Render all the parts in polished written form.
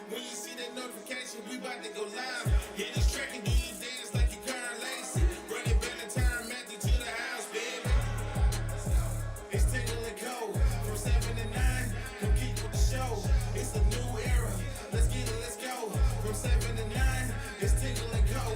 When you see that notification, we about to go live. Hit this track and do you dance like you Karen Lacey. Run it back and turn Matthew to the house, baby. It's Tingle and Co. From 7 to 9. Come keep with the show. It's a new era. Let's get it, let's go. From 7 to 9. It's Tingle and Co.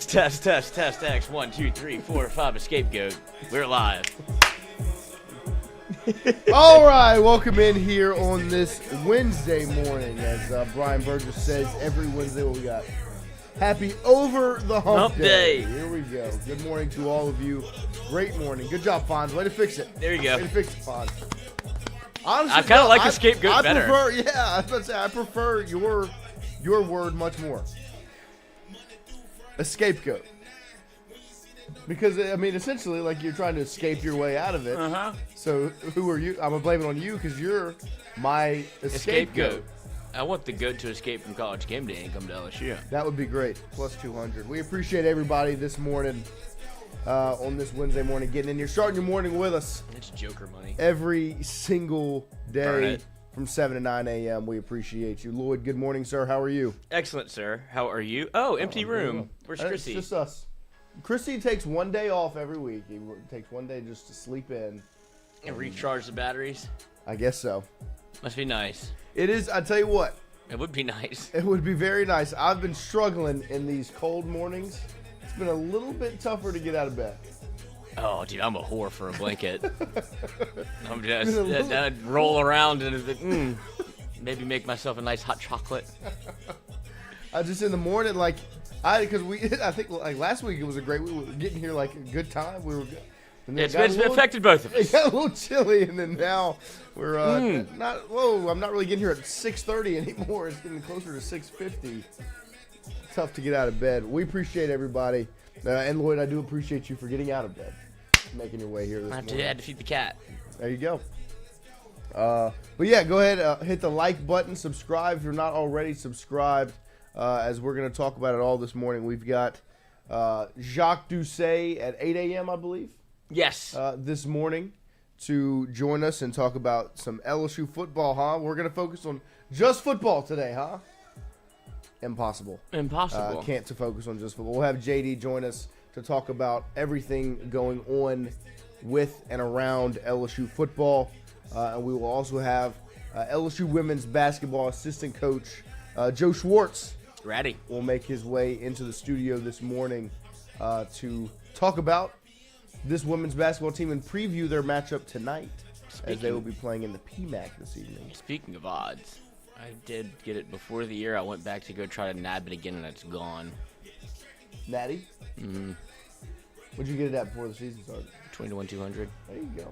Test, X. 1, 2, 3, 4, 5. A scapegoat. We're live. All right, welcome in here on this Wednesday morning. As Brian Burgess says, every Wednesday, what we got? Happy over the hump day. Here we go. Good morning to all of you. Great morning. Good job, Fonz. Way to fix it. There you go. Way to fix it, Fonz. Honestly, I kind of like the scapegoat better. I was about to say, I prefer your word much more. A scapegoat. Because, I mean, essentially, like, you're trying to escape your way out of it. Uh-huh. So, who are you? I'm going to blame it on you because you're my scapegoat. I want the goat to escape from college game day and come to LSU. That would be great. Plus 200. We appreciate everybody this morning, on this Wednesday morning, getting in here, starting your morning with us. It's Joker money. Every single day from 7 to 9 a.m. We appreciate you. Lloyd, good morning, sir. How are you? Excellent, sir. How are you? Oh, empty room. Where's Chrissy? It's just us. Chrissy takes one day off every week. He takes one day just to sleep in. And recharge the batteries? I guess so. Must be nice. It is. I tell you what. It would be nice. It would be very nice. I've been struggling in these cold mornings. It's been a little bit tougher to get out of bed. Oh, dude, I'm a whore for a blanket. I'm just I'd roll around and maybe make myself a nice hot chocolate. I just in the morning, like, I think like last week it was a great week. We were getting here like a good time. We were good. It's affected both of us. It got a little chilly, and then now we're not. Whoa, I'm not really getting here at 6:30 anymore. It's getting closer to 6:50. Tough to get out of bed. We appreciate everybody, and Lloyd, I do appreciate you for getting out of bed, making your way here this morning. I had to feed the cat. There you go. But yeah, go ahead, hit the like button, subscribe if you're not already subscribed. As we're going to talk about it all this morning, we've got Jacques Doucet at 8 a.m., I believe. Yes. This morning to join us and talk about some LSU football, huh? We're going to focus on just football today, huh? Impossible. Can't to focus on just football. We'll have JD join us to talk about everything going on with and around LSU football. And we will also have LSU women's basketball assistant coach Joe Schwartz. Ready. Will make his way into the studio this morning to talk about this women's basketball team and preview their matchup tonight as they will be playing in the PMAC this evening. Speaking of odds, I did get it before the year. I went back to go try to nab it again, and it's gone. Natty? Mm-hmm. What'd you get it at before the season started? 21,200. There you go.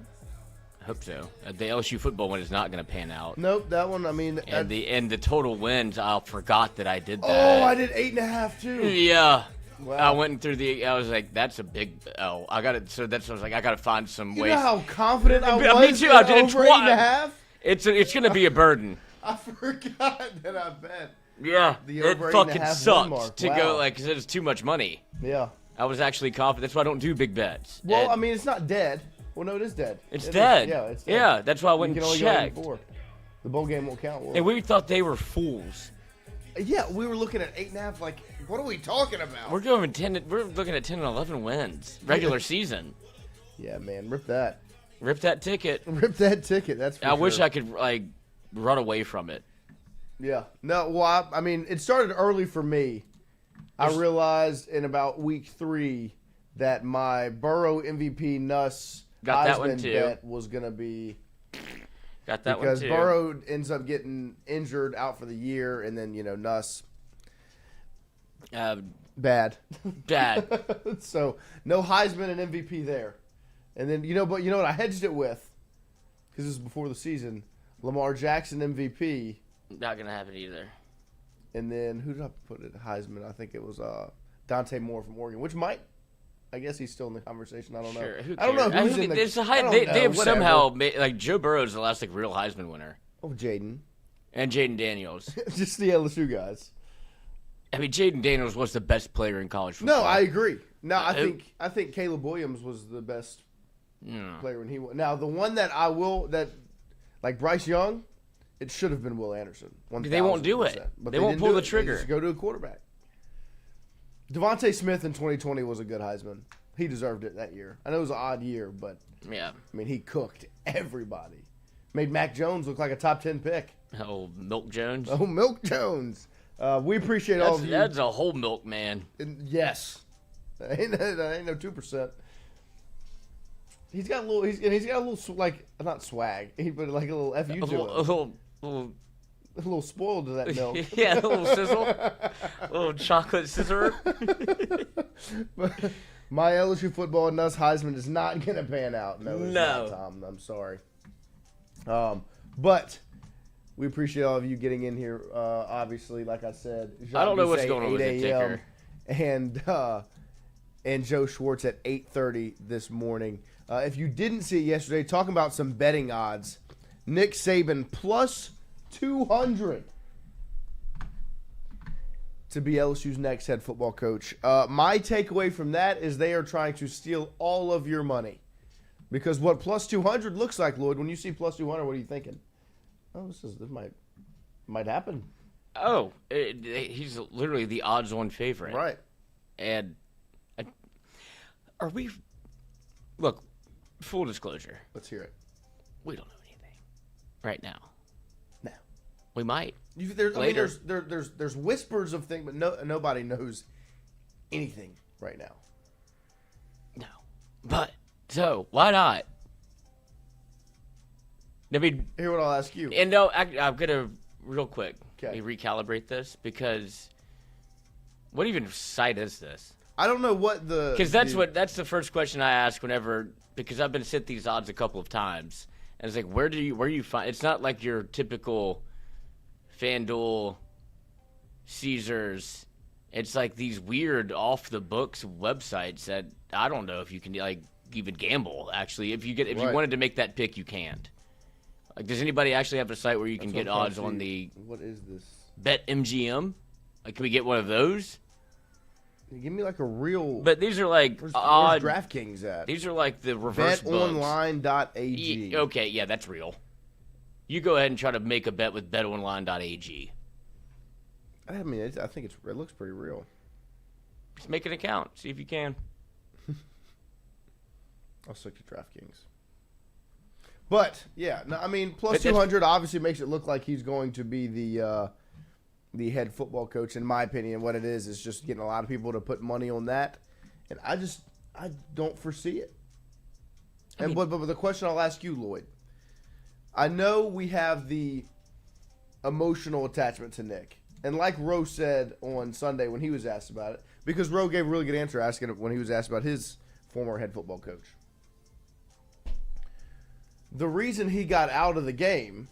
I hope so. The LSU football one is not going to pan out. Nope, that one, I mean... And the total wins, I forgot that I did that. Oh, I did 8.5 too. Yeah. Wow. I went through I was like, that's a big L. I got it. So that's what I was like, I got to find some ways. You know how confident I was? Me too. I did it over 8.5? It's going to be a burden. I forgot that I bet. Yeah. The it over fucking 8.5 sucked to wow. go, like, because it was too much money. Yeah. I was actually confident. That's why I don't do big bets. Well, I mean, it's not dead. Well, no, it is dead. It's dead. Yeah, it's dead. Yeah, that's why I went and checked. The bowl game won't count. And we thought they were fools. Yeah, we were looking at 8.5. Like, what are we talking about? We're looking at 10 and 11 wins regular season. Yeah, man, rip that. Rip that ticket. Rip that ticket. That's. For I sure. wish I could like run away from it. Yeah. No. Well, I mean, it started early for me. I realized in about week 3 that my Burrow MVP Nuss got that one Heisman too. bet was gonna be. Got that one too. Because Burrow ends up getting injured out for the year, and then Nuss. Bad. So no Heisman and MVP there, and then but you know what I hedged it with, because this is before the season. Lamar Jackson MVP. Not gonna happen either. And then who did I put it? Heisman. I think it was Dante Moore from Oregon, which might. I guess he's still in the conversation. I don't know. Sure. I don't know who's in the. They have somehow made, like Joe Burrow is the last like real Heisman winner. Oh, Jaden. And Jaden Daniels. Just the LSU guys. I mean, Jaden Daniels was the best player in college football. No, I agree. No, I think Caleb Williams was the best player when he won. Now the one that like Bryce Young, it should have been Will Anderson. 1,000%. They won't do it. But they won't pull the trigger. They just go to a quarterback. Devontae Smith in 2020 was a good Heisman. He deserved it that year. I know it was an odd year, but yeah, I mean, he cooked everybody. Made Mac Jones look like a top 10 pick. Oh, Milk Jones. Oh, Milk Jones. We appreciate all of you. That's a whole milk man. Yes. Ain't no 2%. He's got a little like, not swag, but like a little FU to him. A little spoiled to that milk. Yeah, a little sizzle. A little chocolate scissor. My LSU football and Nuss Heisman is not going to pan out. No, it's no. not, Tom. I'm sorry. But we appreciate all of you getting in here. Obviously, like I said, Jacques I don't know what's Doucet, going on with the ticker. And Joe Schwartz at 8:30 this morning. If you didn't see it yesterday, talking about some betting odds, Nick Saban plus 200 to be LSU's next head football coach. My takeaway from that is they are trying to steal all of your money. Because what plus 200 looks like, Lloyd, when you see plus 200, what are you thinking? Oh, this might happen. Oh, he's literally the odds-on favorite. Right. And are we – look, full disclosure. Let's hear it. We don't know anything right now. No. We might. Later. There's whispers of things, but nobody knows anything right now. No. But, so, why not? I mean, hear what I'll ask you. And no, I'm going to, real quick, recalibrate this, because what even site is this? I don't know what the... Because that's the first question I ask whenever, because I've been sent these odds a couple of times, and it's like, where do you find... It's not like your typical FanDuel, Caesars. It's like these weird off-the-books websites that I don't know if you can, like, even gamble, actually. If you wanted to make that pick, you can't. Like, does anybody actually have a site where you can get odds on the... What is this? BetMGM? Like, can we get one of those? Give me like a real... But these are like where's odd... DraftKings at? These are like the reverse books. BetOnline.ag. Okay, yeah, that's real. You go ahead and try to make a bet with BetOnline.ag. I mean, I think it looks pretty real. Just make an account. See if you can. I'll stick to DraftKings. But, yeah, no, I mean, plus 200 obviously makes it look like he's going to be the head football coach. In my opinion, what it is just getting a lot of people to put money on that. And I don't foresee it. But the question I'll ask you, Lloyd, I know we have the emotional attachment to Nick. And like Roe said on Sunday when he was asked about it, because Roe gave a really good answer asking when he was asked about his former head football coach. The reason he got out of the game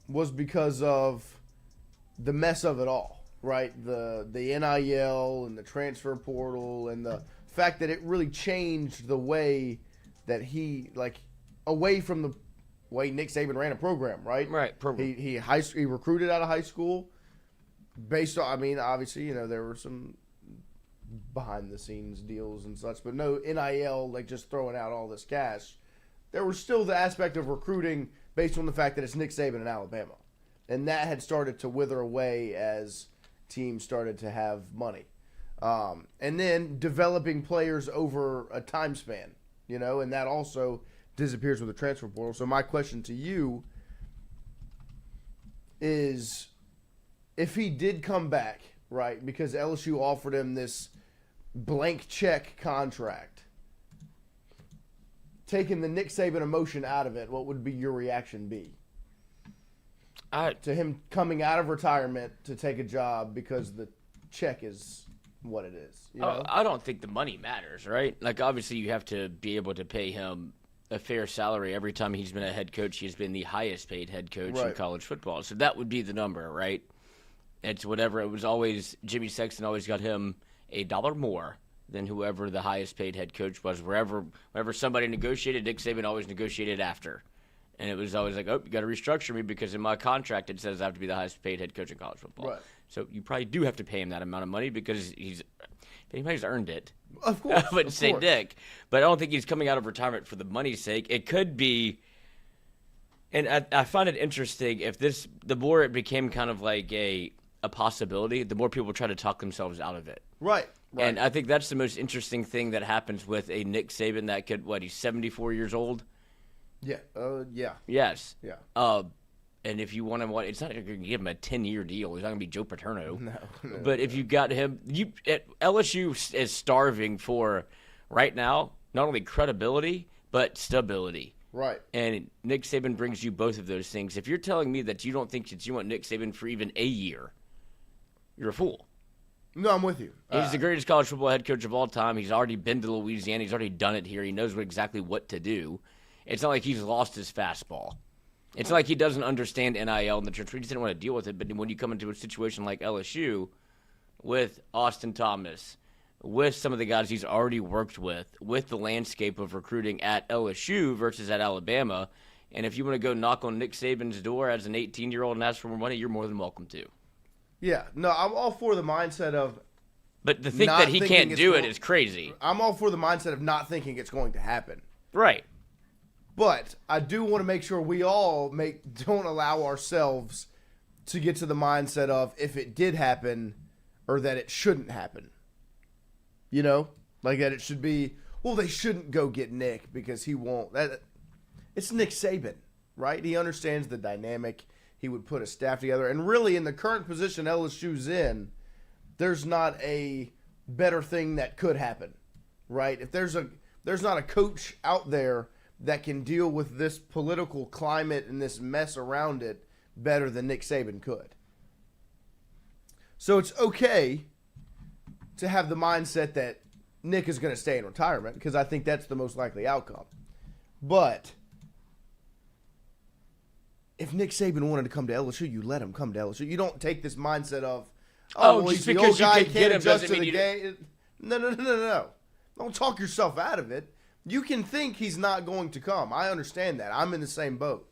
was because of the mess of it all, right? The NIL and the transfer portal and the fact that it really changed the way that he, like, away from the way Nick Saban ran a program, right? Right. He recruited out of high school based on, I mean, obviously, you know, there were some behind-the-scenes deals and such, but no NIL, like just throwing out all this cash. There was still the aspect of recruiting based on the fact that it's Nick Saban in Alabama. And that had started to wither away as teams started to have money. And then developing players over a time span, you know, and that also disappears with the transfer portal. So my question to you is, if he did come back, right, because LSU offered him this blank check contract, taking the Nick Saban emotion out of it, what would be your reaction be? To him coming out of retirement to take a job because the check is what it is. You know? I don't think the money matters, right? Like, obviously you have to be able to pay him a fair salary. Every time he's been a head coach, he's been the highest paid head coach in college football. So that would be the number, right? It's whatever. It was always, Jimmy Sexton always got him $1 more than whoever the highest paid head coach was. Wherever somebody negotiated, Nick Saban always negotiated after. And it was always like, oh, you got to restructure me because in my contract it says I have to be the highest paid head coach in college football. Right. So you probably do have to pay him that amount of money because if anybody's earned it. Of course. I wouldn't say Nick. But I don't think he's coming out of retirement for the money's sake. It could be, and I find it interesting, if the more it became kind of like a possibility, the more people try to talk themselves out of it. Right. Right. And I think that's the most interesting thing that happens with a Nick Saban that could, he's 74 years old? Yeah. Yeah. Yes. Yeah. And if you want him, it's not going to give him a 10-year deal. He's not going to be Joe Paterno. No. But if you got him, LSU is starving for, right now, not only credibility, but stability. Right. And Nick Saban brings you both of those things. If you're telling me that you don't think that you want Nick Saban for even a year, you're a fool. No, I'm with you. He's the greatest college football head coach of all time. He's already been to Louisiana. He's already done it here. He knows exactly what to do. It's not like he's lost his fastball. It's not like he doesn't understand NIL and the transfer. He just didn't want to deal with it. But when you come into a situation like LSU with Austin Thomas, with some of the guys he's already worked with the landscape of recruiting at LSU versus at Alabama, and if you want to go knock on Nick Saban's door as an 18-year-old and ask for more money, you're more than welcome to. Yeah. No, I'm all for the mindset of But to think that he can't do it is crazy. I'm all for the mindset of not thinking it's going to happen. Right. But I do want to make sure we all don't allow ourselves to get to the mindset of if it did happen or that it shouldn't happen. You know? Like that it should be, well, they shouldn't go get Nick because he won't. It's Nick Saban, right? He understands the dynamic. He would put a staff together. And really, in the current position LSU's in, there's not a better thing that could happen, right? If there's not a coach out there that can deal with this political climate and this mess around it better than Nick Saban could. So it's okay to have the mindset that Nick is going to stay in retirement because I think that's the most likely outcome. But if Nick Saban wanted to come to LSU, you let him come to LSU. You don't take this mindset of, well, just he's the because old guy, you can can't get him adjust doesn't to the mean game. No. Don't talk yourself out of it. You can think he's not going to come. I understand that. I'm in the same boat.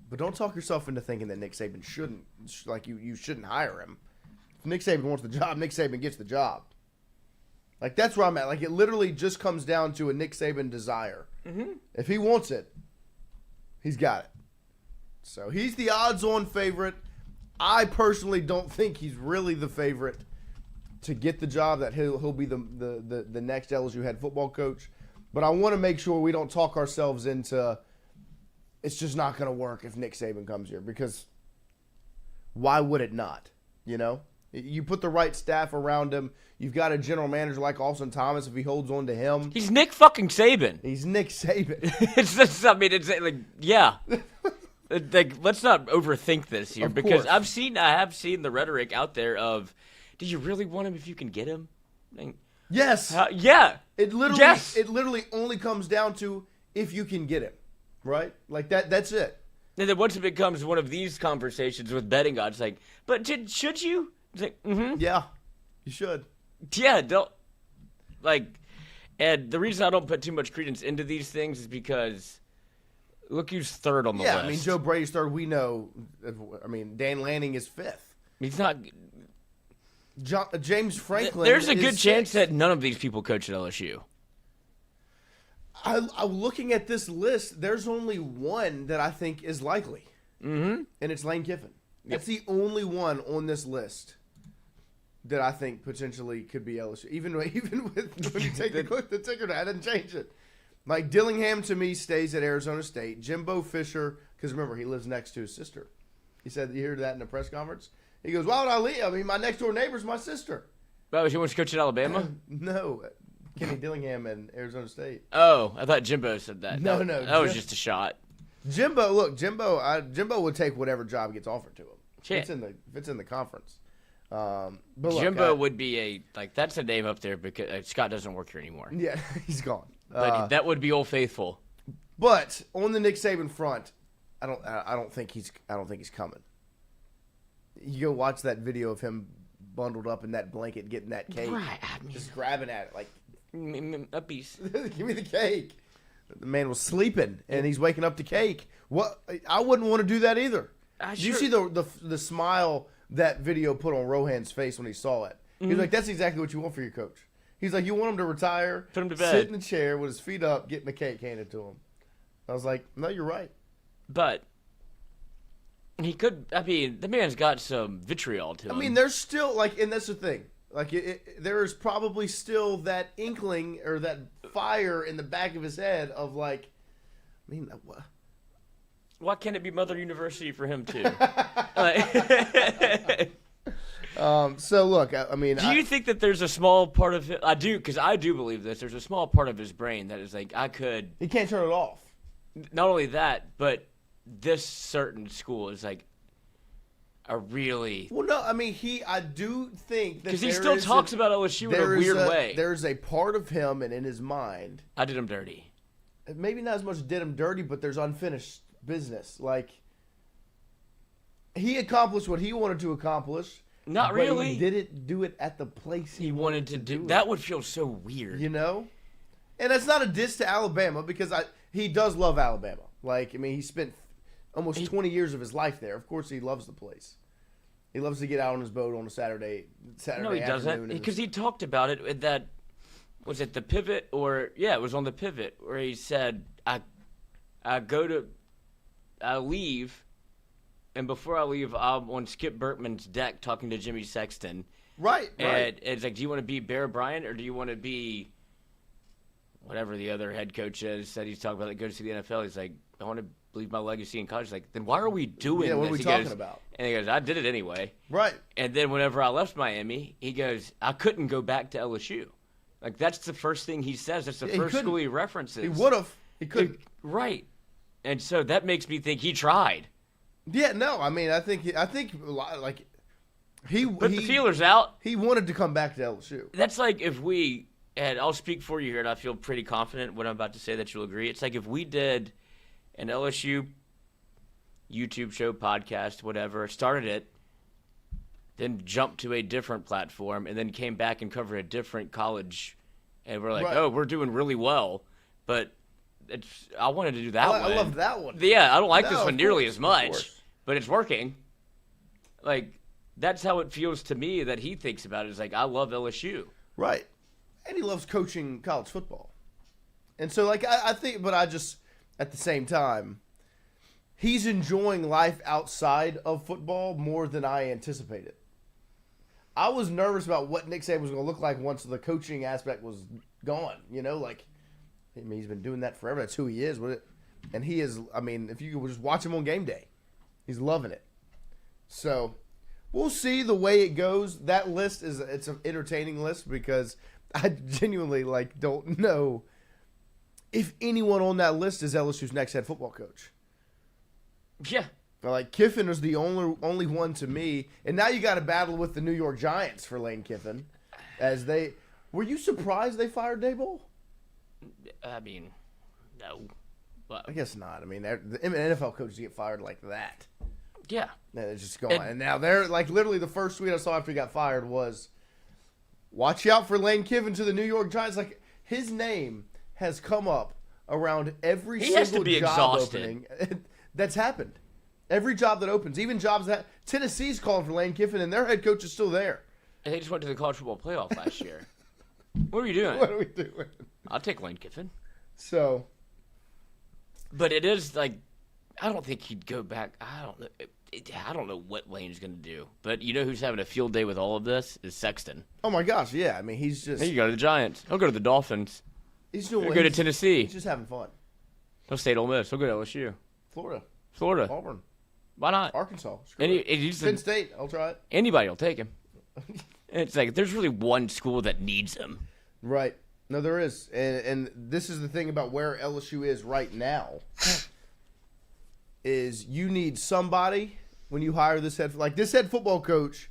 But don't talk yourself into thinking that Nick Saban shouldn't, like you shouldn't hire him. If Nick Saban wants the job, Nick Saban gets the job. Like, that's where I'm at. Like, it literally just comes down to a Nick Saban desire. Mm-hmm. If he wants it, he's got it. So he's the odds-on favorite. I personally don't think he's really the favorite to get the job, that he'll be the next LSU head football coach. But I want to make sure we don't talk ourselves into it's just not going to work if Nick Saban comes here, because why would it not? You know? You put the right staff around him. You've got a general manager like Austin Thomas. If he holds on to him, he's Nick fucking Saban. He's Nick Saban. It's just, I mean, it's like, yeah. Like, let's not overthink this here, because I have seen the rhetoric out there of, do you really want him if you can get him? Like, yes. Yeah. It literally only comes down to if you can get him, right? Like that's it. And then once it becomes one of these conversations with betting odds, like, but should you? It's like, yeah, you should. Yeah, don't. Like, and the reason I don't put too much credence into these things is because look who's third on the list. Yeah, I mean, Joe Brady's third. We know. I mean, Dan Lanning is fifth. He's not. James Franklin. There's a good chance that none of these people coach at LSU. I'm looking at this list. There's only one that I think is likely, and it's Lane Kiffin. That's the only one on this list that I think potentially could be LSU. Even with when you take the ticker, I didn't change it. Like, Dillingham to me stays at Arizona State. Jimbo Fisher, because remember, he lives next to his sister. He said, you hear that in the press conference? He goes, why would I leave? I mean, my next door neighbor's my sister. Oh, she wants to coach at Alabama? No. Kenny Dillingham and Arizona State. Oh, I thought Jimbo said that. No. That was just a shot. Jimbo would take whatever job gets offered to him. Shit. If it's in the conference. But look, Jimbo would be that's a name up there because Scott doesn't work here anymore. Yeah, he's gone. But that would be Old Faithful. But on the Nick Saban front, I don't think he's coming. You go watch that video of him bundled up in that blanket, getting that cake, right? Just grabbing at it like a piece. Give me the cake. The man was sleeping and he's waking up to cake. What? I wouldn't want to do that either. Did you see the smile that video put on Rohan's face when he saw it? He's like, that's exactly what you want for your coach. He's like, you want him to retire, put him to bed, sit in the chair with his feet up, getting the cake handed to him. I was like, no, you're right. But he could. I mean, the man's got some vitriol to him. I mean, there's still and that's the thing. Like, there is probably still that inkling or that fire in the back of his head of, like, I mean, what? Why can't it be Mother University for him, too? So, look, I mean... Do you think that there's a small part of it? I do, because I do believe this. There's a small part of his brain that is like, I could... He can't turn it off. Not only that, but this certain school is like a really... Well, no, I mean, I do think that because he still talks about LSU in a weird way. There's a part of him and in his mind... I did him dirty. Maybe not as much did him dirty, but there's unfinished business. Like, he accomplished what he wanted to accomplish. Not really. He didn't do it at the place he wanted to do it. That would feel so weird. You know? And that's not a diss to Alabama because he does love Alabama. Like, I mean, he spent almost 20 years of his life there. Of course he loves the place. He loves to get out on his boat on a Saturday No, he doesn't. Because he talked about it at that, was it the pivot? Or, yeah, it was on the pivot where he said, I leave. And before I leave, I'm on Skip Bertman's deck talking to Jimmy Sexton. Right. And it's like, do you want to be Bear Bryant or do you want to be whatever the other head coach is that he's talking about that goes to the NFL? He's like, I want to leave my legacy in college. He's like, then why are we doing this? What are we talking about? And he goes, I did it anyway. Right. And then whenever I left Miami, he goes, I couldn't go back to LSU. Like, that's the first thing he says. That's the first school he references. He would have. He couldn't. Right. And so that makes me think he tried. Yeah, no, I mean, I think like he put the feelers out. He wanted to come back to LSU. That's like if we and I'll speak for you here, and I feel pretty confident what I'm about to say that you'll agree. It's like if we did an LSU YouTube show, podcast, whatever, started it, then jumped to a different platform, and then came back and covered a different college, and we're like, oh, we're doing really well, but I wanted to do that one. I love that one. Yeah, I don't like this one nearly as much, but it's working. Like, that's how it feels to me that he thinks about it. It's like, I love LSU. Right. And he loves coaching college football. And so, like, I think, but I just, at the same time, he's enjoying life outside of football more than I anticipated. I was nervous about what Nick Saban was going to look like once the coaching aspect was gone. You know, like, I mean, he's been doing that forever. That's who he is. And he is, I mean, if you could just watch him on game day, he's loving it. So, we'll see the way it goes. That list it's an entertaining list because I genuinely, like, don't know if anyone on that list is LSU's next head football coach. Yeah. Like, Kiffin is the only one to me. And now you got to battle with the New York Giants for Lane Kiffin. Were you surprised they fired Daboll? I mean, no. But I guess not. I mean, the NFL coaches get fired like that. Yeah. And they're just gone. And now they're, like, literally the first tweet I saw after he got fired was, watch out for Lane Kiffin to the New York Giants. Like, his name has come up around every single job opening that's happened. Every job that opens, even jobs that Tennessee's calling for Lane Kiffin, and their head coach is still there. And they just went to the college football playoff last year. What are you doing? What are we doing? I'll take Lane Kiffin. So, but it is like, I don't think he'd go back. I don't know. I don't know what Lane's going to do. But you know who's having a field day with all of this is Sexton. Oh my gosh, yeah. I mean, he's just. He'll go to the Giants. He'll go to the Dolphins. He'll go to Tennessee. He's just having fun. He'll stay at Ole Miss. He'll go to LSU. Florida. Auburn. Why not? Arkansas. Penn State. I'll try it. Anybody will take him. It's like there's really one school that needs him. Right. No, there is. And this is the thing about where LSU is right now. Is you need somebody when you hire this head football coach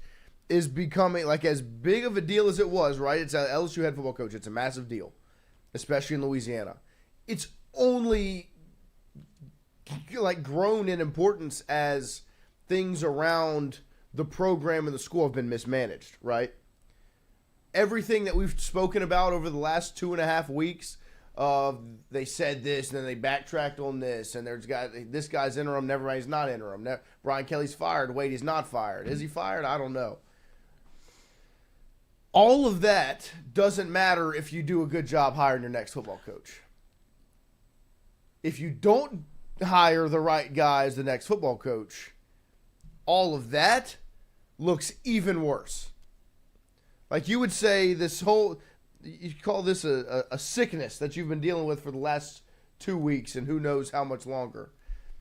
is becoming like as big of a deal as it was, right? It's an LSU head football coach. It's a massive deal, especially in Louisiana. It's only like grown in importance as things around the program and the school have been mismanaged, right? Everything that we've spoken about over the last 2.5 weeks, they said this, and then they backtracked on this, and this guy's interim, never mind, he's not interim. Brian Kelly's fired, wait, he's not fired. Is he fired? I don't know. All of that doesn't matter if you do a good job hiring your next football coach. If you don't hire the right guy as the next football coach, all of that looks even worse. Like you would say you call this a sickness that you've been dealing with for the last 2 weeks and who knows how much longer.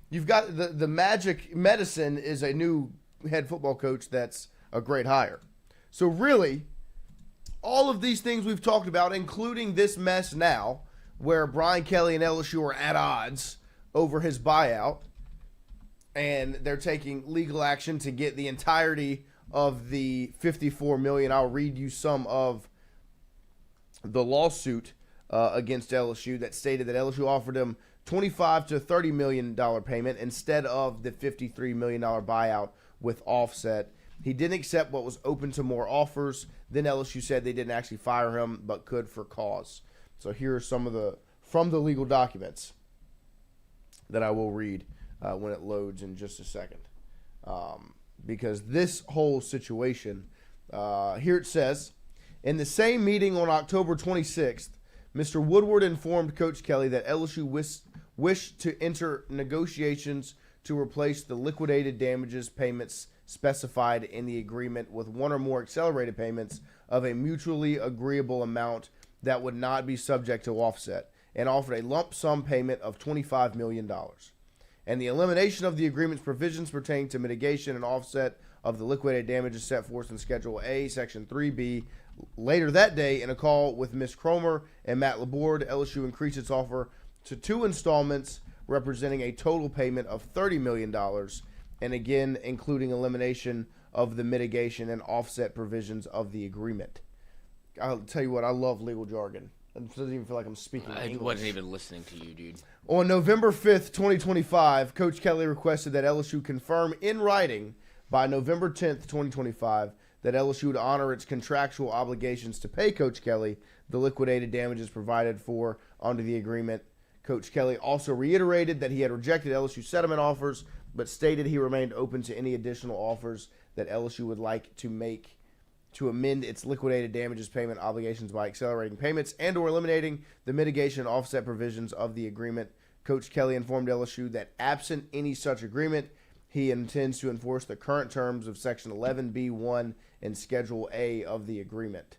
You've got the magic medicine is a new head football coach that's a great hire. So really, all of these things we've talked about, including this mess now, where Brian Kelly and LSU are at odds over his buyout, and they're taking legal action to get the entirety of the $54 million. I'll read you some of the lawsuit against LSU that stated that LSU offered him $25 to $30 million payment instead of the $53 million buyout with offset. He didn't accept what was open to more offers. Then LSU said they didn't actually fire him, but could for cause. So here are some of from the legal documents that I will read when it loads in just a second. Because this whole situation, here it says, in the same meeting on October 26th, Mr. Woodward informed Coach Kelly that LSU wished to enter negotiations to replace the liquidated damages payments specified in the agreement with one or more accelerated payments of a mutually agreeable amount that would not be subject to offset, and offered a lump sum payment of $25 million. And the elimination of the agreement's provisions pertaining to mitigation and offset of the liquidated damages set forth in Schedule A, Section 3B. Later that day, in a call with Ms. Cromer and Matt Laborde, LSU increased its offer to 2 installments, representing a total payment of $30 million, and again, including elimination of the mitigation and offset provisions of the agreement. I'll tell you what, I love legal jargon. It doesn't even feel like I'm speaking English. I wasn't even listening to you, dude. On November 5th, 2025, Coach Kelly requested that LSU confirm in writing by November 10th, 2025, that LSU would honor its contractual obligations to pay Coach Kelly the liquidated damages provided for under the agreement. Coach Kelly also reiterated that he had rejected LSU settlement offers, but stated he remained open to any additional offers that LSU would like to make to amend its liquidated damages payment obligations by accelerating payments and or eliminating the mitigation and offset provisions of the agreement. Coach Kelly informed LSU that absent any such agreement, he intends to enforce the current terms of Section 11B1 and Schedule A of the agreement.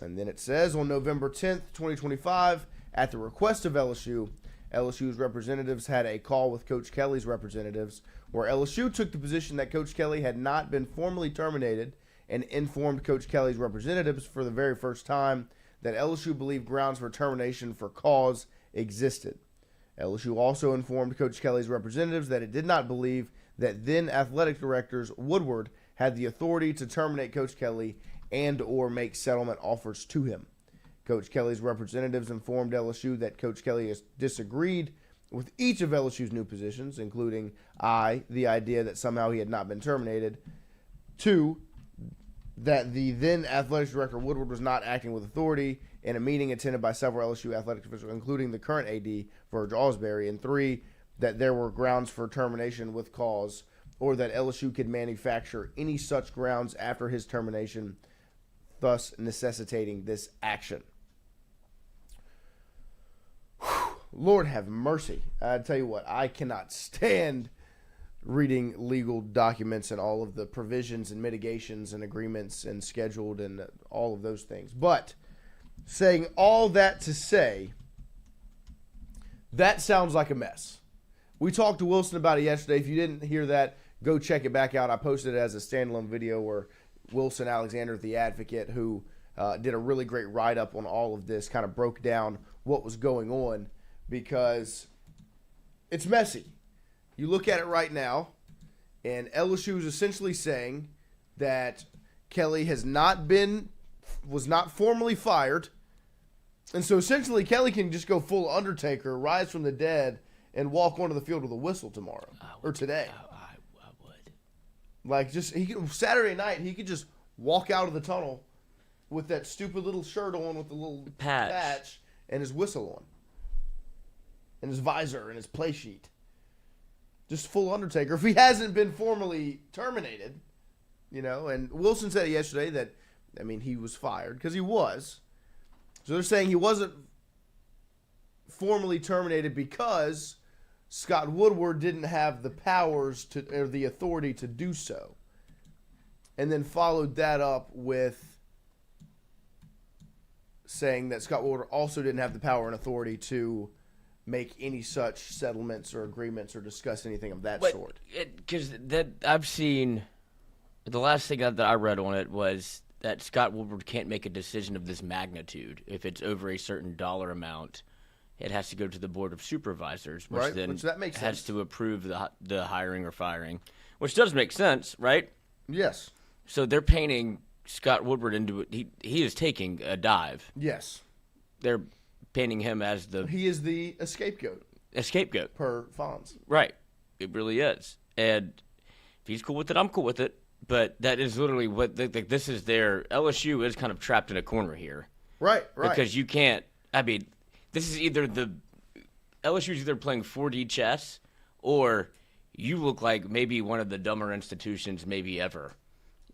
And then it says, on November 10th, 2025, at the request of LSU, LSU's representatives had a call with Coach Kelly's representatives, where LSU took the position that Coach Kelly had not been formally terminated and informed Coach Kelly's representatives for the very first time that LSU believed grounds for termination for cause existed. LSU also informed Coach Kelly's representatives that it did not believe that then athletic directors Woodward had the authority to terminate Coach Kelly and or make settlement offers to him. Coach Kelly's representatives informed LSU that Coach Kelly has disagreed with each of LSU's new positions, including the idea that somehow he had not been terminated, 2, that the then athletic director Woodward was not acting with authority in a meeting attended by several LSU athletic officials, including the current AD, Verge Osbury, and 3, that there were grounds for termination with cause, or that LSU could manufacture any such grounds after his termination, thus necessitating this action. Lord have mercy. I tell you what, I cannot stand reading legal documents and all of the provisions and mitigations and agreements and scheduled and all of those things. But saying all that to say, that sounds like a mess. We talked to Wilson about it yesterday. If you didn't hear that, go check it back out. I posted it as a standalone video where Wilson Alexander, the advocate, who did a really great write-up on all of this, kind of broke down what was going on, because it's messy. You look at it right now, and LSU is essentially saying that Kelly was not formally fired, and so essentially Kelly can just go full Undertaker, rise from the dead, and walk onto the field with a whistle tomorrow or today. I would. Like, Saturday night, he could just walk out of the tunnel with that stupid little shirt on with the little patch and his whistle on, and his visor and his play sheet. Just full Undertaker if he hasn't been formally terminated, And Wilson said yesterday that, he was fired because he was. So they're saying he wasn't formally terminated because Scott Woodward didn't have the powers or the authority to do so. And then followed that up with saying that Scott Woodward also didn't have the power and authority to make any such settlements or agreements or discuss anything of that sort. Because I've seen the last thing that I read on it was that Scott Woodward can't make a decision of this magnitude if it's over a certain dollar amount. It has to go to the Board of Supervisors, which then that makes has sense. to approve the hiring or firing, which does make sense, right? Yes. So they're painting Scott Woodward into it. He is taking a dive. Yes. They're painting him as he is the scapegoat. A scapegoat. Per Fonz. Right. It really is. And if he's cool with it, I'm cool with it. But that is literally what this is their LSU is kind of trapped in a corner here. Right. Because you can't. I mean, this is either LSU is either playing 4D chess, or you look like maybe one of the dumber institutions maybe ever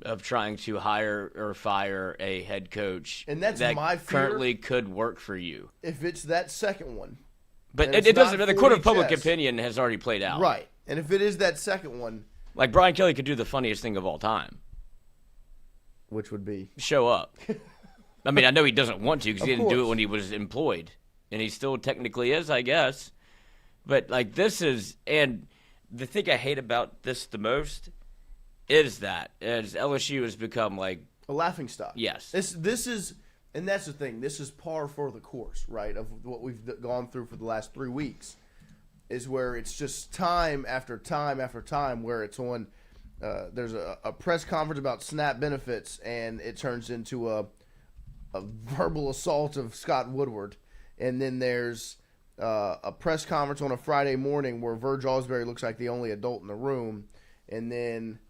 of trying to hire or fire a head coach. And that's that my fear. Currently could work for you. If it's that second one. But it doesn't. The court of public opinion has already played out. Right. And if it is that second one. Like Brian Kelly could do the funniest thing of all time. Which would be? Show up. I mean, I know he doesn't want to because he didn't course. do it when he was employed. And he still technically is, I guess. But, like, this is – and the thing I hate about this the most is that as LSU has become, like – a laughingstock. Yes. This is – and that's the thing. This is par for the course, right, of what we've gone through for the last 3 weeks, is where it's just time after time after time where it's on there's a press conference about SNAP benefits, and it turns into a verbal assault of Scott Woodward. And then there's a press conference on a Friday morning where Verge Osbury looks like the only adult in the room. And then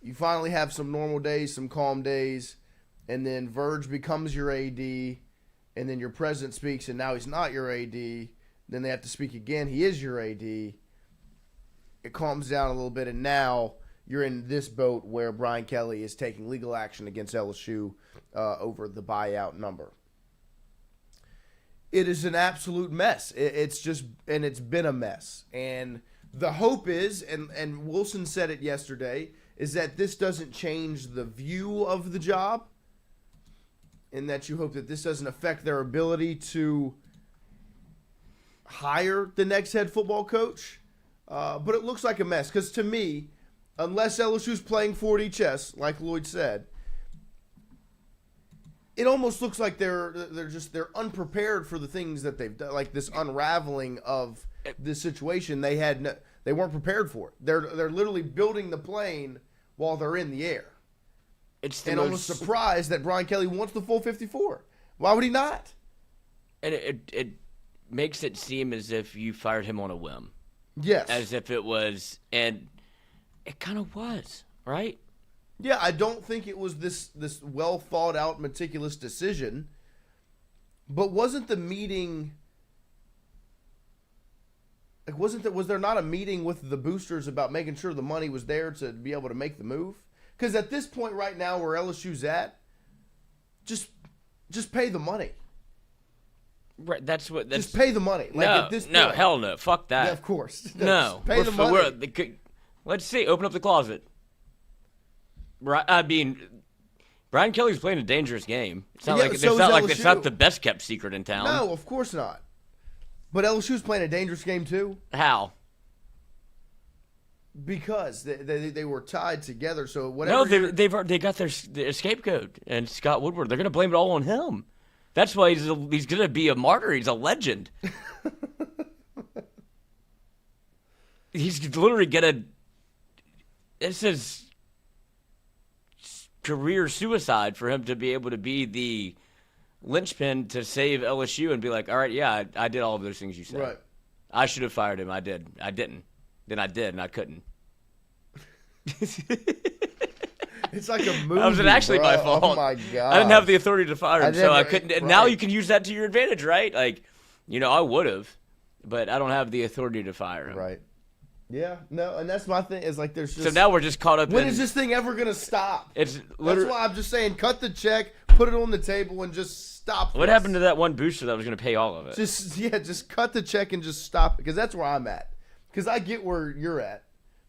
you finally have some normal days, some calm days. And then Verge becomes your AD. And then your president speaks, and now he's not your AD. Then they have to speak again. He is your AD. It calms down a little bit. And now you're in this boat where Brian Kelly is taking legal action against LSU over the buyout number. It is an absolute mess. It's been a mess. And the hope is, and Wilson said it yesterday, is that this doesn't change the view of the job, and that you hope that this doesn't affect their ability to hire the next head football coach. But it looks like a mess, because to me, unless LSU's playing 4D chess, like Lloyd said, it almost looks like they're unprepared for the things that they've done, like this unraveling of this situation. They weren't prepared for it. They're literally building the plane while they're in the air. Almost surprised that Brian Kelly wants the full 54. Why would he not? And it makes it seem as if you fired him on a whim. Yes. As if it was, and it kind of was, right? Yeah, I don't think it was this well thought out, meticulous decision. But wasn't the meeting was there not a meeting with the boosters about making sure the money was there to be able to make the move? Because at this point right now where LSU's at, just pay the money. Right, just pay the money. Like no, at this point, no, hell no, fuck that. Yeah, of course. No, pay the money. Let's see. Open up the closet. I mean, Brian Kelly's playing a dangerous game. It's not it's not the best kept secret in town. No, of course not. But LSU's playing a dangerous game too. How? Because they were tied together. So whatever. No, they got their scapegoat and Scott Woodward. They're going to blame it all on him. That's why he's going to be a martyr. He's a legend. He's literally going to. This is career suicide for him to be able to be the linchpin to save LSU and be like, all right, yeah, I did all of those things you said. Right. I should have fired him. I did. I didn't. Then I did, and I couldn't. It's like a movie. That was actually my fault. Oh my god! I didn't have the authority to fire him, so I couldn't. Right. Now you can use that to your advantage, right? Like, I would have, but I don't have the authority to fire him. Right. Yeah. No, and that's my thing. Is like there's just. So now we're just caught up. When is this thing ever gonna stop? It's literally. That's why I'm just saying, cut the check, put it on the table, and just stop. What happened to that one booster that was gonna pay all of it? Just cut the check and just stop it, because that's where I'm at. Because I get where you're at.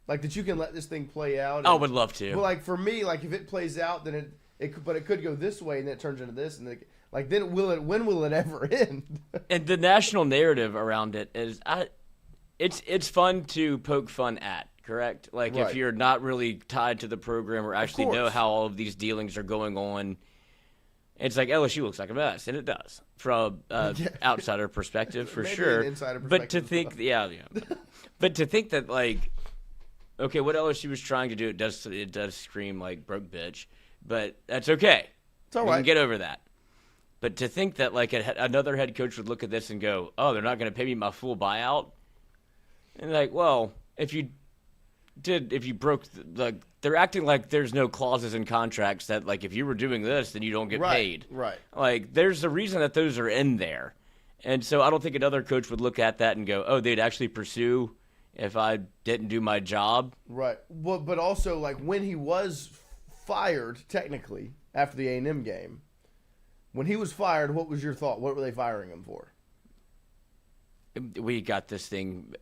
Like, that you can let this thing play out. I would love to. Well, like, for me, like, if it plays out, then But it could go this way, and then it turns into this, and then when will it ever end? And the national narrative around it is, it's fun to poke fun at, correct? Like if you're not really tied to the program or actually know how all of these dealings are going on, it's like LSU looks like a mess, and it does from outsider perspective for sure. An insider perspective. But to think, but to think that like, okay, what LSU was trying to do, it does scream like broke bitch, but that's okay. It's all we right. can get over that. But to think that like another head coach would look at this and go, "Oh, they're not going to pay me my full buyout," and like, well, if you broke they're acting like there's no clauses in contracts that like if you were doing this, then you don't get paid. Right. Like there's a reason that those are in there, and so I don't think another coach would look at that and go, "Oh, they'd actually pursue if I didn't do my job." Right. Well, but also like when he was fired technically after the A&M game. When he was fired, what was your thought? What were they firing him for? We got this thing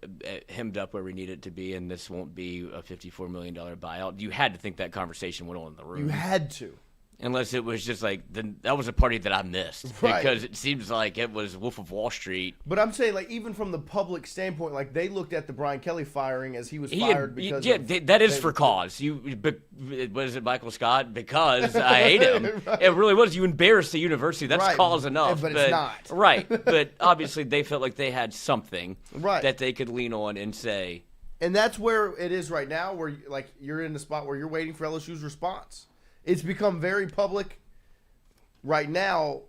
hemmed up where we need it to be, and this won't be a $54 million buyout. You had to think that conversation went on in the room. You had to. Unless it was just like, that was a party that I missed. Right. Because it seems like it was Wolf of Wall Street. But I'm saying, like, even from the public standpoint, like, they looked at the Brian Kelly firing as he was fired because that is for cause. Was it Michael Scott? Because I hate him. Right. It really was. You embarrassed the university. That's cause enough. But it's not. Right. But obviously they felt like they had something right. that they could lean on and say. And that's where it is right now, where, like, you're in the spot where you're waiting for LSU's response. It's become very public right now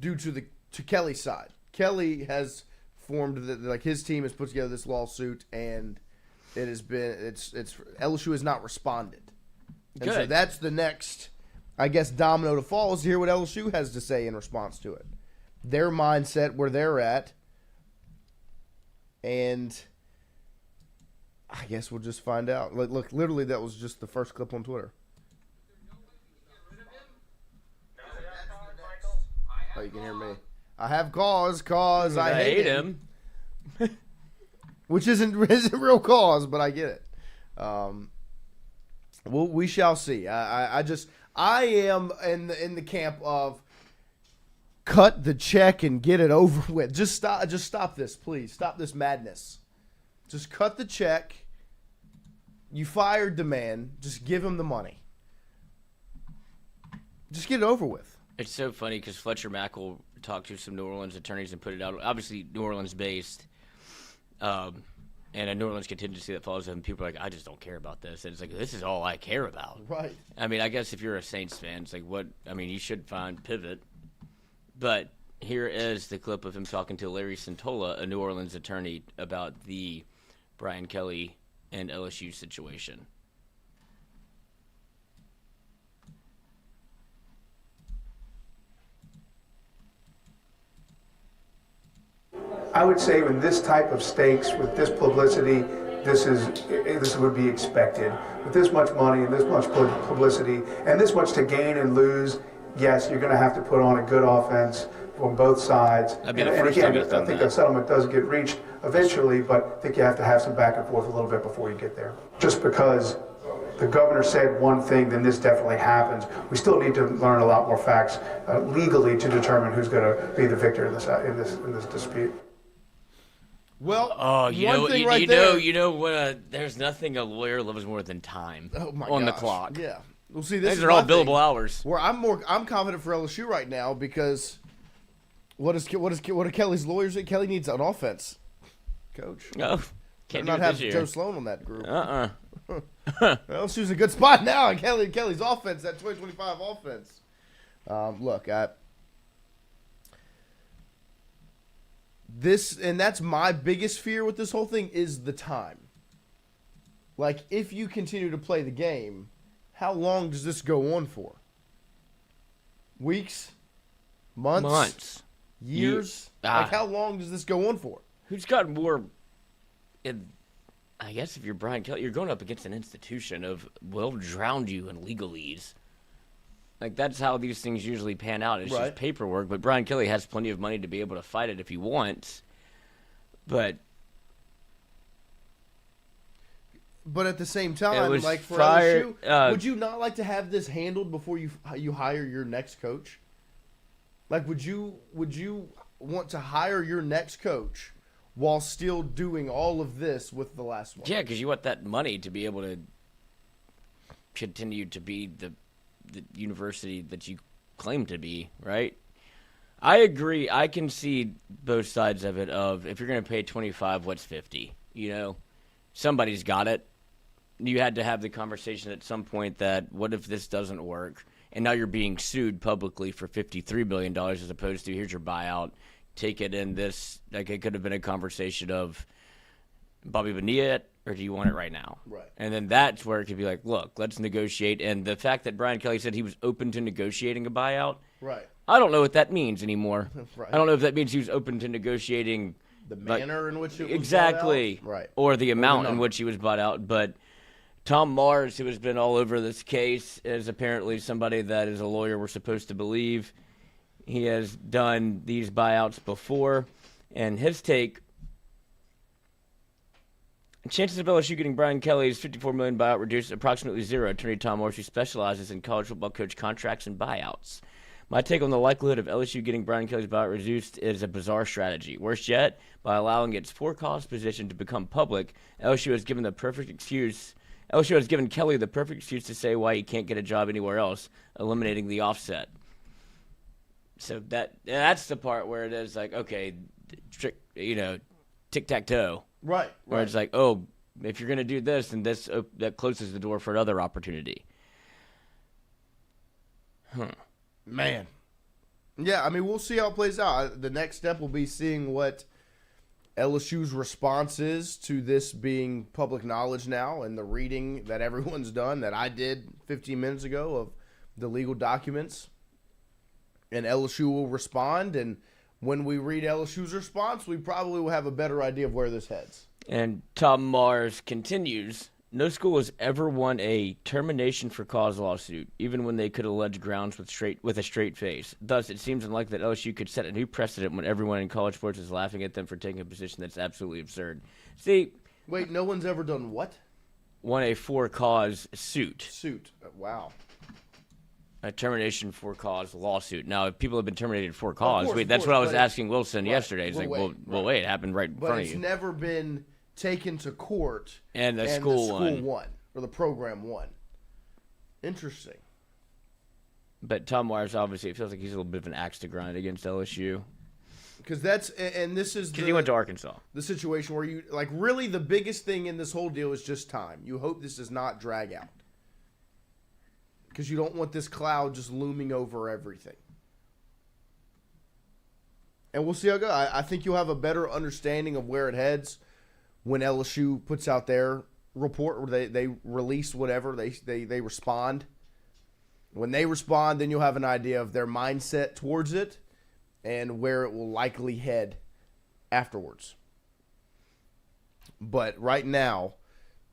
due to Kelly's side. Kelly has formed like his team has put together this lawsuit, and it's LSU has not responded. And so that's the next, I guess, domino to fall is to hear what LSU has to say in response to it. Their mindset, where they're at, and I guess we'll just find out. Look, literally, that was just the first clip on Twitter. Oh, you can hear me. I have cause I hate him. Which isn't real cause, but I get it. Well, we shall see. I am in the camp of cut the check and get it over with. Just stop this, please. Stop this madness. Just cut the check. You fired the man. Just give him the money. Just get it over with. It's so funny because Fletcher Mackel talked to some New Orleans attorneys and put it out. Obviously, New Orleans-based, and a New Orleans contingency that follows him. People are like, I just don't care about this. And it's like, this is all I care about. Right. I mean, I guess if you're a Saints fan, it's like, you should find pivot. But here is the clip of him talking to Larry Santola, a New Orleans attorney, about the Brian Kelly and LSU situation. I would say with this type of stakes, with this publicity, this would be expected. With this much money and this much publicity and this much to gain and lose, yes, you're going to have to put on a good offense on both sides. I think a settlement does get reached eventually, but I think you have to have some back and forth a little bit before you get there. Just because the governor said one thing, then this definitely happens. We still need to learn a lot more facts legally to determine who's going to be the victor in this dispute. Well, there's nothing a lawyer loves more than time the clock. Yeah. Well, see, these are all billable hours. Where I'm confident for LSU right now because what are Kelly's lawyers say? Kelly needs an offense coach. No, can't not have Joe Sloan on that group. LSU's a good spot now, and Kelly's offense, that 2025 offense. That's my biggest fear with this whole thing is the time. Like, if you continue to play the game, how long does this go on for? Weeks? Months? Years? Like, how long does this go on for? Who's got more... I guess if you're Brian Kelly, you're going up against an institution of drowned you in legalese. Like, that's how these things usually pan out. It's just paperwork. But Brian Kelly has plenty of money to be able to fight it if he wants. But But at the same time, like for prior, LSU, would you not like to have this handled before you hire your next coach? Like, would you want to hire your next coach while still doing all of this with the last one? Yeah, because you want that money to be able to continue to be the university that you claim to be, right? I agree. I can see both sides of it. Of if you're going to pay 25, what's 50? You know, somebody's got it. You had to have the conversation at some point that what if this doesn't work? And now you're being sued publicly for $53 billion as opposed to here's your buyout. Take it in this. Like it could have been a conversation of Bobby Bonilla it, or do you want it right now? Right. And then that's where it could be like, look, let's negotiate. And the fact that Brian Kelly said he was open to negotiating a buyout. Right. I don't know what that means anymore. Right. I don't know if that means he was open to negotiating the manner in which it was exactly, bought out? Right, or the amount in which he was bought out. But Tom Mars, who has been all over this case, is apparently somebody that is a lawyer we're supposed to believe. He has done these buyouts before, and his take: chances of LSU getting Brian Kelly's $54 million buyout reduced approximately zero. Attorney Tom Mars, who specializes in college football coach contracts and buyouts. My take on the likelihood of LSU getting Brian Kelly's buyout reduced is a bizarre strategy. Worse yet, by allowing its for-cause position to become public, LSU has given Kelly the perfect excuse to say why he can't get a job anywhere else, eliminating the offset. So that's the part where it is like, okay, tic-tac-toe. Right. Where it's like, oh, if you're going to do this, then that closes the door for another opportunity. Man. Yeah, I mean, we'll see how it plays out. The next step will be seeing what LSU's response is to this being public knowledge now and the reading that everyone's done that I did 15 minutes ago of the legal documents. And LSU will respond, and when we read LSU's response, we probably will have a better idea of where this heads. And Tom Mars continues, no school has ever won a termination for cause lawsuit, even when they could allege grounds with a straight face. Thus, it seems unlikely that LSU could set a new precedent when everyone in college sports is laughing at them for taking a position that's absolutely absurd. See... Wait, no one's ever done what? Won a for-cause suit. Wow. A termination for cause lawsuit. Now, if people have been terminated for cause, that's what I was asking Wilson yesterday. He's it happened right in front of you. But it's never been taken to court, and the school won, or the program won. Interesting. But Tom Myers, obviously, it feels like he's a little bit of an axe to grind against LSU. Because this is because he went to Arkansas. The situation where you, like, really the biggest thing in this whole deal is just time. You hope this does not drag out. Because you don't want this cloud just looming over everything. And we'll see how it goes. I think you'll have a better understanding of where it heads when LSU puts out their report, or they release whatever, they respond. When they respond, then you'll have an idea of their mindset towards it and where it will likely head afterwards. But right now,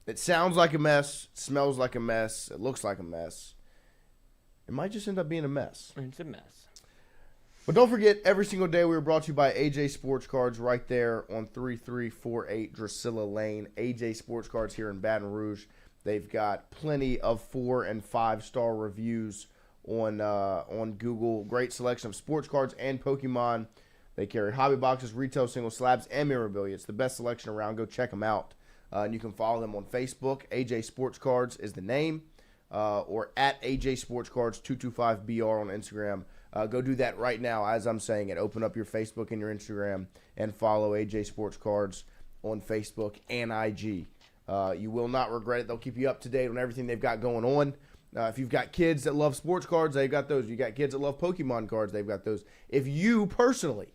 it sounds like a mess, smells like a mess, it looks like a mess. It might just end up being a mess. It's a mess. But don't forget, every single day we are brought to you by AJ Sports Cards right there on 3348 Drusilla Lane. AJ Sports Cards here in Baton Rouge. They've got plenty of 4- and 5-star reviews on Google. Great selection of sports cards and Pokemon. They carry hobby boxes, retail single slabs, and memorabilia. It's the best selection around. Go check them out. And you can follow them on Facebook. AJ Sports Cards is the name. Or at AJ Sports Cards 225BR on Instagram. Go do that right now as I'm saying it. Open up your Facebook and your Instagram and follow AJ Sports Cards on Facebook and IG. You will not regret it. They'll keep you up to date on everything they've got going on. If you've got kids that love sports cards, they've got those. You got kids that love Pokemon cards, they've got those. If you personally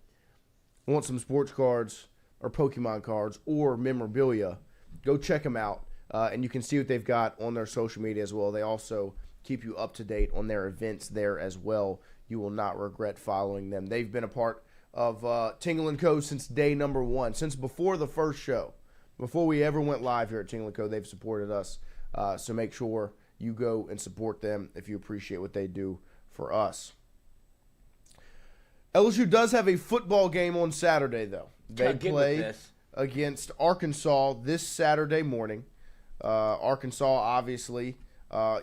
want some sports cards or Pokemon cards or memorabilia, go check them out. And you can see what they've got on their social media as well. They also keep you up to date on their events there as well. You will not regret following them. They've been a part of Tingle & Co. since day number one, since before the first show. Before we ever went live here at Tingle & Co., they've supported us. So make sure you go and support them if you appreciate what they do for us. LSU does have a football game on Saturday, though. They play against Arkansas this Saturday morning. Arkansas, obviously,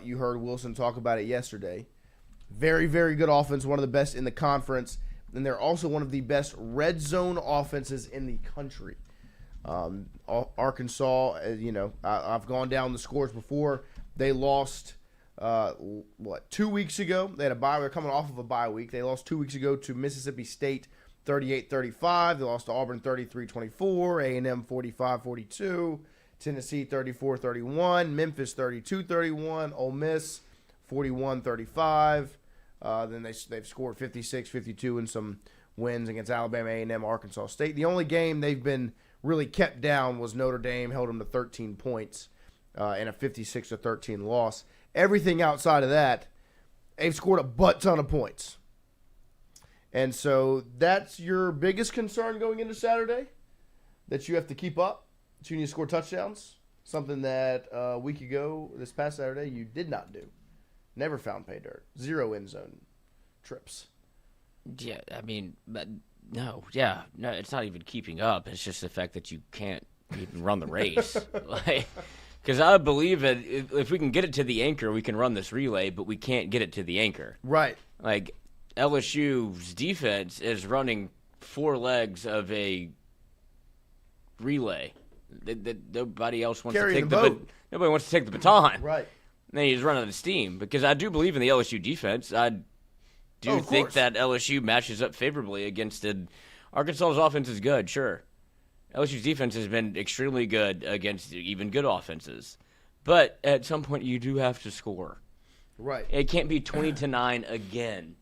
you heard Wilson talk about it yesterday. Very, very good offense, one of the best in the conference, and they're also one of the best red zone offenses in the country. Arkansas, I've gone down the scores before. They lost, 2 weeks ago? They had a bye. They're coming off of a bye week. They lost 2 weeks ago to Mississippi State 38-35. They lost to Auburn 33-24, A&M 45-42, Tennessee 34-31, Memphis 32-31, Ole Miss 41-35. Then they've scored 56-52 in some wins against Alabama, A&M, Arkansas State. The only game they've been really kept down was Notre Dame, held them to 13 points in a 56-13 loss. Everything outside of that, they've scored a butt ton of points. And so that's your biggest concern going into Saturday, that you have to keep up, that you need to score touchdowns, something that a week ago, this past Saturday, you did not do. Never found pay dirt. 0 end zone trips. Yeah, I mean, no, it's not even keeping up. It's just the fact that you can't even run the race. Because I believe that if we can get it to the anchor, we can run this relay, but we can't get it to the anchor. Right. Like, LSU's defense is running 4 legs of a relay. Nobody else wants to take nobody wants to take the baton. Right. And then you just run out of steam. Because I do believe in the LSU defense. I do think that LSU matches up favorably against it. Arkansas's offense is good, sure. LSU's defense has been extremely good against even good offenses. But at some point, you do have to score. Right. It can't be 20-9 again.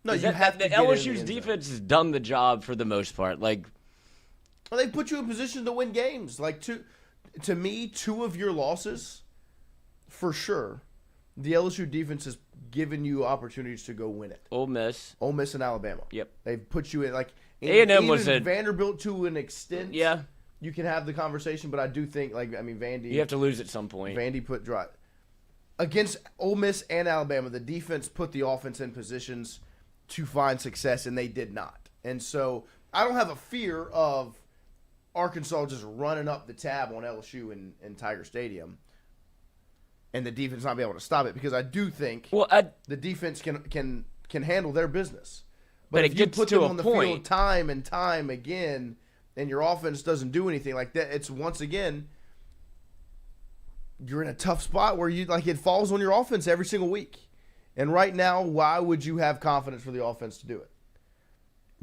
No, you have to. LSU's defense has done the job for the most part. Well, they put you in position to win games. To me, 2 of your losses, for sure, the LSU defense has given you opportunities to go win it. Ole Miss and Alabama. Yep. They've put you in A&M was Vanderbilt to an extent. Yeah. You can have the conversation, but I do think Vandy. You have to lose at some point. Vandy put drive against Ole Miss and Alabama. The defense put the offense in positions to find success, and they did not. And so I don't have a fear of Arkansas just running up the tab on LSU in Tiger Stadium and the defense not be able to stop it, because I do think the defense can handle their business. But if you put them on the field time and time again and your offense doesn't do anything like that, it's once again you're in a tough spot where it falls on your offense every single week. And right now, why would you have confidence for the offense to do it?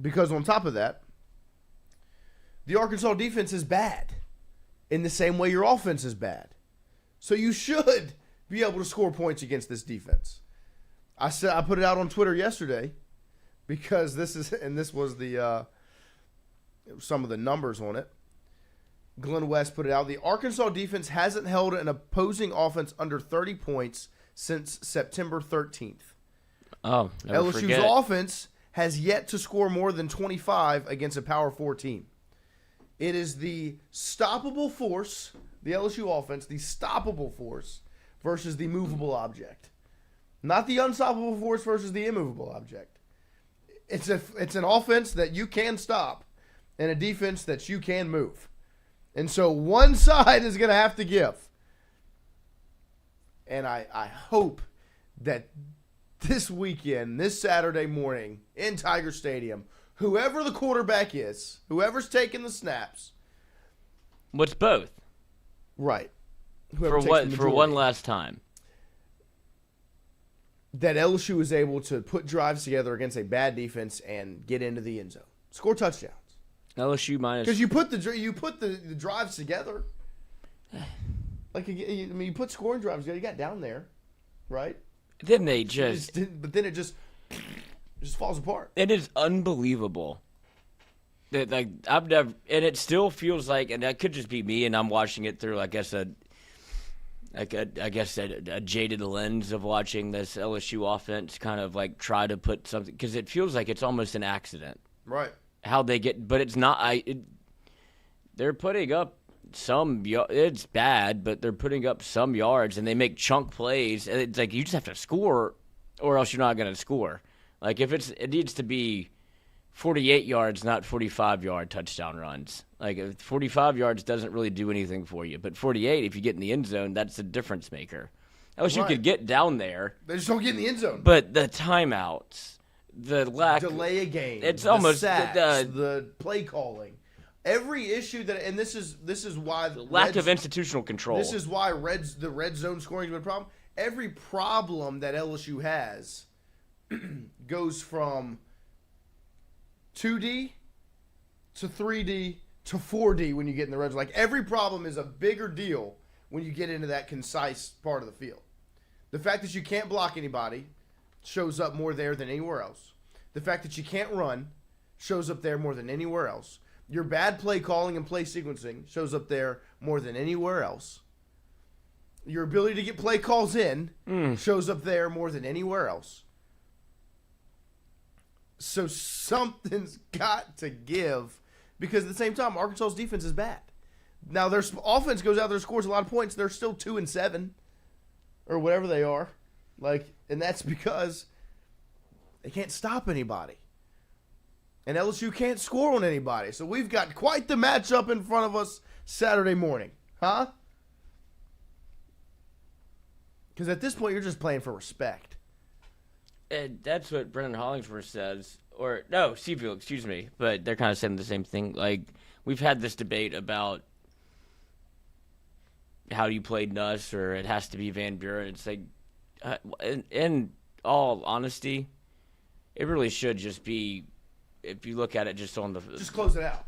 Because on top of that, the Arkansas defense is bad in the same way your offense is bad. So you should be able to score points against this defense. I put it out on Twitter yesterday because this was the some of the numbers on it. Glenn West put it out. The Arkansas defense hasn't held an opposing offense under 30 points since September 13th. Oh, LSU's offense has yet to score more than 25 against a Power 4 team. It is the stoppable force, the LSU offense, the stoppable force versus the movable object. Not the unstoppable force versus the immovable object. It's an offense that you can stop and a defense that you can move. And so one side is going to have to give. And I hope that this weekend, this Saturday morning in Tiger Stadium, whoever the quarterback is, whoever's taking the snaps. What's both? Right. For one last time. That LSU is able to put drives together against a bad defense and get into the end zone. Score touchdowns. LSU minus. Because you put the drives together. You put scoring drives together. You got down there, right? Then it just falls apart. It is unbelievable. That I've never, and it still feels like, and that could just be me, and I'm watching it through, I guess a jaded lens of watching this LSU offense kind of try to put something, because it feels like it's almost an accident. Right. How they get, but it's not. They're putting up some. It's bad, but they're putting up some yards, and they make chunk plays. And it's you just have to score, or else you're not going to score. It needs to be 48 yards, not 45-yard touchdown runs. Like 45 yards doesn't really do anything for you, but 48, if you get in the end zone, that's a difference maker. LSU could get down there. They just don't get in the end zone. But the timeouts, the lack delay a game, it's almost sacks, the play calling, every issue that, and this is why the lack of institutional control. This is why the red zone scoring has been a problem. Every problem that LSU has goes from 2D to 3D to 4D when you get in the red zone. Like, every problem is a bigger deal when you get into that concise part of the field. The fact that you can't block anybody shows up more there than anywhere else. The fact that you can't run shows up there more than anywhere else. Your bad play calling and play sequencing shows up there more than anywhere else. Your ability to get play calls in shows up there more than anywhere else. So something's got to give, because at the same time, Arkansas's defense is bad. Now, their offense goes out there, scores a lot of points. They're still 2-7 or whatever they are. And that's because they can't stop anybody. And LSU can't score on anybody. So we've got quite the matchup in front of us Saturday morning. Huh? Because at this point, you're just playing for respect. And that's what Brendan Hollingsworth says. Or, no, Seafield, excuse me. But they're kind of saying the same thing. Like, we've had this debate about how you play Nuss, or it has to be Van Buren. It's like, in all honesty, it really should just be, if you look at it just on the... Just close it out.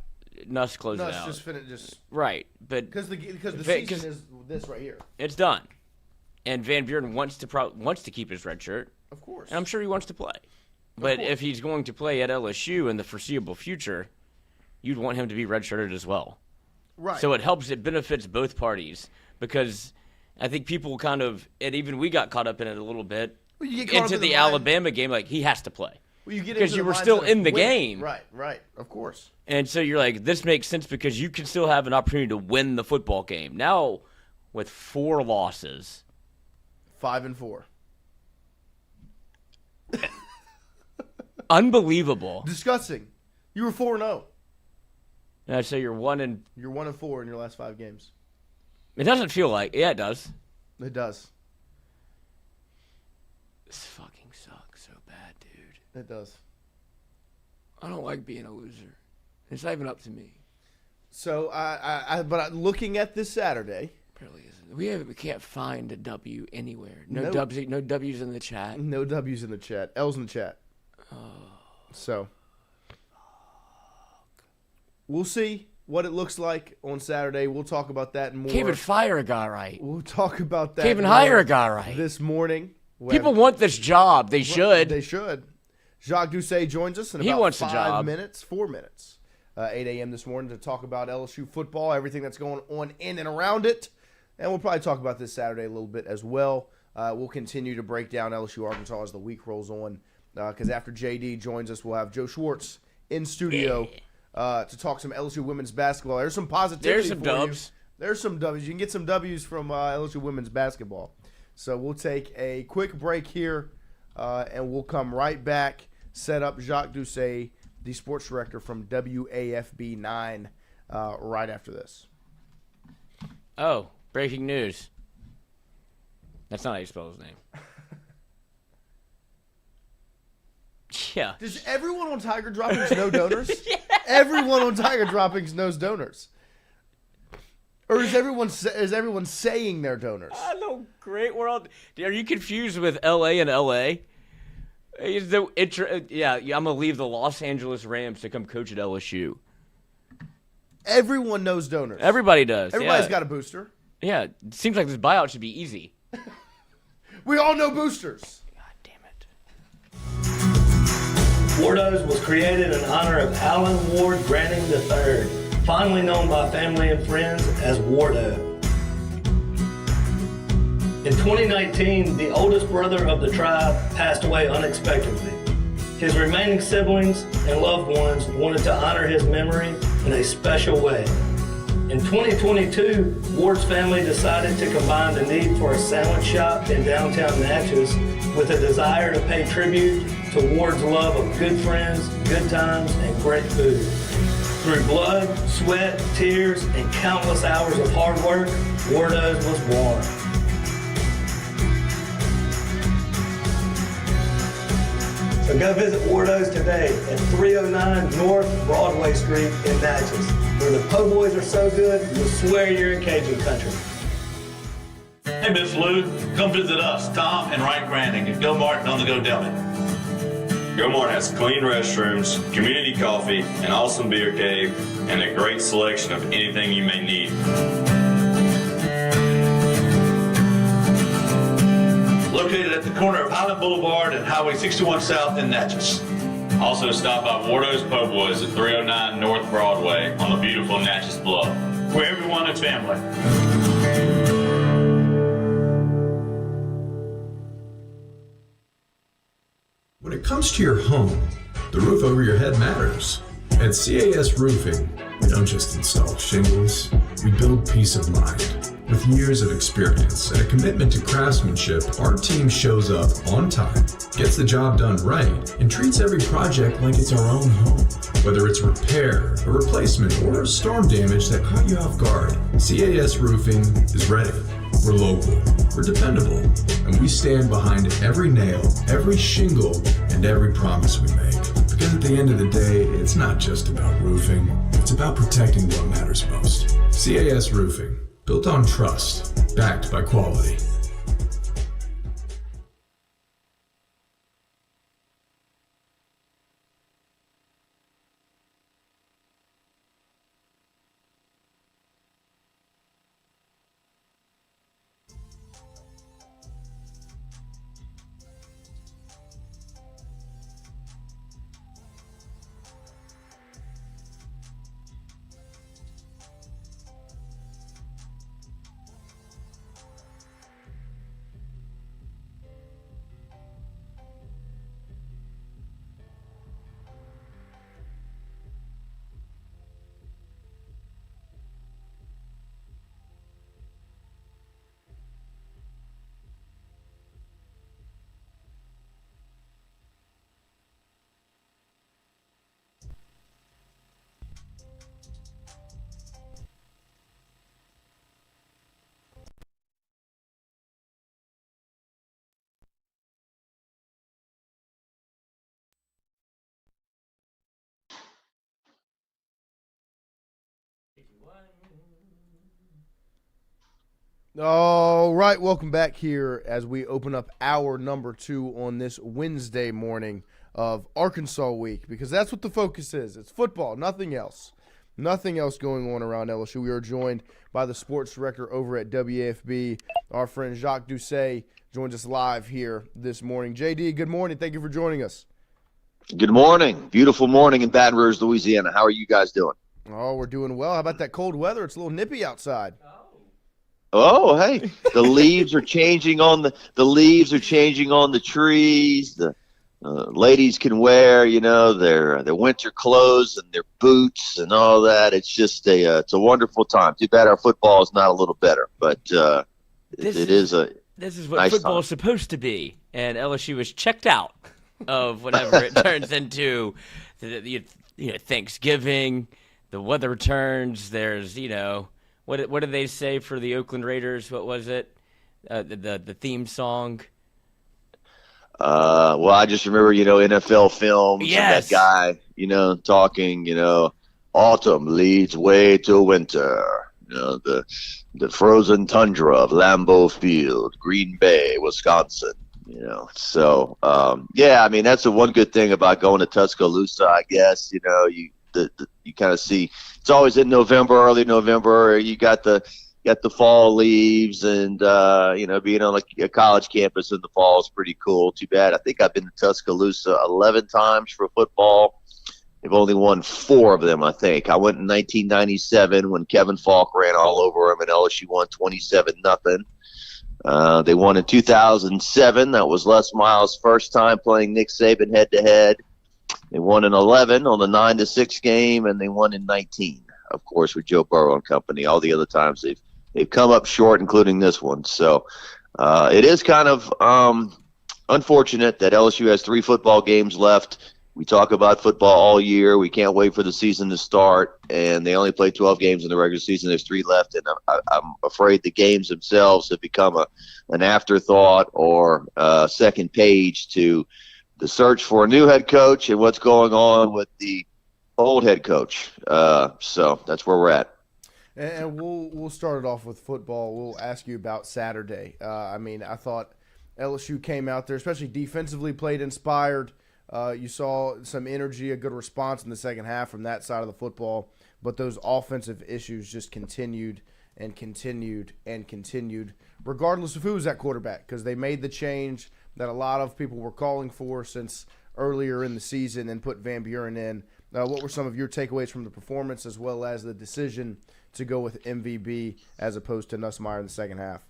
Nuss close it out. Nuss just finish. Right, but... Because the season is this right here. It's done. And Van Buren wants to keep his red shirt. Of course. And I'm sure he wants to play. But if he's going to play at LSU in the foreseeable future, you'd want him to be redshirted as well. Right. So it benefits both parties, because I think people kind of, and even we got caught up in it a little bit, into the Alabama game, like, he has to play. Well, you get because you were still in the game. Right, of course. And so you're like, this makes sense because you can still have an opportunity to win the football game. Now, with 4 losses. 5-4. Unbelievable. Disgusting. You were 4-0. And I'd say you're 1-4 in your last 5 games. It doesn't feel like. Yeah, it does. It does. This fucking sucks so bad, dude. It does. I don't like being a loser. It's not even up to me. So, but looking at this Saturday, really isn't. We can't find a W anywhere. No W's in the chat. No W's in the chat. L's in the chat. Oh. So, we'll see what it looks like on Saturday. We'll talk about that and more. Can't even fire a guy right. We'll talk about that. Can't even hire a guy right. This morning. People want this job. They should. They should. Jacques Doucet joins us in about 4 minutes. 8 a.m. this morning to talk about LSU football, everything that's going on in and around it. And we'll probably talk about this Saturday a little bit as well. We'll continue to break down LSU Arkansas as the week rolls on. Because after JD joins us, we'll have Joe Schwartz in studio to talk some LSU women's basketball. There's some positivity. There's some dubs. There's some W's. You can get some W's from LSU women's basketball. So we'll take a quick break here, and we'll come right back. Set up Jacques Doucet, the sports director from WAFB 9, right after this. Oh, breaking news. That's not how you spell his name. Yeah. Does everyone on Tiger Droppings know donors? Yeah. Everyone on Tiger Droppings knows donors. Or is everyone saying they're donors? I know. Great world. Are you confused with LA and LA? I'm going to leave the Los Angeles Rams to come coach at LSU. Everyone knows donors. Everybody does. Everybody's got a booster. Yeah. It seems like this buyout should be easy. We all know boosters. God damn it. Wardos was created in honor of Alan Ward Granning III, fondly known by family and friends as Wardo. In 2019, the oldest brother of the tribe passed away unexpectedly. His remaining siblings and loved ones wanted to honor his memory in a special way. In 2022, Ward's family decided to combine the need for a sandwich shop in downtown Natchez with a desire to pay tribute to Ward's love of good friends, good times, and great food. Through blood, sweat, tears, and countless hours of hard work, Wardo's was born. So go visit Wardo's today at 309 North Broadway Street in Natchez, where the po' boys are so good, you'll swear you're in Cajun country. Hey, Miss Lou, come visit us, Tom and Wright Granding at Go Martin on the Go Deli. Go Mart has clean restrooms, community coffee, an awesome beer cave, and a great selection of anything you may need. Located at the corner of Highland Boulevard and Highway 61 South in Natchez. Also stop by Wardo's Po' Boys at 309 North Broadway on the beautiful Natchez Bluff, where everyone is family. When it comes to your home, the roof over your head matters. At CAS Roofing, we don't just install shingles, we build peace of mind. With years of experience and a commitment to craftsmanship, our team shows up on time, gets the job done right, and treats every project like it's our own home. Whether it's repair, a replacement, or storm damage that caught you off guard, CAS Roofing is ready. We're local, we're dependable, and we stand behind every nail, every shingle, and every promise we make. Because at the end of the day, it's not just about roofing, it's about protecting what matters most. CAS Roofing, built on trust, backed by quality. All right, welcome back here as we open up hour number 2 on this Wednesday morning of Arkansas week, because that's what the focus is. It's football, nothing else. Nothing else going on around LSU. We are joined by the sports director over at WAFB. Our friend Jacques Doucet joins us live here this morning. JD, good morning. Thank you for joining us. Good morning. Beautiful morning in Baton Rouge, Louisiana. How are you guys doing? Oh, we're doing well. How about that cold weather? It's a little nippy outside. Oh, hey, the leaves are changing on the trees. The ladies can wear, their winter clothes and their boots and all that. It's just it's a wonderful time. Too bad our football is not a little better, but this is what nice football time. is supposed to be, and LSU is checked out of whatever it turns into. Thanksgiving, the weather turns. There's What did they say for the Oakland Raiders? What was it? The theme song? Well, I just remember, NFL films. Yes. And that guy, talking, autumn leads way to winter. The frozen tundra of Lambeau Field, Green Bay, Wisconsin. So that's the one good thing about going to Tuscaloosa, I guess. You kind of see. It's always in November, early November. You got the fall leaves, and being on a college campus in the fall is pretty cool. Too bad. I think I've been to Tuscaloosa 11 times for football. They've only won 4 of them, I think. I went in 1997 when Kevin Falk ran all over them, and LSU won 27-0. They won in 2007. That was Les Miles' first time playing Nick Saban head-to-head. They won in 11 on the 9-6 game, and they won in 19, of course, with Joe Burrow and company. All the other times they've come up short, including this one. So it is kind of unfortunate that LSU has 3 football games left. We talk about football all year. We can't wait for the season to start, and they only play 12 games in the regular season. There's 3 left, and I'm afraid the games themselves have become an afterthought or a second page to the search for a new head coach and what's going on with the old head coach. So that's where we're at. And we'll start it off with football. We'll ask you about Saturday. I thought LSU came out there, especially defensively, played inspired. You saw some energy, a good response in the second half from that side of the football, but those offensive issues just continued and continued and continued, regardless of who was at quarterback, because they made the change that a lot of people were calling for since earlier in the season and put Van Buren in. What were some of your takeaways from the performance as well as the decision to go with MVB as opposed to Nussmeier in the second half?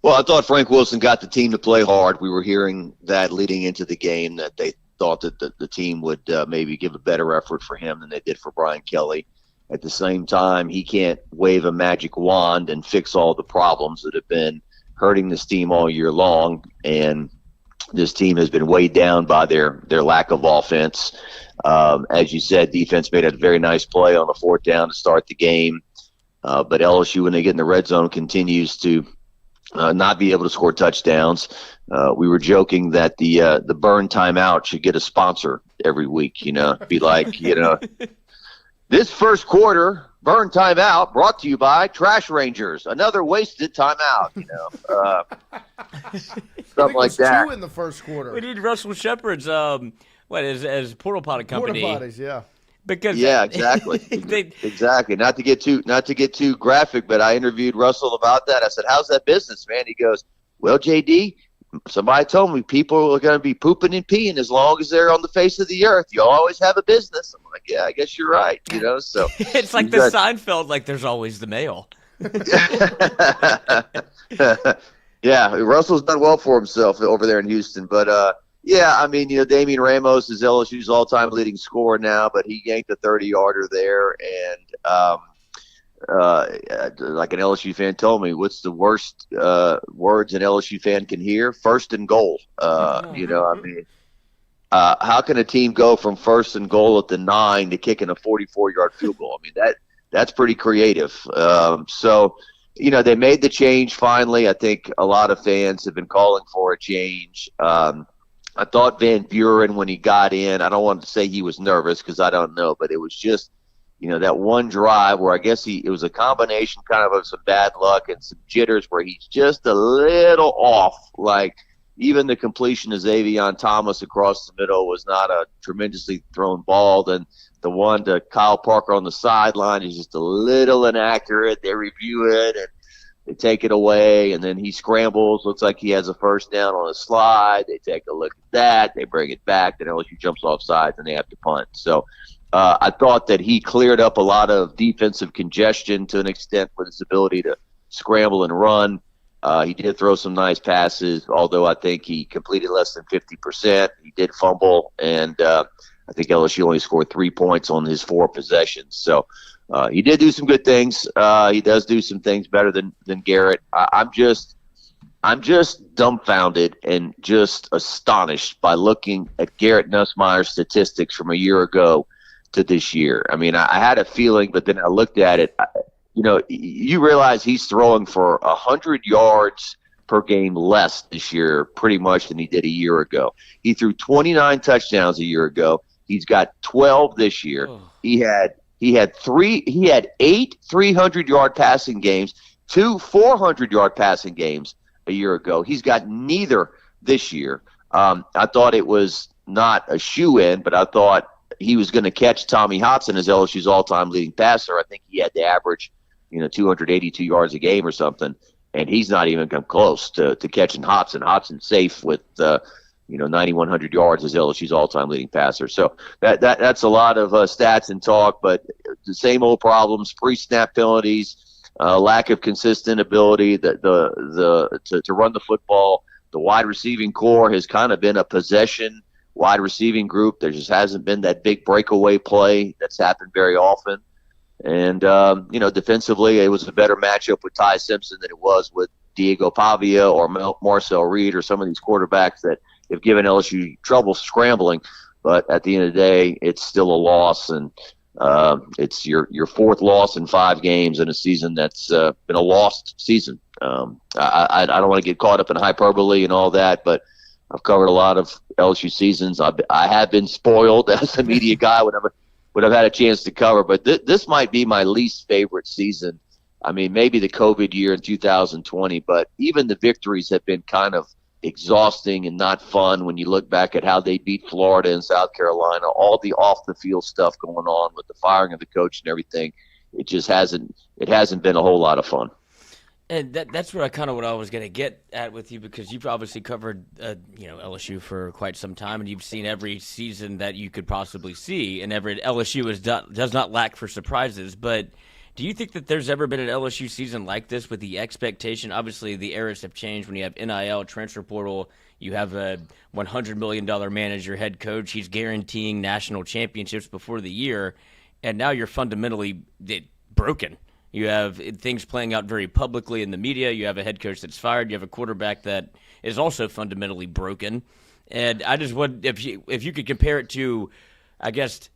Well, I thought Frank Wilson got the team to play hard. We were hearing that leading into the game, that they thought that the team would maybe give a better effort for him than they did for Brian Kelly. At the same time, he can't wave a magic wand and fix all the problems that have been hurting this team all year long. And this team has been weighed down by their lack of offense. As you said, defense made a very nice play on the 4th down to start the game. But LSU, when they get in the red zone, continues to not be able to score touchdowns. We were joking that the burn timeout should get a sponsor every week, be like, this first quarter burn timeout brought to you by Trash Rangers, another wasted timeout, something like that. 2 in the first quarter. We need Russell Shepard's, as Portal Potty Company. Porta Potties, yeah. Because exactly. Exactly. Not to get too graphic, but I interviewed Russell about that. I said, "How's that business, man?" He goes, "Well, JD, somebody told me people are going to be pooping and peeing as long as they're on the face of the earth. You'll always have a business." I'm like, "Yeah, I guess you're right." So it's like the Seinfeld, like there's always the mail. Yeah, Russell's done well for himself over there in Houston, but Damian Ramos is LSU's all-time leading scorer now, but he yanked a 30-yarder there, and like an LSU fan told me, what's the worst words an LSU fan can hear? First and goal. How can a team go from first and goal at the 9 to kicking a 44-yard field goal? That's pretty creative. They made the change finally. I think a lot of fans have been calling for a change. I thought Van Buren, when he got in, I don't want to say he was nervous because I don't know, but it was just, that one drive where I guess it was a combination kind of some bad luck and some jitters where he's just a little off. Like even the completion of Xavier Thomas across the middle was not a tremendously thrown ball. Then the one to Kyle Parker on the sideline is just a little inaccurate. They review it and they take it away, and then he scrambles. Looks like he has a first down on a slide. They take a look at that. They bring it back. Then LSU jumps off sides, and they have to punt. So I thought that he cleared up a lot of defensive congestion to an extent with his ability to scramble and run. He did throw some nice passes, although I think he completed less than 50%. He did fumble, and I think LSU only scored 3 points on his 4 possessions. So he did do some good things. He does do some things better than Garrett. I'm just dumbfounded and just astonished by looking at Garrett Nussmeier's statistics from a year ago to this year. I had a feeling, but then I looked at it. You realize he's throwing for 100 yards per game less this year pretty much than he did a year ago. He threw 29 touchdowns a year ago. He's got 12 this year. He had 8 300-yard passing games, 2 400-yard passing games a year ago. He's got neither this year. I thought it was not a shoe-in, but I thought he was going to catch Tommy Hudson as LSU's all-time leading passer. I think he had the average, 282 yards a game or something, and he's not even come close to catching Hudson. Hudson's safe with 9,100 yards as LSU's all-time leading passer. So that's a lot of stats and talk, but the same old problems: pre-snap penalties, lack of consistent ability to run the football. The wide receiving core has kind of been a possession wide receiving group. There just hasn't been that big breakaway play that's happened very often. And defensively, it was a better matchup with Ty Simpson than it was with Diego Pavia or Marcel Reed or some of these quarterbacks that have given LSU trouble scrambling. But at the end of the day, it's still a loss, and it's your fourth loss in 5 games in a season that's been a lost season. I don't want to get caught up in hyperbole and all that, but I've covered a lot of LSU seasons. I have been spoiled as a media guy when I've had a chance to cover, but this might be my least favorite season. I mean, maybe the COVID year in 2020, but even the victories have been kind of exhausting and not fun when you look back at how they beat Florida and South Carolina, all the off-the-field stuff going on with the firing of the coach and everything. It just hasn't been a whole lot of fun. And that's what I was going to get at with you, because you've obviously covered LSU for quite some time, and you've seen every season that you could possibly see, and every LSU does not lack for surprises. But do you think that there's ever been an LSU season like this with the expectation? Obviously, the eras have changed when you have NIL, transfer portal. You have a $100 million man as your head coach. He's guaranteeing national championships before the year, and now you're fundamentally broken. You have things playing out very publicly in the media. You have a head coach that's fired. You have a quarterback that is also fundamentally broken. And I just want, if you could compare it to, I guess,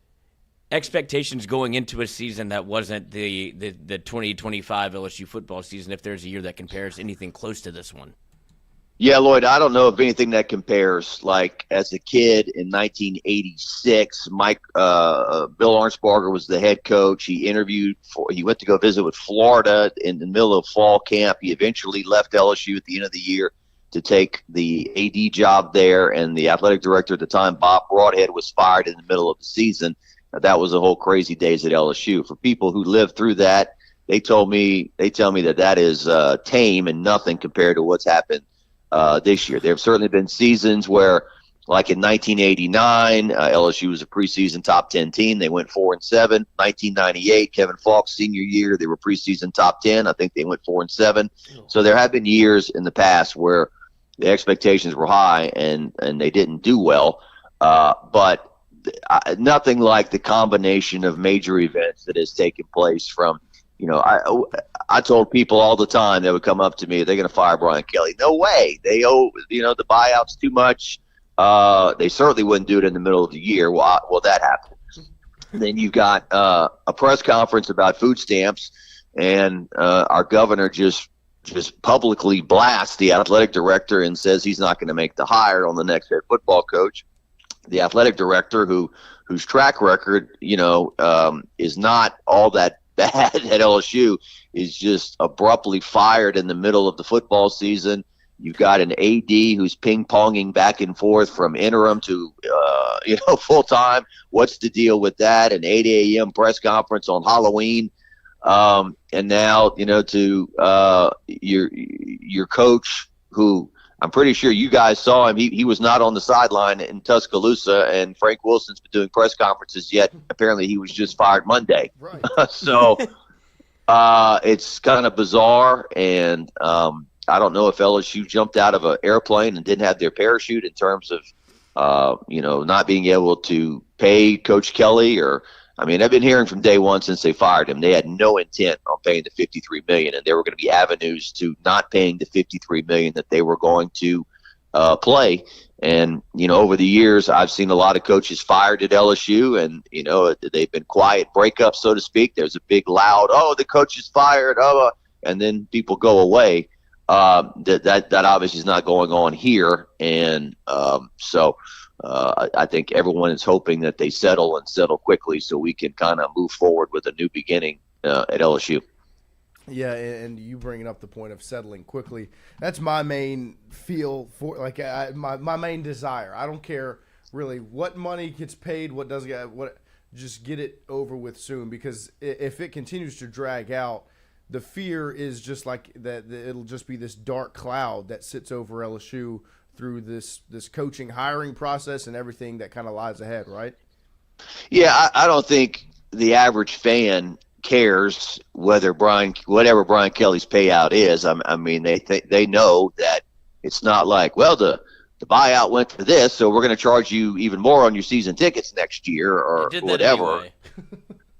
expectations going into a season that wasn't the 2025 LSU football season, if there's a year that compares anything close to this one. Yeah, Lloyd, I don't know of anything that compares. Like, as a kid in 1986, Bill Arnsparger was the head coach. He went to go visit with Florida in the middle of fall camp. He eventually left LSU at the end of the year to take the AD job there, and the athletic director at the time, Bob Broadhead, was fired in the middle of the season. Now, that was the whole crazy days at LSU. For people who lived through that, they tell me that is tame and nothing compared to what's happened this year. There have certainly been seasons where, like in 1989, LSU was a preseason top 10 team. They went 4-7. 1998, Kevin Falk's senior year, they were preseason top 10. I think they went 4-7. So there have been years in the past where the expectations were high and they didn't do well. But nothing like the combination of major events that has taken place from, I told people all the time that would come up to me, they're going to fire Brian Kelly. No way. They owe, the buyout's too much. They certainly wouldn't do it in the middle of the year. Well, that happened. Then you've got a press conference about food stamps, and our governor just publicly blasts the athletic director and says he's not going to make the hire on the next head football coach. The athletic director, whose track record, is not all that bad at LSU, is just abruptly fired in the middle of the football season. You've got an AD who's ping-ponging back and forth from interim to, full-time. What's the deal with that? An 8 a.m. press conference on Halloween. And now, to your coach, who I'm pretty sure you guys saw him. He was not on the sideline in Tuscaloosa, and Frank Wilson's been doing press conferences yet. Apparently he was just fired Monday. Right. So it's kind of bizarre, and I don't know if LSU jumped out of an airplane and didn't have their parachute in terms of, not being able to pay Coach Kelly. I've been hearing from day one since they fired him, they had no intent on paying the $53 million, and there were going to be avenues to not paying the $53 million that they were going to play. And, over the years, I've seen a lot of coaches fired at LSU, and, they've been quiet breakups, so to speak. There's a big loud, the coach is fired, and then people go away. That obviously is not going on here. And so I think everyone is hoping that they settle quickly so we can kind of move forward with a new beginning at LSU. Yeah, and you bringing up the point of settling quickly, that's my main feel for, my main desire. I don't care really what money gets paid, just get it over with soon, because if it continues to drag out, the fear is just like that it'll just be this dark cloud that sits over LSU through this coaching hiring process and everything that kind of lies ahead, right? Yeah, I don't think the average fan cares whatever Brian Kelly's payout is. They know that it's not like, well, the buyout went for this, so we're going to charge you even more on your season tickets next year or whatever. Anyway.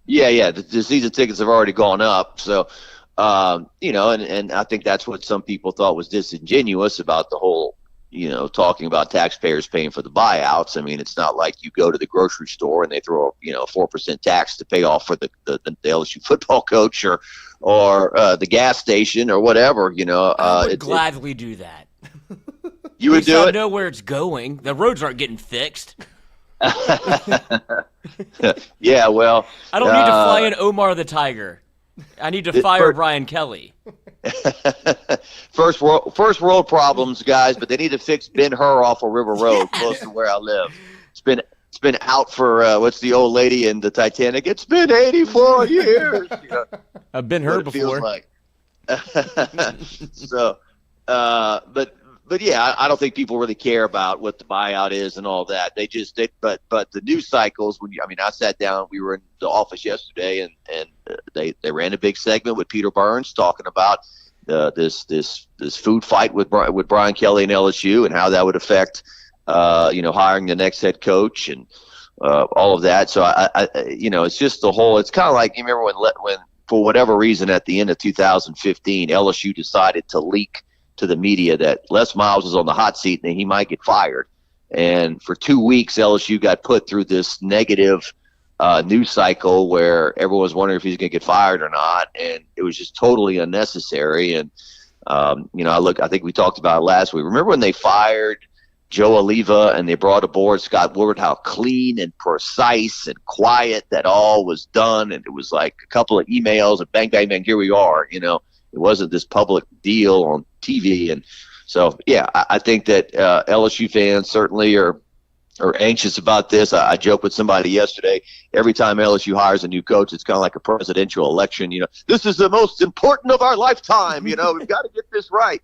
Yeah, the season tickets have already gone up, so and I think that's what some people thought was disingenuous about the whole, talking about taxpayers paying for the buyouts. I mean, it's not like you go to the grocery store and they throw, 4% tax to pay off for the LSU football coach or the gas station or whatever, I would gladly do that. You would do it? I know where it's going. The roads aren't getting fixed. Yeah, well. I don't need to fly in Omar the Tiger. I need to fire Brian Kelly. First world problems, guys, but they need to fix Ben-Hur off of River Road, close to where I live. It's been out for what's the old lady in the Titanic? It's been 84 years. I've been hurt before. Like. So, but yeah, I don't think people really care about what the buyout is and all that. But the news cycles. I sat down. We were in the office yesterday, and they ran a big segment with Peter Burns talking about this food fight with Brian Kelly and LSU and how that would affect hiring the next head coach and all of that. So I it's just the whole. It's kind of like, you remember when for whatever reason at the end of 2015, LSU decided to leak to the media that Les Miles was on the hot seat and he might get fired. And for 2 weeks, LSU got put through this negative news cycle where everyone was wondering if he's going to get fired or not. And it was just totally unnecessary. And, I think we talked about it last week. Remember when they fired Joe Oliva and they brought aboard Scott Woodward, how clean and precise and quiet that all was done. And it was like a couple of emails and bang, bang, bang, here we are, It wasn't this public deal on TV. And so, yeah, I think that LSU fans certainly are anxious about this. I joked with somebody yesterday. Every time LSU hires a new coach, it's kind of like a presidential election. This is the most important of our lifetime. We've got to get this right.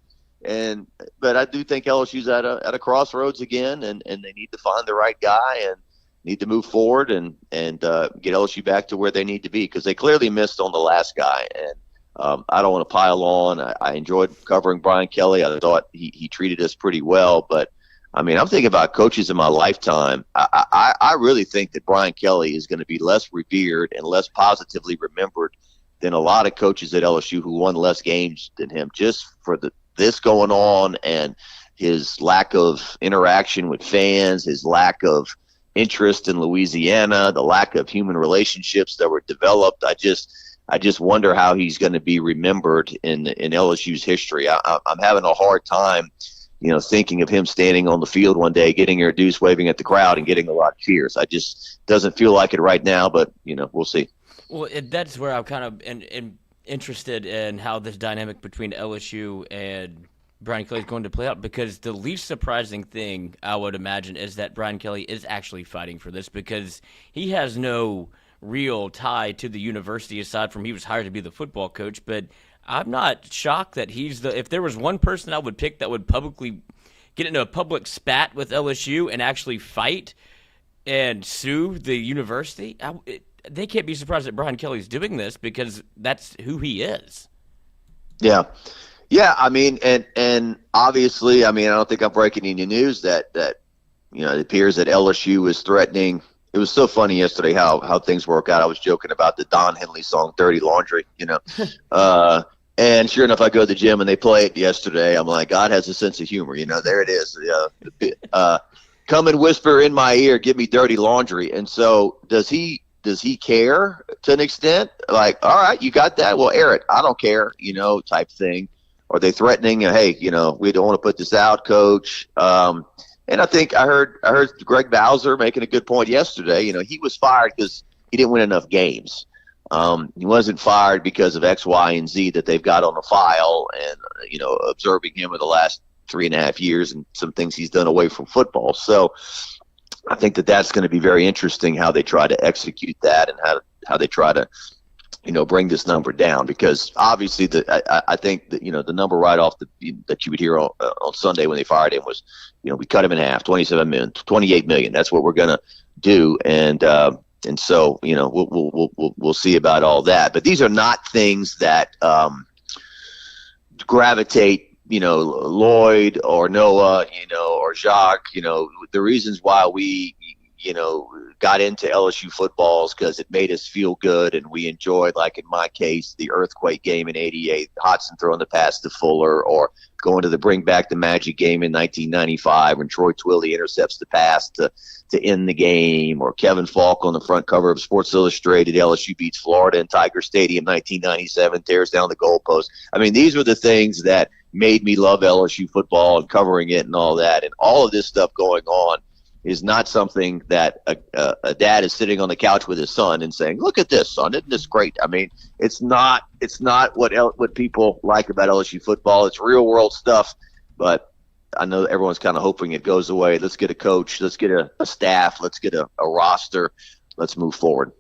But I do think LSU's at a crossroads again, and they need to find the right guy and need to move forward and get LSU back to where they need to be, because they clearly missed on the last guy. And I don't want to pile on. I enjoyed covering Brian Kelly. I thought he treated us pretty well. But, I'm thinking about coaches in my lifetime. I really think that Brian Kelly is going to be less revered and less positively remembered than a lot of coaches at LSU who won less games than him, just for this going on and his lack of interaction with fans, his lack of interest in Louisiana, the lack of human relationships that were developed. I just wonder how he's going to be remembered in LSU's history. I'm having a hard time, thinking of him standing on the field one day, getting introduced, waving at the crowd, and getting a lot of cheers. I just doesn't feel like it right now, but we'll see. Well, that's where I'm kind of interested in how this dynamic between LSU and Brian Kelly is going to play out, because the least surprising thing I would imagine is that Brian Kelly is actually fighting for this, because he has no real tie to the university aside from he was hired to be the football coach. But I'm not shocked that if there was one person I would pick that would publicly get into a public spat with LSU and actually fight and sue the university, they can't be surprised that Brian Kelly's doing this, because that's who he is. Yeah. Yeah, and obviously, I don't think I'm breaking any news that it appears that LSU is threatening. It was so funny yesterday how things work out. I was joking about the Don Henley song "Dirty Laundry," and sure enough, I go to the gym and they play it yesterday. I'm like, God has a sense of humor, there it is. Come and whisper in my ear, give me dirty laundry. And so does he care to an extent? Like, all right, you got that. Well, air it. I don't care, type thing. Are they threatening? Hey, we don't want to put this out, coach. And I think I heard Greg Bowser making a good point yesterday. He was fired because he didn't win enough games. He wasn't fired because of X, Y, and Z that they've got on the file, and observing him in the last 3.5 years and some things he's done away from football. So I think that's going to be very interesting how they try to execute that and how they try to bring this number down, because obviously I think that the number right off that you would hear on Sunday when they fired him was we cut him in half, 27 million, 28 million. That's what we're going to do, and so we'll see about all that. But these are not things that gravitate Lloyd or Noah or Jacques. The reasons why we got into LSU footballs because it made us feel good, and we enjoyed, like in my case, the earthquake game in '88, Hodgson throwing the pass to Fuller, or going to the Bring Back the Magic game in 1995 when Troy Twilley intercepts the pass to end the game, or Kevin Falk on the front cover of Sports Illustrated, LSU beats Florida in Tiger Stadium 1997, tears down the goalpost. I mean, these were the things that made me love LSU football and covering it and all that. And all of this stuff going on is not something that a dad is sitting on the couch with his son and saying, "Look at this, son, isn't this great?" I mean, it's not what people like about LSU football. It's real world stuff, but I know everyone's kind of hoping it goes away. Let's get a coach, let's get a staff, let's get a roster, let's move forward.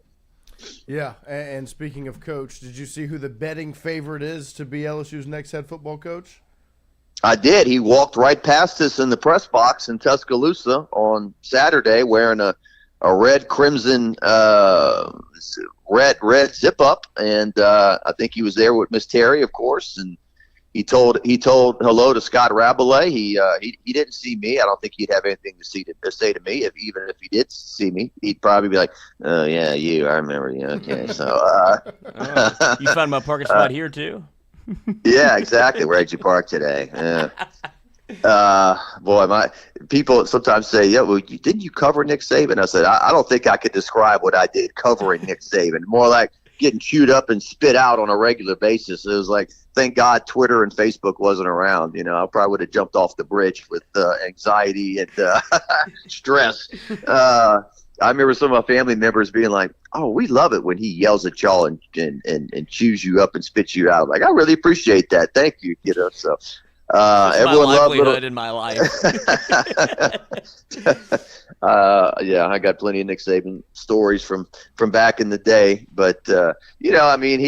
Yeah, and speaking of coach, did you see who the betting favorite is to be LSU's next head football coach? I did. He walked right past us in the press box in Tuscaloosa on Saturday wearing a red crimson red zip up, and I think he was there with Miss Terry, of course, and he told hello to Scott Rabelais. He didn't see me. I don't think he'd have anything to say to me. Even if he did see me, he'd probably be like, "Oh yeah, you. I remember you. Okay, so you found my parking spot here too." Yeah, exactly. Where'd you park today? Yeah. Boy, my people sometimes say, "Yeah, well, didn't you cover Nick Saban?" I said, I don't think I could describe what I did covering Nick Saban. More like getting chewed up and spit out on a regular basis. It was like, thank God Twitter and Facebook wasn't around. I probably would have jumped off the bridge with anxiety and stress. I remember some of my family members being like, "Oh, we love it when he yells at y'all and chews you up and spits you out." Like, I really appreciate that. Thank you, So everyone my livelihood loved in my life. Yeah, I got plenty of Nick Saban stories from back in the day, but I mean,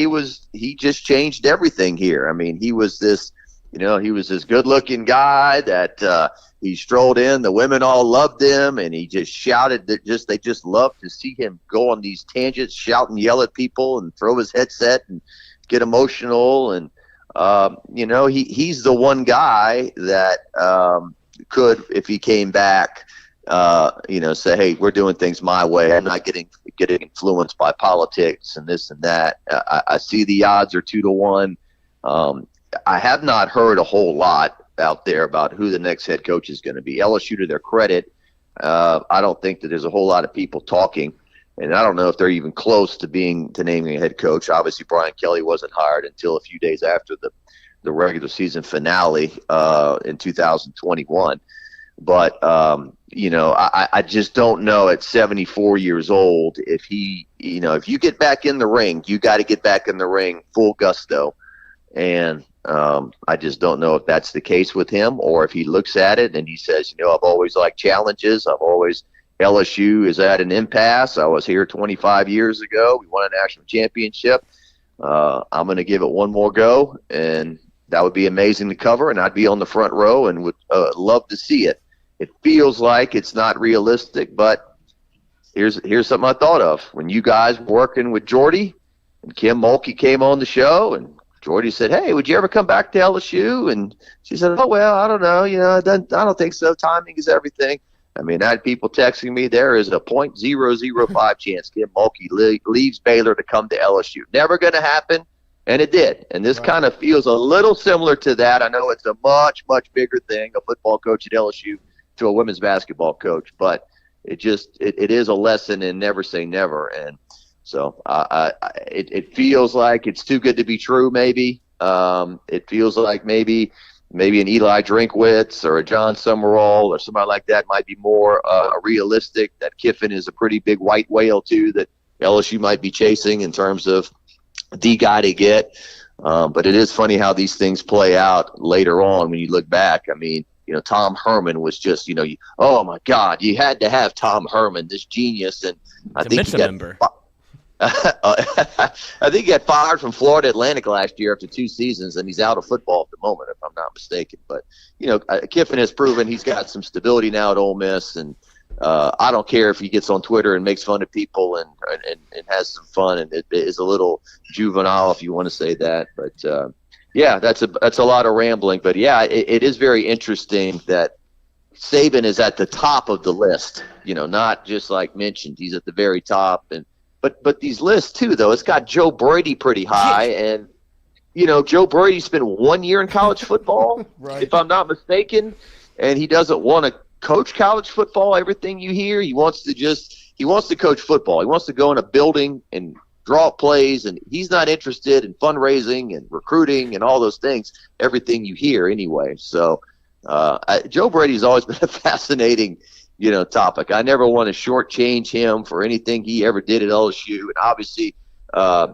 he just changed everything here. I mean, he was this good-looking guy that he strolled in. The women all loved him, and he just shouted that they just loved to see him go on these tangents, shout and yell at people, and throw his headset and get emotional. And he's the one guy that could, if he came back, say, "Hey, we're doing things my way. I'm not getting influenced by politics and this and that." I see the odds are 2-1. I have not heard a whole lot out there about who the next head coach is going to be. LSU, to their credit, I don't think that there's a whole lot of people talking, and I don't know if they're even close to naming a head coach. Obviously, Brian Kelly wasn't hired until a few days after the regular season finale in 2021. But I just don't know at 74 years old if if you get back in the ring, you got to get back in the ring full gusto. And I just don't know if that's the case with him, or if he looks at it and he says, "I've always liked challenges. LSU is at an impasse. I was here 25 years ago. We won a national championship. I'm going to give it one more go." And that would be amazing to cover, and I'd be on the front row and would love to see it. It feels like it's not realistic, but here's something I thought of. When you guys were working with Jordy and Kim Mulkey came on the show, and Jordy said, "Hey, would you ever come back to LSU?" And she said, "Oh, well, I don't know. I don't think so. Timing is everything." I mean, I had people texting me, there is a 0.005 chance Kim Mulkey leaves Baylor to come to LSU. Never going to happen, and it did. And this kind of feels a little similar to that. I know it's a much, much bigger thing, a football coach at LSU to a women's basketball coach, but it is a lesson in never say never. And so it feels like it's too good to be true, maybe. It feels like maybe an Eli Drinkwitz or a John Summerall or somebody like that might be more realistic. That Kiffin is a pretty big white whale, too, that LSU might be chasing in terms of the guy to get. But it is funny how these things play out later on when you look back. I mean, Tom Herman was just, oh, my God, you had to have Tom Herman, this genius. And I think he got fired from Florida Atlantic last year after 2 seasons, and he's out of football at the moment, if I'm not mistaken. But, Kiffin has proven he's got some stability now at Ole Miss, and I don't care if he gets on Twitter and makes fun of people and has some fun, and it is a little juvenile, if you want to say that. But, yeah, that's a lot of rambling. But, yeah, it is very interesting that Saban is at the top of the list, not just like mentioned. He's at the very top. But these lists too, though, it's got Joe Brady pretty high, and Joe Brady spent 1 year in college football, right, if I'm not mistaken, and he doesn't want to coach college football. Everything you hear, he wants to coach football. He wants to go in a building and draw up plays, and he's not interested in fundraising and recruiting and all those things. Everything you hear anyway. So Joe Brady's always been a fascinating topic. I never want to shortchange him for anything he ever did at LSU, and obviously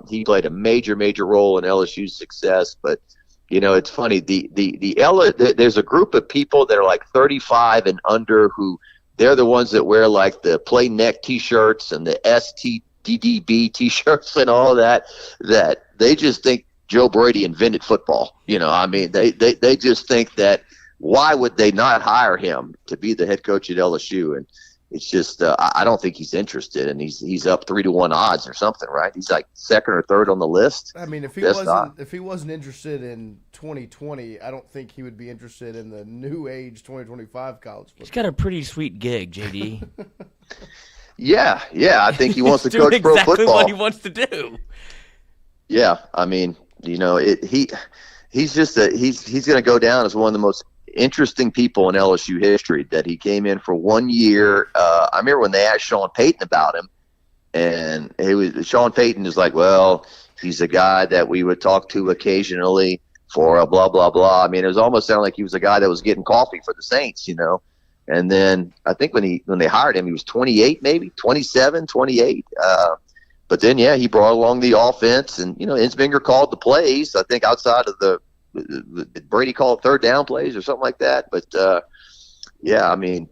he played a major role in LSU's success. But it's funny, there's a group of people that are like 35 and under who they're the ones that wear like the plain neck T-shirts and the STDDB T-shirts and all that they just think Joe Brady invented football. They just think that. Why would they not hire him to be the head coach at LSU? And it's just I don't think he's interested, and he's up 3-1 odds or something, right? He's like second or third on the list. I mean, if he wasn't interested in 2020, I don't think he would be interested in the new age 2025 college football. He's got a pretty sweet gig, JD. Yeah, I think he wants to coach exactly pro football. What he wants to do. Yeah, I mean, he's just he's going to go down as one of the most interesting people in LSU history. That he came in for 1 year. I remember when they asked Sean Payton about him, and Sean Payton is like, well, he's a guy that we would talk to occasionally for a blah blah blah. I mean, it was almost sounded like he was a guy that was getting coffee for the Saints, And then I think when they hired him, he was 28, maybe 27, 28. But then he brought along the offense, and Insminger called the plays. I think outside of the Brady called third down plays or something like that. But I mean,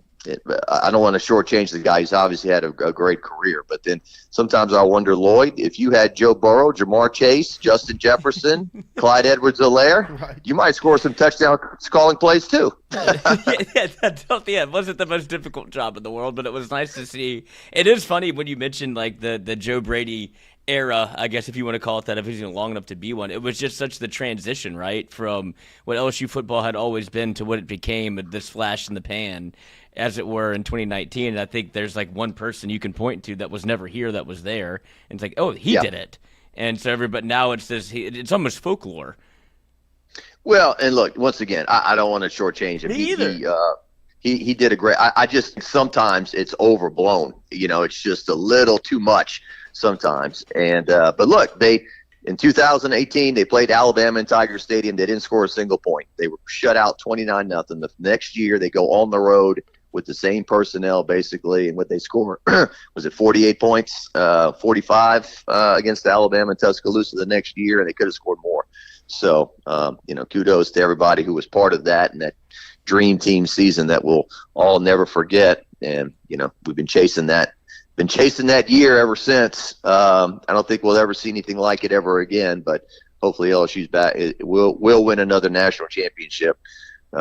I don't want to shortchange the guy. He's obviously had a great career. But then sometimes I wonder, Lloyd, if you had Joe Burrow, Jamar Chase, Justin Jefferson, Clyde Edwards-Helaire, you might score some touchdown calling plays too. It wasn't the most difficult job in the world, but it was nice to see. It is funny when you mentioned like the Joe Brady era, I guess, if you want to call it that, if he's long enough to be one. It was just such the transition, right, from what LSU football had always been to what it became, this flash in the pan, as it were, in 2019. And I think there's like one person you can point to that was never here that was there, and it's like, oh, he did it. And so everybody now it's almost folklore. Well, and look, once again, I don't want to shortchange him. Me either. He did a great. I just sometimes it's overblown. It's just a little too much sometimes. And but look, in 2018 they played Alabama in Tiger Stadium. They didn't score a single point. They were shut out 29-0. The next year they go on the road with the same personnel basically, and what they score was it 48 points, 45 against Alabama in Tuscaloosa the next year, and they could have scored more. So kudos to everybody who was part of that and that dream team season that we'll all never forget. And we've been chasing that year ever since. I don't think we'll ever see anything like it ever again, but hopefully LSU's back. We'll win another national championship, in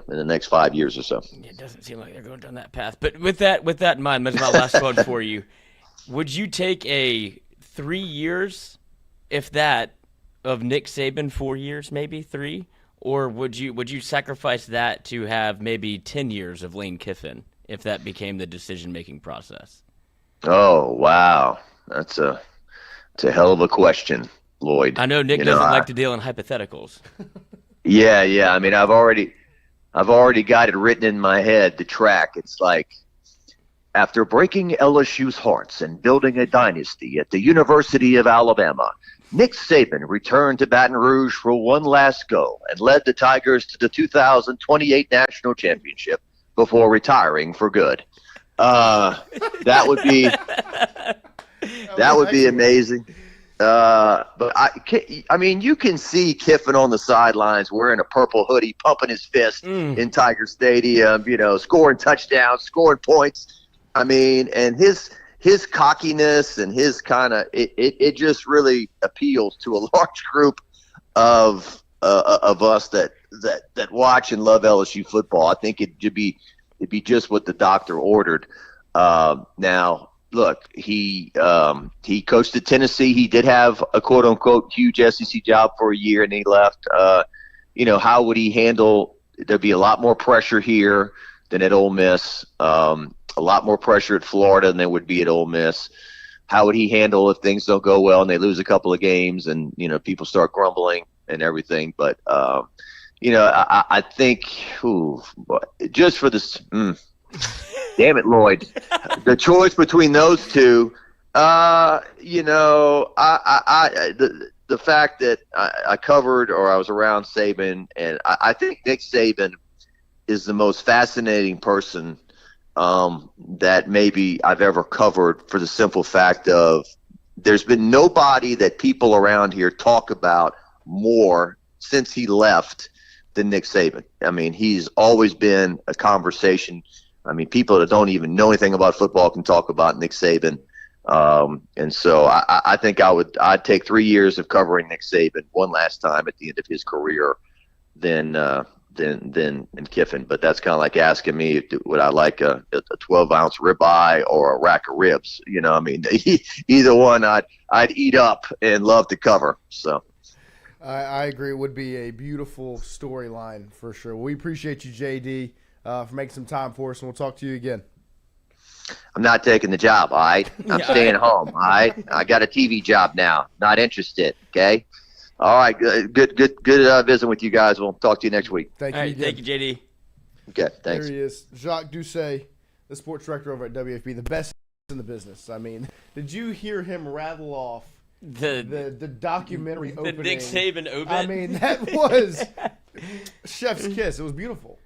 the next 5 years or so. It doesn't seem like they're going down that path. But with that in mind, that's my last quote for you. Would you take a 3 years, if that, of Nick Saban, 4 years, maybe 3? Or would you sacrifice that to have maybe 10 years of Lane Kiffin if that became the decision-making process? Oh, wow. That's a hell of a question, Lloyd. I know Nick doesn't like to deal in hypotheticals. Yeah. I mean, I've already got it written in my head, the track. It's like, after breaking LSU's hearts and building a dynasty at the University of Alabama, Nick Saban returned to Baton Rouge for one last go and led the Tigers to the 2028 National Championship before retiring for good. That would be amazing. But I mean, you can see Kiffin on the sidelines wearing a purple hoodie, pumping his fist in Tiger Stadium, scoring touchdowns, scoring points. I mean, and his cockiness and his kind of it just really appeals to a large group of us that watch and love LSU football. I think it'd be just what the doctor ordered. Now, look, he coached at Tennessee. He did have a quote unquote huge SEC job for a year, and he left. How would he handle? There'd be a lot more pressure here. than at Ole Miss. A lot more pressure at Florida than there would be at Ole Miss. How would he handle if things don't go well and they lose a couple of games and, people start grumbling and everything? But, I think just for this, damn it, Lloyd, the choice between those two, the fact that I covered or I was around Saban, and I think Nick Saban is the most fascinating person that maybe I've ever covered, for the simple fact of there's been nobody that people around here talk about more since he left than Nick Saban. I mean, he's always been a conversation. I mean, people that don't even know anything about football can talk about Nick Saban. And so I think I'd take 3 years of covering Nick Saban one last time at the end of his career than Kiffin. But that's kind of like asking me, would I like a 12-ounce ribeye or a rack of ribs? I mean, either one I'd eat up and love to cover. So I agree. It would be a beautiful storyline for sure. We appreciate you, JD, for making some time for us, and we'll talk to you again. I'm not taking the job, all right? I'm staying home, all right? I got a TV job now. Not interested, okay? All right, good visiting with you guys. We'll talk to you next week. Thank you. All right, thank you, JD. Okay, thanks. There he is, Jacques Doucet, the sports director over at WFB, the best in the business. I mean, did you hear him rattle off the documentary opening? The Nick Saban opening. I mean, that was chef's kiss. It was beautiful.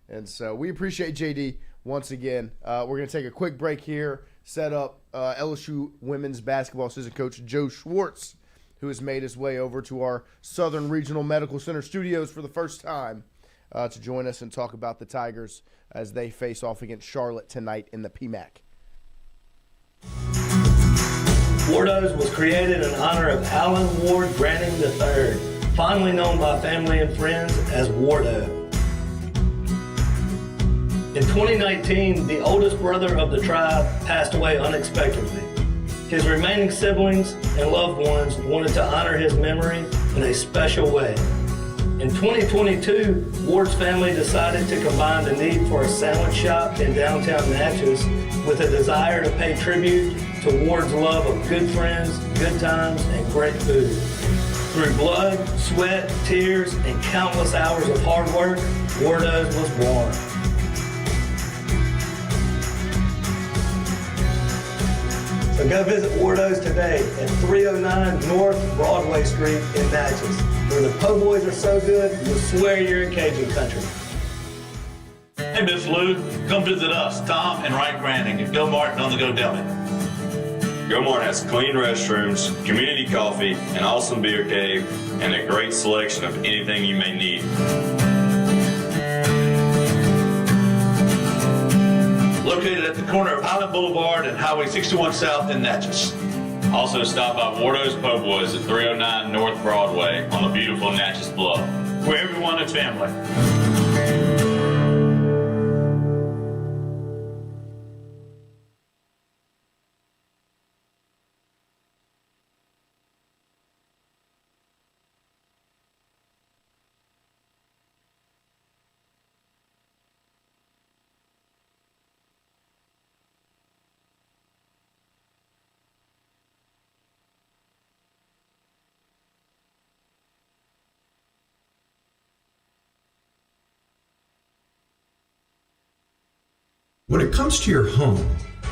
And so we appreciate JD once again. We're going to take a quick break here, set up LSU women's basketball assistant coach Joe Schwartz, who has made his way over to our Southern Regional Medical Center studios for the first time to join us and talk about the Tigers as they face off against Charlotte tonight in the PMAC. Wardos was created in honor of Alan Ward Branning III, fondly known by family and friends as Wardo. In 2019, the oldest brother of the tribe passed away unexpectedly. His remaining siblings and loved ones wanted to honor his memory in a special way. In 2022, Ward's family decided to combine the need for a sandwich shop in downtown Natchez with a desire to pay tribute to Ward's love of good friends, good times, and great food. Through blood, sweat, tears, and countless hours of hard work, Wardo's was born. So go visit Wardo's today at 309 North Broadway Street in Natchez, where the po' boys are so good, you'll swear you're in Cajun country. Hey, Miss Lou, come visit us, Tom and Wright Granning at Go Martin on the Go Deli. Go Martin has clean restrooms, community coffee, an awesome beer cave, and a great selection of anything you may need. Located at the corner of Highland Boulevard and Highway 61 South in Natchez. Also stop by Wardo's Po' Boys at 309 North Broadway on the beautiful Natchez Bluff, where everyone is family. When it comes to your home,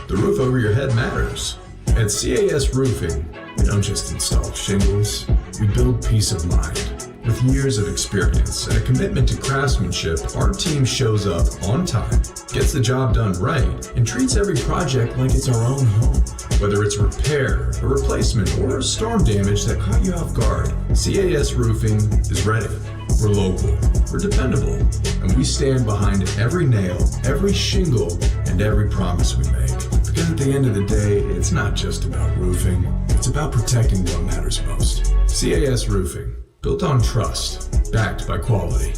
the roof over your head matters. At CAS Roofing, we don't just install shingles, we build peace of mind. With years of experience and a commitment to craftsmanship, our team shows up on time, gets the job done right, and treats every project like it's our own home. Whether it's a repair, a replacement, or a storm damage that caught you off guard, CAS Roofing is ready. We're local, we're dependable, and we stand behind every nail, every shingle, and every promise we make. Because at the end of the day, it's not just about roofing, it's about protecting what matters most. CAS Roofing, built on trust, backed by quality.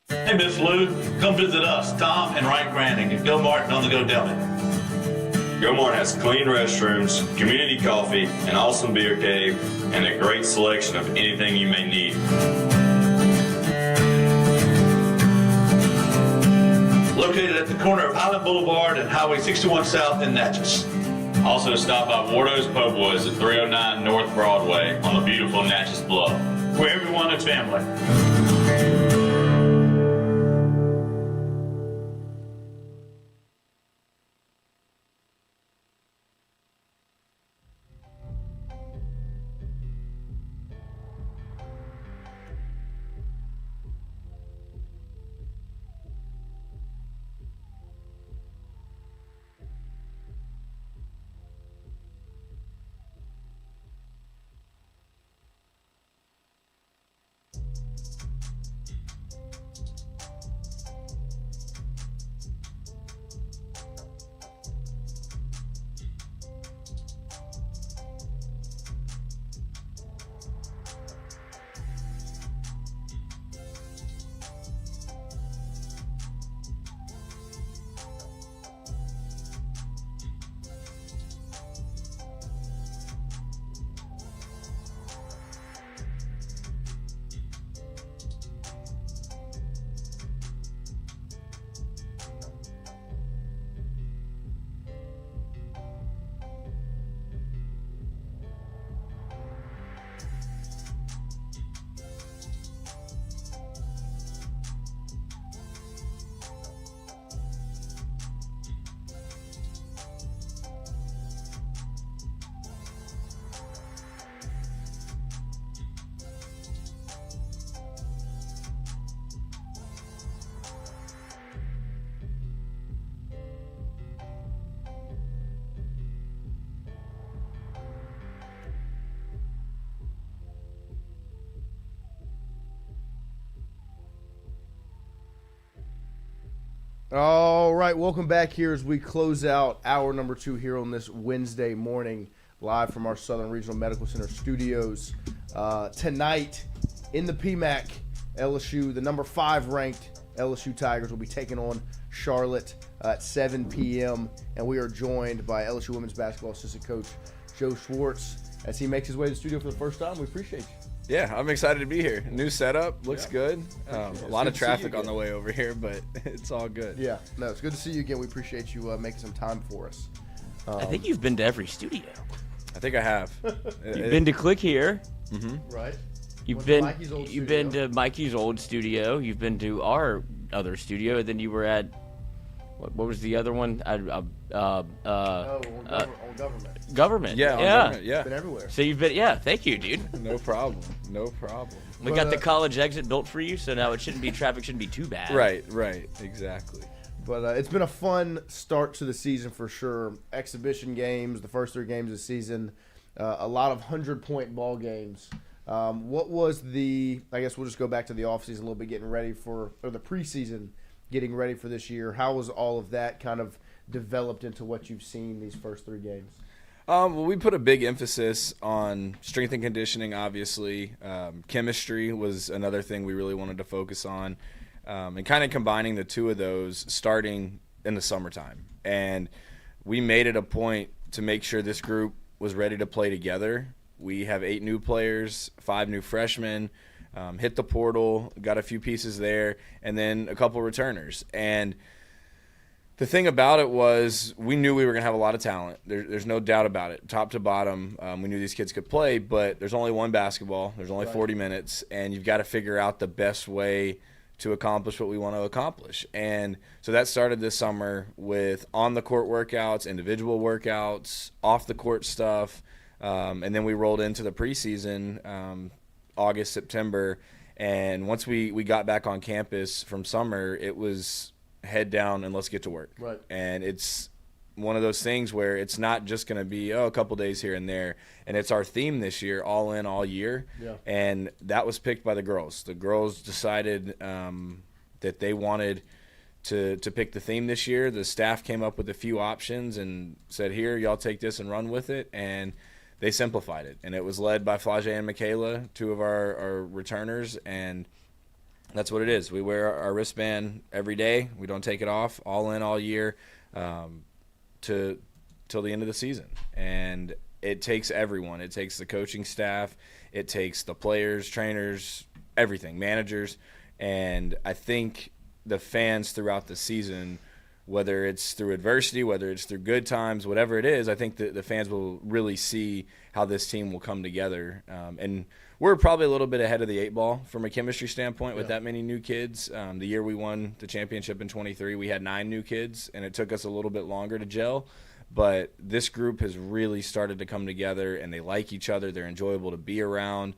Hey, Hey, Miss Lou, come visit us, Tom and Wright Granding at Go Martin on the Go Deli. Go Martin has clean restrooms, community coffee, an awesome beer cave, and a great selection of anything you may need. Located at the corner of Highland Boulevard and Highway 61 South in Natchez. Also stop by Wardo's Po' Boys at 309 North Broadway on the beautiful Natchez Bluff, where everyone is family. All right, welcome back here as we close out hour number 2 here on this Wednesday morning, live from our Southern Regional Medical Center studios. Tonight in the PMAC, LSU, the number 5 ranked LSU Tigers will be taking on Charlotte at 7 p.m. And we are joined by LSU women's basketball assistant coach Joe Schwartz as he makes his way to the studio for the first time. We appreciate you. Yeah, I'm excited to be here. New setup, looks good. A lot of traffic on the way over here, but it's all good. Yeah, no, it's good to see you again. We appreciate you making some time for us. I think you've been to every studio. I think I have. You've been to Click Here. Mm-hmm. Right. You've been to Mikey's old studio. You've been to our other studio, and then you were at what was the other one? On government. Government. Yeah, government, yeah. Been everywhere. So you've been, thank you, dude. No problem. No problem. We got the college exit built for you, so now it shouldn't be, traffic shouldn't be too bad. Right, exactly. But it's been a fun start to the season for sure. Exhibition games, the first 3 games of the season, a lot of 100-point ball games. What was I guess we'll just go back to the offseason a little bit, getting ready for, or the preseason, getting ready for this year. How was all of that kind of developed into what you've seen these first 3 games? Well, we put a big emphasis on strength and conditioning, obviously. Chemistry was another thing we really wanted to focus on, and kind of combining the 2 of those starting in the summertime. And we made it a point to make sure this group was ready to play together. We have 8 new players, 5 new freshmen, hit the portal, got a few pieces there, and then a couple returners. And the thing about it was we knew we were going to have a lot of talent. There's no doubt about it. Top to bottom, we knew these kids could play, but there's only one basketball. There's only 40 minutes, and you've got to figure out the best way to accomplish what we want to accomplish. And so that started this summer with on-the-court workouts, individual workouts, off-the-court stuff, and then we rolled into the preseason, August, September, and once we got back on campus from summer, it was head down and let's get to work. Right. And it's one of those things where it's not just going to be a couple days here and there, and it's our theme this year, all in, all year. Yeah. And that was picked by the girls. The girls decided that they wanted to pick the theme this year. The staff came up with a few options and said, here, y'all take this and run with it, and they simplified it. And it was led by Flage and Michaela, 2 of our returners, and That's what it is. We wear our wristband every day. We don't take it off, all in, all year, till the end of the season. And it takes everyone. It takes the coaching staff. It takes the players, trainers, everything, managers. And I think the fans throughout the season, whether it's through adversity, whether it's through good times, whatever it is, I think the fans will really see how this team will come together. And we're probably a little bit ahead of the 8 ball from a chemistry standpoint with that many new kids. The year we won the championship in 23, we had 9 new kids, and it took us a little bit longer to gel. But this group has really started to come together, and they like each other. They're enjoyable to be around.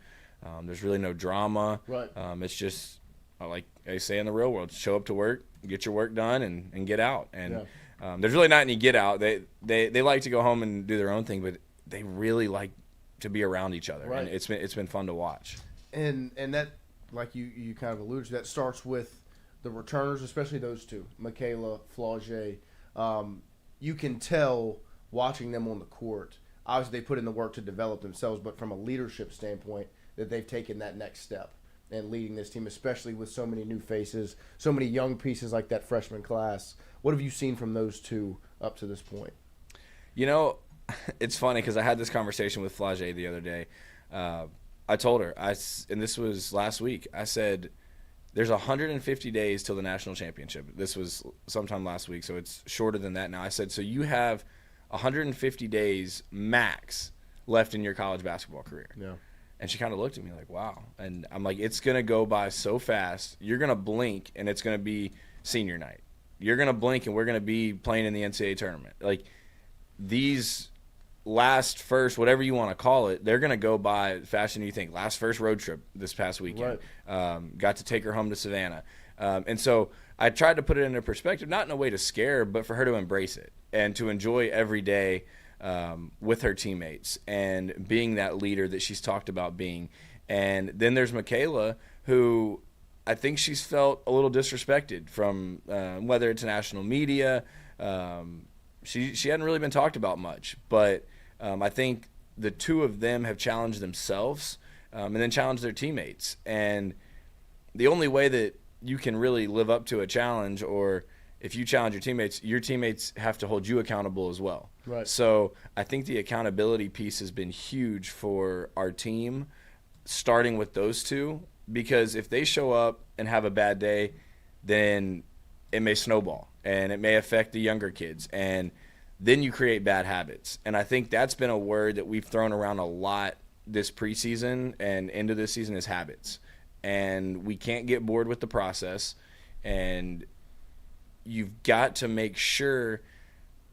There's really no drama. Right. It's just, like I say in the real world, show up to work, get your work done, and get out. And there's really not any get out. They like to go home and do their own thing, but they really like to be around each other. Right. And it's been fun to watch. And that, like you kind of alluded to, that starts with the returners, especially those two, Michaela, Flaugier. You can tell watching them on the court. Obviously, they put in the work to develop themselves, but from a leadership standpoint, that they've taken that next step and leading this team, especially with so many new faces, so many young pieces like that freshman class. What have you seen from those two up to this point? You know, it's funny because I had this conversation with Flaugier the other day. I told her, and this was last week, I said, there's 150 days till the national championship. This was sometime last week, so it's shorter than that now. I said, so you have 150 days max left in your college basketball career. Yeah. And she kind of looked at me like, wow. And I'm like, it's going to go by so fast. You're going to blink, and it's going to be senior night. You're going to blink, and we're going to be playing in the NCAA tournament. Like, these last first, whatever you want to call it, they're going to go by faster than you think. Last first road trip this past weekend. Right. Got to take her home to Savannah. And so I tried to put it into perspective, not in a way to scare, but for her to embrace it and to enjoy every day with her teammates and being that leader that she's talked about being. And then there's Michaela, who I think she's felt a little disrespected from whether it's national media. She hadn't really been talked about much, but I think the two of them have challenged themselves and then challenged their teammates. And the only way that you can really live up to a challenge, or if you challenge your teammates have to hold you accountable as well. Right. So I think the accountability piece has been huge for our team, starting with those two, because if they show up and have a bad day, then it may snowball and it may affect the younger kids, and then you create bad habits. And I think that's been a word that we've thrown around a lot this preseason and into this season is habits. And we can't get bored with the process, and you've got to make sure,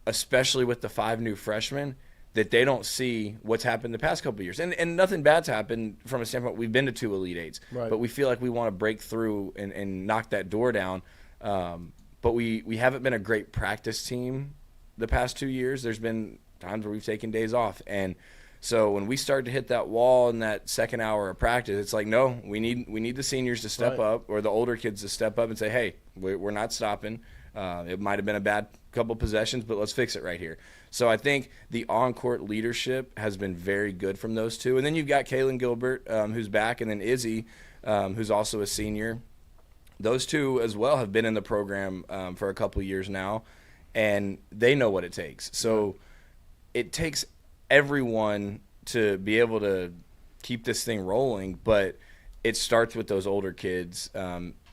especially with the 5 new freshmen, that they don't see what's happened the past couple of years. And nothing bad's happened from a standpoint. We've been to 2 Elite Eights, right, but we feel like we want to break through and knock that door down. But we haven't been a great practice team the past 2 years. There's been times where we've taken days off. And so when we start to hit that wall in that second hour of practice, it's like, no, we need the seniors to step up, or the older kids to step up and say, hey, we're not stopping. It might have been a bad couple possessions, but let's fix it right here. So I think the on-court leadership has been very good from those two. And then you've got Kaylin Gilbert, who's back, and then Izzy, who's also a senior. Those two as well have been in the program for a couple years now, and they know what it takes. So it takes everyone to be able to keep this thing rolling, but it starts with those older kids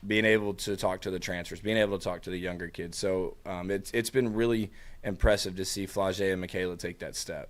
being able to talk to the transfers, being able to talk to the younger kids. So it's been really impressive to see Flaugier and Michaela take that step.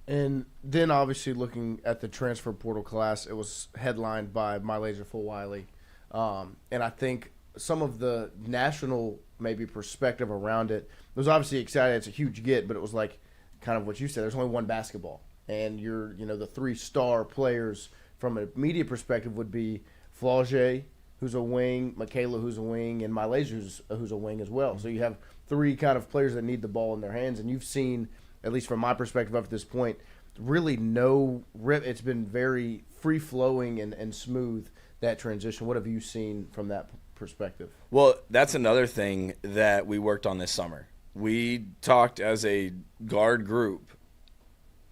And then obviously looking at the transfer portal class, it was headlined by Mylasia Fulwiley. And I think some of the national maybe perspective around it was obviously exciting. It's a huge get, but it was like kind of what you said. There's only one basketball. And the 3-star players from a media perspective would be Flaugier, who's a wing, Michaela, who's a wing, and Mylasia, who's a wing as well. So you have 3 kind of players that need the ball in their hands. And you've seen, at least from my perspective up to this point, really no rip. It's been very free-flowing and smooth, that transition. What have you seen from that perspective? Well, that's another thing that we worked on this summer. We talked as a guard group,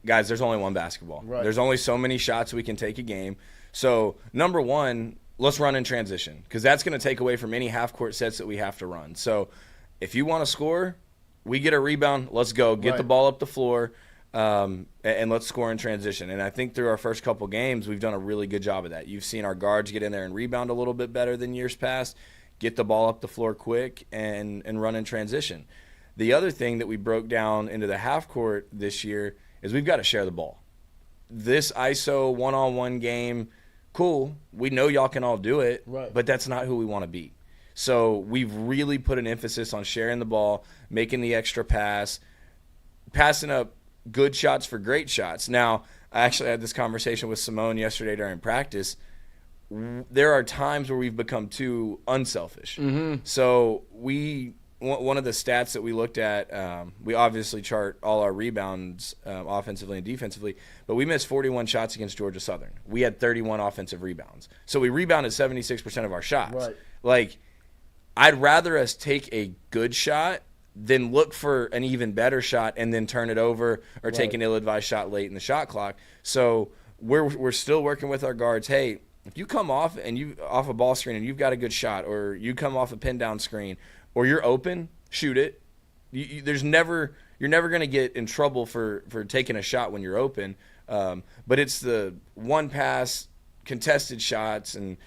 guys, there's only one basketball. Right. There's only so many shots we can take a game. So, number one, let's run in transition, because that's going to take away from any half-court sets that we have to run. So if you want to score, we get a rebound, let's go. Get the ball up the floor, and let's score in transition. And I think through our first couple games, we've done a really good job of that. You've seen our guards get in there and rebound a little bit better than years past, get the ball up the floor quick, and run in transition. The other thing that we broke down into the half-court this year is we've got to share the ball. This ISO one-on-one game, cool. We know y'all can all do it, but that's not who we want to be. So we've really put an emphasis on sharing the ball, making the extra pass, passing up good shots for great shots. Now, I actually had this conversation with Simone yesterday during practice. There are times where we've become too unselfish. So one of the stats that we looked at, we obviously chart all our rebounds offensively and defensively, but we missed 41 shots against Georgia Southern. We had 31 offensive rebounds. So we rebounded 76% of our shots. Like, I'd rather us take a good shot than look for an even better shot and then turn it over or take an ill-advised shot late in the shot clock. So we're still working with our guards. Hey, if you come off a ball screen and you've got a good shot, or you come off a pin down screen, or you're open, shoot it. You're never going to get in trouble for taking a shot when you're open. But it's the one pass, contested shots, and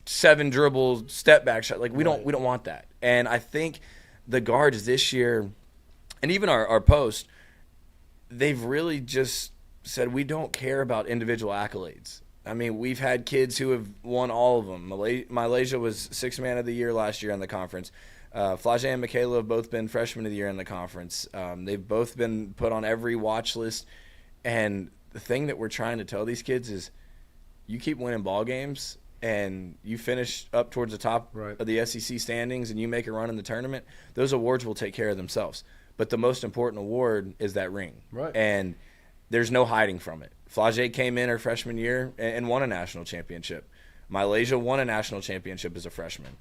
7 dribble step back shot. Like we don't want that. And I think the guards this year, and even our post, they've really just said we don't care about individual accolades. I mean, we've had kids who have won all of them. Malaysia was 6th man of the year last year in the conference. Flage and Michaela have both been freshman of the year in the conference. They've both been put on every watch list. And the thing that we're trying to tell these kids is you keep winning ball games and you finish up towards the top of the SEC standings and you make a run in the tournament, those awards will take care of themselves. But the most important award is that ring. And there's no hiding from it. Flage came in her freshman year and won a national championship. Malaysia won a national championship as a freshman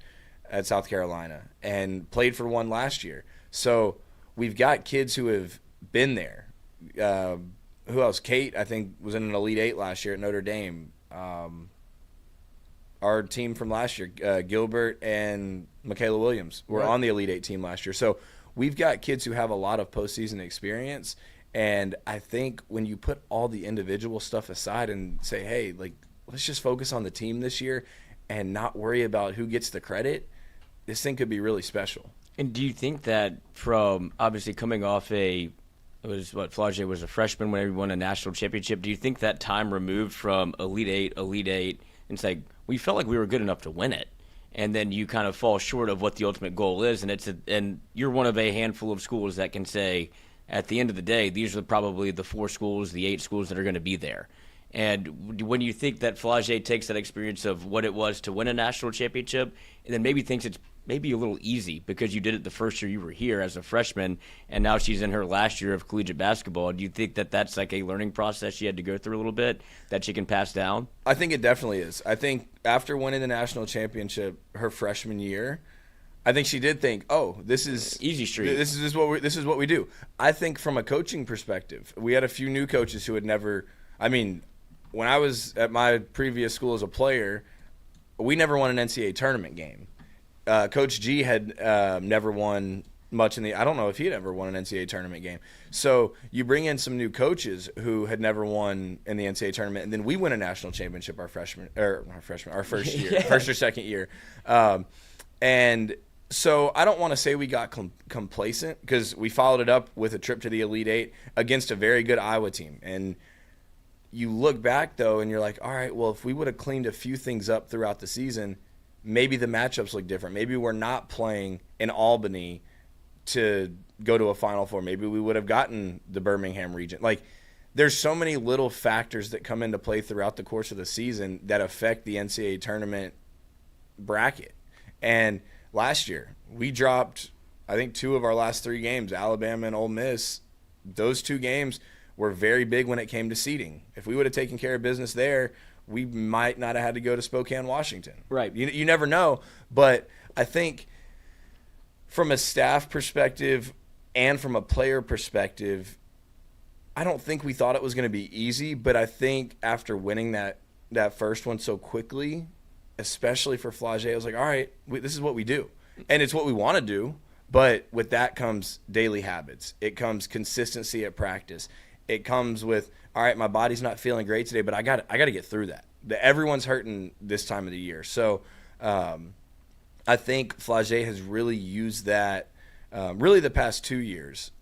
at South Carolina and played for one last year. So we've got kids who have been there. Who else? Kate, I think, was in an Elite Eight last year at Notre Dame. Our team from last year, Gilbert and Michaela Williams, were on the Elite Eight team last year. So we've got kids who have a lot of postseason experience. And I think when you put all the individual stuff aside and say, hey, like, let's just focus on the team this year and not worry about who gets the credit, this thing could be really special. And do you think that from obviously coming off Flage was a freshman when he won a national championship, do you think that time removed from Elite Eight, and it's like we felt like we were good enough to win it, and then you kind of fall short of what the ultimate goal is, and you're one of a handful of schools that can say, at the end of the day, these are probably the 4 schools, the 8 schools that are going to be there. And when you think that Flage takes that experience of what it was to win a national championship and then maybe thinks it's maybe a little easy because you did it the first year you were here as a freshman and now she's in her last year of collegiate basketball, do you think that that's like a learning process she had to go through a little bit that she can pass down? I think it definitely is. I think after winning the national championship her freshman year, I think she did think, oh, this is easy street. This is what we do. I think from a coaching perspective, we had a few new coaches who had never – I mean, when I was at my previous school as a player, we never won an NCAA tournament game. Coach G had never won much in the – I don't know if he had ever won an NCAA tournament game. So you bring in some new coaches who had never won in the NCAA tournament, and then we win a national championship our first year, first or second year. And – so I don't want to say we got complacent because we followed it up with a trip to the Elite Eight against a very good Iowa team. And you look back, though, and you're like, all right, well, if we would have cleaned a few things up throughout the season, maybe the matchups look different. Maybe we're not playing in Albany to go to a Final Four. Maybe we would have gotten the Birmingham region. Like, there's so many little factors that come into play throughout the course of the season that affect the NCAA tournament bracket. And last year, we dropped, I think, 2 of our last 3 games, Alabama and Ole Miss. Those 2 games were very big when it came to seeding. If we would have taken care of business there, we might not have had to go to Spokane, Washington. Right. You never know. But I think from a staff perspective and from a player perspective, I don't think we thought it was going to be easy. But I think after winning that first one so quickly, especially for Flagey, I was like, all right, this is what we do. And it's what we want to do. But with that comes daily habits. It comes consistency at practice. It comes with, all right, my body's not feeling great today, but I got to get through that. Everyone's hurting this time of the year. So I think Flagey has really used that really the past 2 years.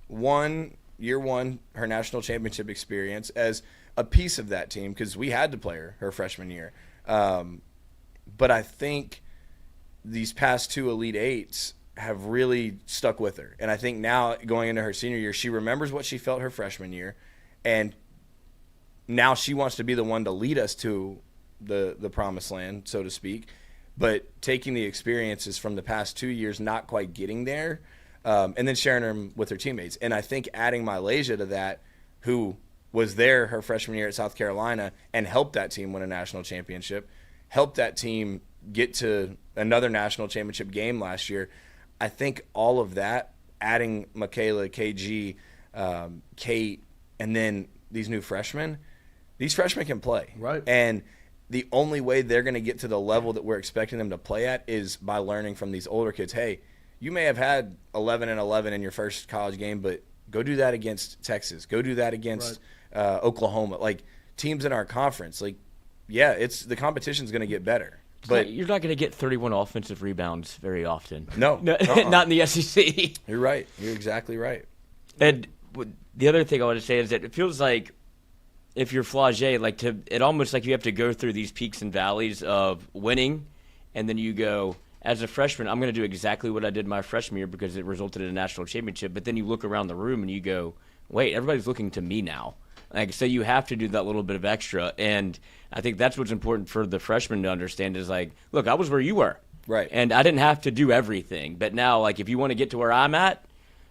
Year one, her national championship experience as a piece of that team because we had to play her freshman year. But I think these past 2 Elite Eights have really stuck with her. And I think now going into her senior year, she remembers what she felt her freshman year, and now she wants to be the one to lead us to the promised land, so to speak. But taking the experiences from the past 2 years, not quite getting there, and then sharing them with her teammates. And I think adding Malaysia to that, who was there her freshman year at South Carolina and helped that team win a national championship, helped that team get to another national championship game last year. I think all of that, adding Michaela, KG, Kate, and then these new freshmen, these freshmen can play. Right. And the only way they're going to get to the level that we're expecting them to play at is by learning from these older kids. Hey, you may have had 11-11 in your first college game, but go do that against Texas. Go do that against Oklahoma. Like, teams in our conference, like, yeah, the competition's going to get better. But you're not going to get 31 offensive rebounds very often. No. Not in the SEC. You're right. You're exactly right. And the other thing I want to say is that it feels like if you're Flagey, it almost like you have to go through these peaks and valleys of winning, and then you go, as a freshman, I'm going to do exactly what I did my freshman year because it resulted in a national championship. But then you look around the room and you go, wait, everybody's looking to me now. So you have to do that little bit of extra. And I think that's what's important for the freshmen to understand is look, I was where you were. Right. And I didn't have to do everything. But now, if you want to get to where I'm at,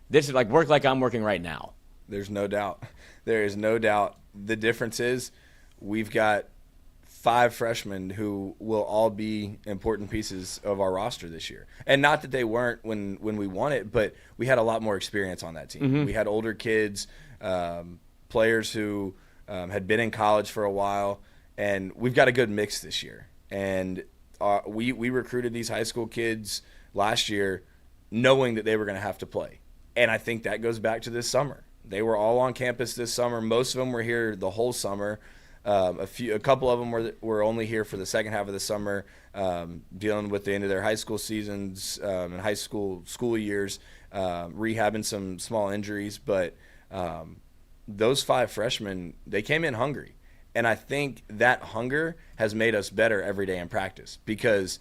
this is work like I'm working right now. There's no doubt. There is no doubt. The difference is we've got 5 freshmen who will all be important pieces of our roster this year. And not that they weren't when we won it, but we had a lot more experience on that team. Mm-hmm. We had older kids, players who had been in college for a while, and we've got a good mix this year. And we recruited these high school kids last year knowing that they were going to have to play. And I think that goes back to this summer. They were all on campus this summer. Most of them were here the whole summer. A couple of them were only here for the second half of the summer, dealing with the end of their high school seasons and high school years, rehabbing some small injuries. But those 5 freshmen, they came in hungry. And I think that hunger has made us better every day in practice, because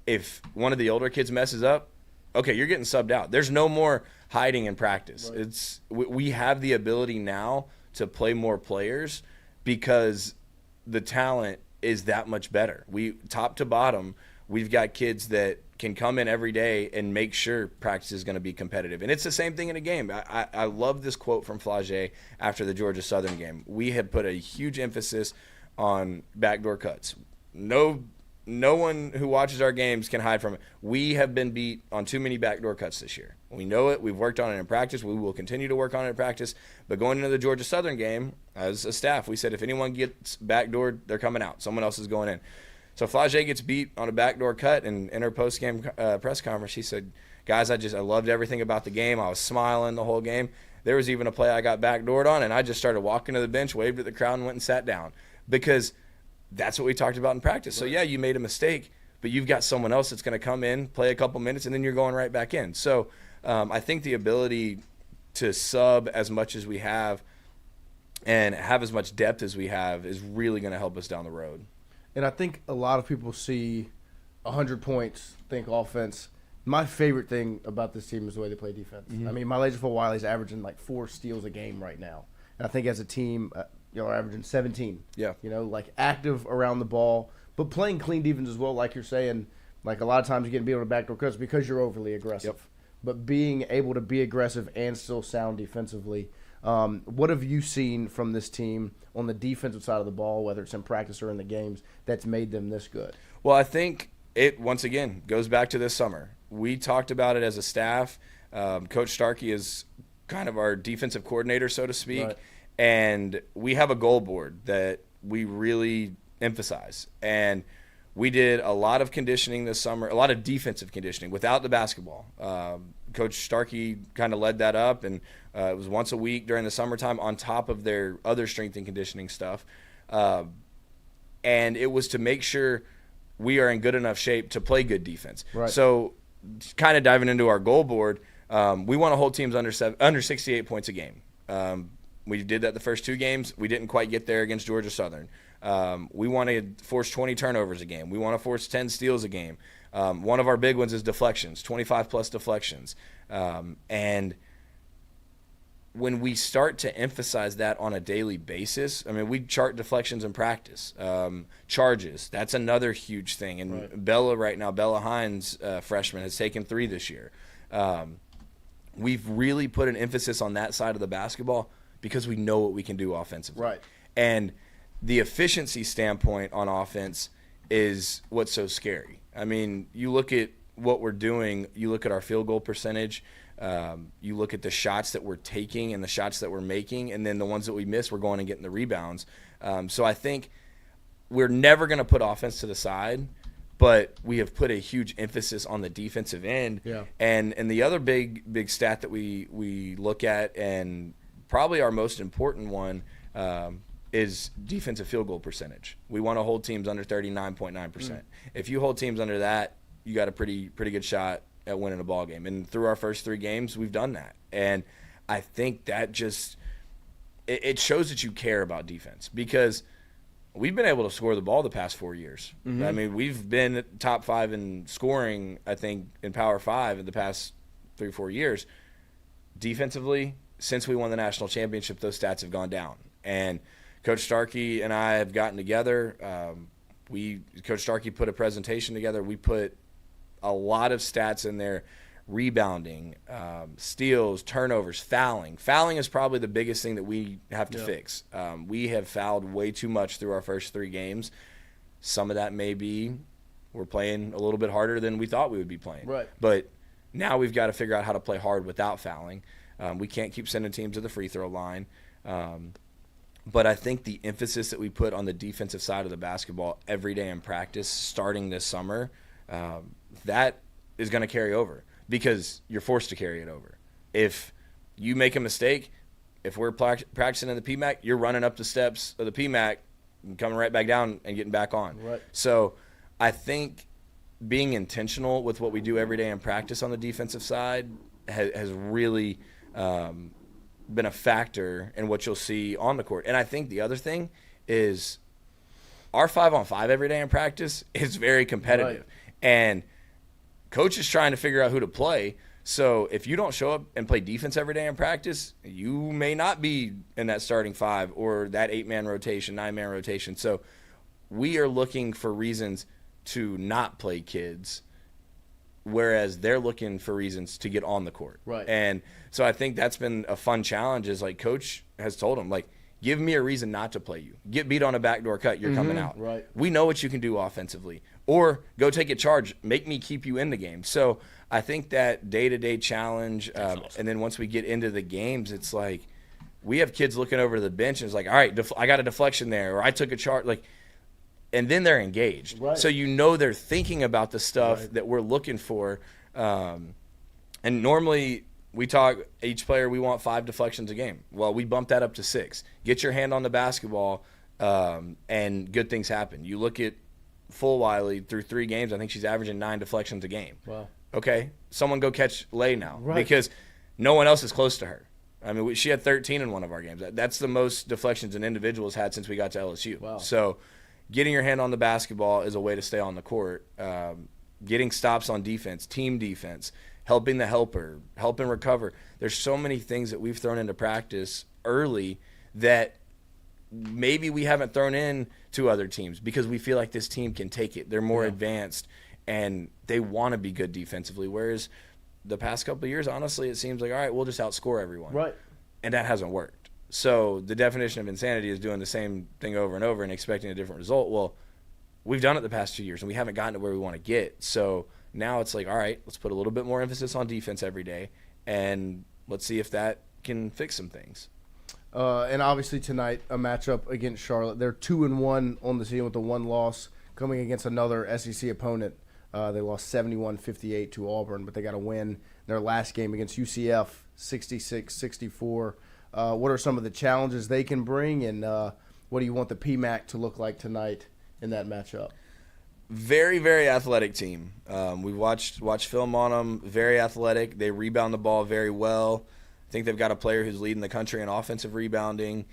if one of the older kids messes up, okay, you're getting subbed out. There's no more hiding in practice. Right. We have the ability now to play more players because the talent is that much better. We top to bottom, we've got kids that can come in every day and make sure practice is going to be competitive. And it's the same thing in a game. I love this quote from Flagey after the Georgia Southern game. We had put a huge emphasis on backdoor cuts. No one who watches our games can hide from it. We have been beat on too many backdoor cuts this year. We know it. We've worked on it in practice. We will continue to work on it in practice. But going into the Georgia Southern game, as a staff, we said if anyone gets backdoored, they're coming out. Someone else is going in. So Flagey gets beat on a backdoor cut, and in her post-game press conference, she said, guys, I loved everything about the game. I was smiling the whole game. There was even a play I got backdoored on, and I just started walking to the bench, waved at the crowd, and went and sat down. Because that's what we talked about in practice. So, yeah, you made a mistake, but you've got someone else that's going to come in, play a couple minutes, and then you're going right back in. So I think the ability to sub as much as we have and have as much depth as we have is really going to help us down the road. And I think a lot of people see 100 points, think offense. My favorite thing about this team is the way they play defense. Mm-hmm. I mean, Malaysia for Wiley's averaging 4 steals a game right now. And I think as a team, are averaging 17. Yeah. Active around the ball, but playing clean defense as well, like you're saying. A lot of times you're getting beat on the backdoor cuts because you're overly aggressive. Yep. But being able to be aggressive and still sound defensively. What have you seen from this team on the defensive side of the ball, whether it's in practice or in the games, that's made them this good? Well, I think it, once again, goes back to this summer. We talked about it as a staff. Coach Starkey is kind of our defensive coordinator, so to speak. Right. And we have a goal board that we really emphasize. And we did a lot of conditioning this summer, a lot of defensive conditioning without the basketball. Coach Starkey kind of led that up, and it was once a week during the summertime on top of their other strength and conditioning stuff. And it was to make sure we are in good enough shape to play good defense. Right. So kind of diving into our goal board, we want to hold teams under 68 points a game. We did that the first 2 games. We didn't quite get there against Georgia Southern. We want to force 20 turnovers a game. We want to force 10 steals a game. One of our big ones is deflections, 25-plus deflections. And when we start to emphasize that on a daily basis, I mean, we chart deflections in practice. Charges, that's another huge thing. And right. Bella Hines, freshman, has taken 3 this year. We've really put an emphasis on that side of the basketball because we know what we can do offensively. Right. And the efficiency standpoint on offense is what's so scary. I mean, you look at what we're doing, you look at our field goal percentage, you look at the shots that we're taking and the shots that we're making, and then the ones that we miss, we're going and getting the rebounds. So I think we're never going to put offense to the side, but we have put a huge emphasis on the defensive end. Yeah. And the other big stat that we look at, and probably our most important one, is defensive field goal percentage. We want to hold teams under 39.9%. If you hold teams under that, you got a pretty good shot at winning a ball game. And through our first 3 games, we've done that. And I think that just it shows that you care about defense, because we've been able to score the ball the past 4 years. Mm-hmm. I mean, we've been top 5 in scoring, I think, in Power 5 in the past 3-4 years. Defensively, since we won the national championship, those stats have gone down. And Coach Starkey and I have gotten together. Coach Starkey put a presentation together. We put a lot of stats in there: rebounding, steals, turnovers, fouling. Fouling is probably the biggest thing that we have to fix. We have fouled way too much through our first 3 games. Some of that may be we're playing a little bit harder than we thought we would be playing. Right. But now we've got to figure out how to play hard without fouling. We can't keep sending teams to the free throw line. But I think the emphasis that we put on the defensive side of the basketball every day in practice starting this summer, that is going to carry over, because you're forced to carry it over. If you make a mistake, if we're practicing in the PMAC, you're running up the steps of the PMAC and coming right back down and getting back on. Right. So I think being intentional with what we do every day in practice on the defensive side has really been a factor in what you'll see on the court. And I think the other thing is our 5-on-5 every day in practice is very competitive. Right. And coach is trying to figure out who to play. So if you don't show up and play defense every day in practice, you may not be in that starting 5 or that 8-man rotation, 9-man rotation. So we are looking for reasons to not play kids, whereas they're looking for reasons to get on the court. Right. And so I think that's been a fun challenge, is like coach has told them, like, give me a reason not to play you. Get beat on a backdoor cut, you're coming out. Right. We know what you can do offensively. Or go take a charge, make me keep you in the game. So I think that day-to-day challenge, awesome. And then once we get into the games, it's like we have kids looking over to the bench and it's like, all right, I got a deflection there, or I took a charge. Like, and then they're engaged. Right. So you know they're thinking about the stuff that we're looking for. And normally we talk, each player, we want 5 deflections a game. Well, we bump that up to 6. Get your hand on the basketball, and good things happen. You look at Full Wiley through 3 games, I think she's averaging 9 deflections a game. Wow. Okay, someone go catch Lay now, Right. because no one else is close to her. I mean, she had 13 in one of our games. That's the most deflections an individual's had since we got to LSU. Wow. So getting your hand on the basketball is a way to stay on the court. Getting stops on defense, team defense, helping the helper, helping recover. There's so many things that we've thrown into practice early that maybe we haven't thrown in to other teams, because we feel like this team can take it. They're more advanced, and they want to be good defensively, whereas the past couple of years, honestly, it seems like, all right, we'll just outscore everyone. Right. And that hasn't worked. So the definition of insanity is doing the same thing over and over and expecting a different result. Well, we've done it the past 2 years, and we haven't gotten to where we want to get. So now it's like, all right, let's put a little bit more emphasis on defense every day, and let's see if that can fix some things. And obviously tonight, a matchup against Charlotte. They're 2-1 on the season with a 1 loss. coming against another SEC opponent. They lost 71-58 to Auburn, but they got a win in their last game against UCF, 66-64. What are some of the challenges they can bring, and what do you want the PMAC to look like tonight in that matchup? Very, very athletic team. We've watched film on them. Very athletic. They rebound the ball very well. I think they've got a player who's leading the country in offensive rebounding.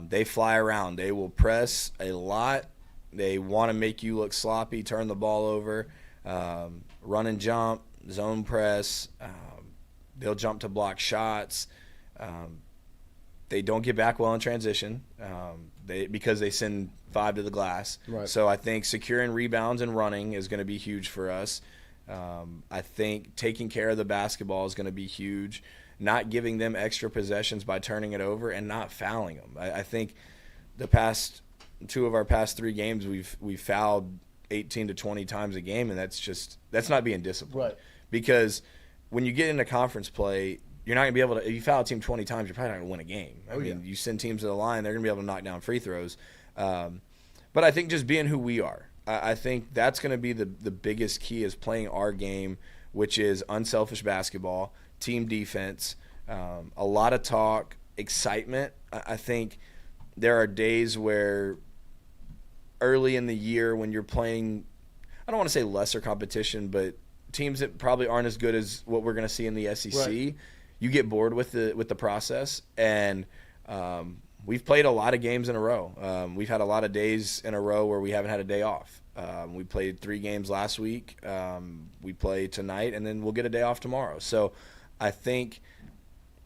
They fly around. They will press a lot. They want to make you look sloppy, turn the ball over, run and jump, zone press. They'll jump to block shots. They don't get back well in transition because they send 5 to the glass. Right. So I think securing rebounds and running is going to be huge for us. I think taking care of the basketball is going to be huge. Not giving them extra possessions by turning it over and not fouling them. I think two of our past 3 games we've fouled 18 to 20 times a game, and that's not being disciplined. Right. Because when you get into conference play, you're not going to be able to – if you foul a team 20 times, you're probably not going to win a game. I mean, you send teams to the line, they're going to be able to knock down free throws. But I think just being who we are, I think that's going to be the biggest key is playing our game, which is unselfish basketball, team defense, a lot of talk, excitement. I think there are days where early in the year when you're playing – I don't want to say lesser competition, but teams that probably aren't as good as what we're going to see in the SEC, right. You get bored with the process. And we've played a lot of games in a row. We've had a lot of days in a row where we haven't had a day off. We played 3 games last week. We play tonight, and then we'll get a day off tomorrow. So I think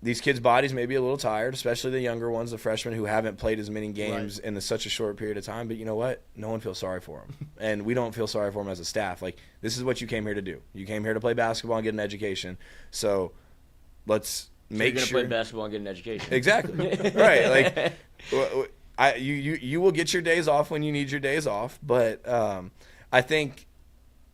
these kids' bodies may be a little tired, especially the younger ones, the freshmen who haven't played as many games in such a short period of time. But you know what? No one feels sorry for them. And we don't feel sorry for them as a staff. Like, this is what you came here to do. You came here to play basketball and get an education. So let's make sure. You're going to play basketball and get an education. Exactly. Right. Like, you will get your days off when you need your days off. But I think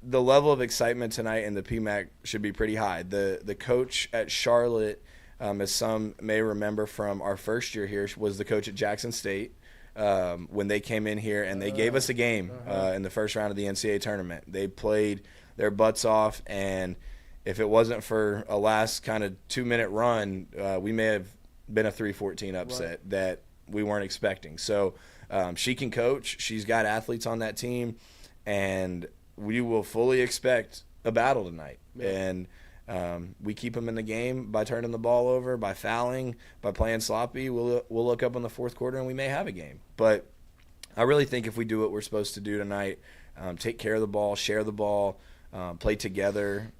the level of excitement tonight in the PMAC should be pretty high. The coach at Charlotte, as some may remember from our first year here, was the coach at Jackson State when they came in here, and they gave us a game in the first round of the NCAA tournament. They played their butts off, and if it wasn't for a last kind of 2-minute run, we may have been a 3-14 upset that we weren't expecting. So she can coach. She's got athletes on that team, and we will fully expect a battle tonight. Yeah. And we keep them in the game by turning the ball over, by fouling, by playing sloppy. We'll look up in the fourth quarter and we may have a game. But I really think if we do what we're supposed to do tonight, take care of the ball, share the ball, play together,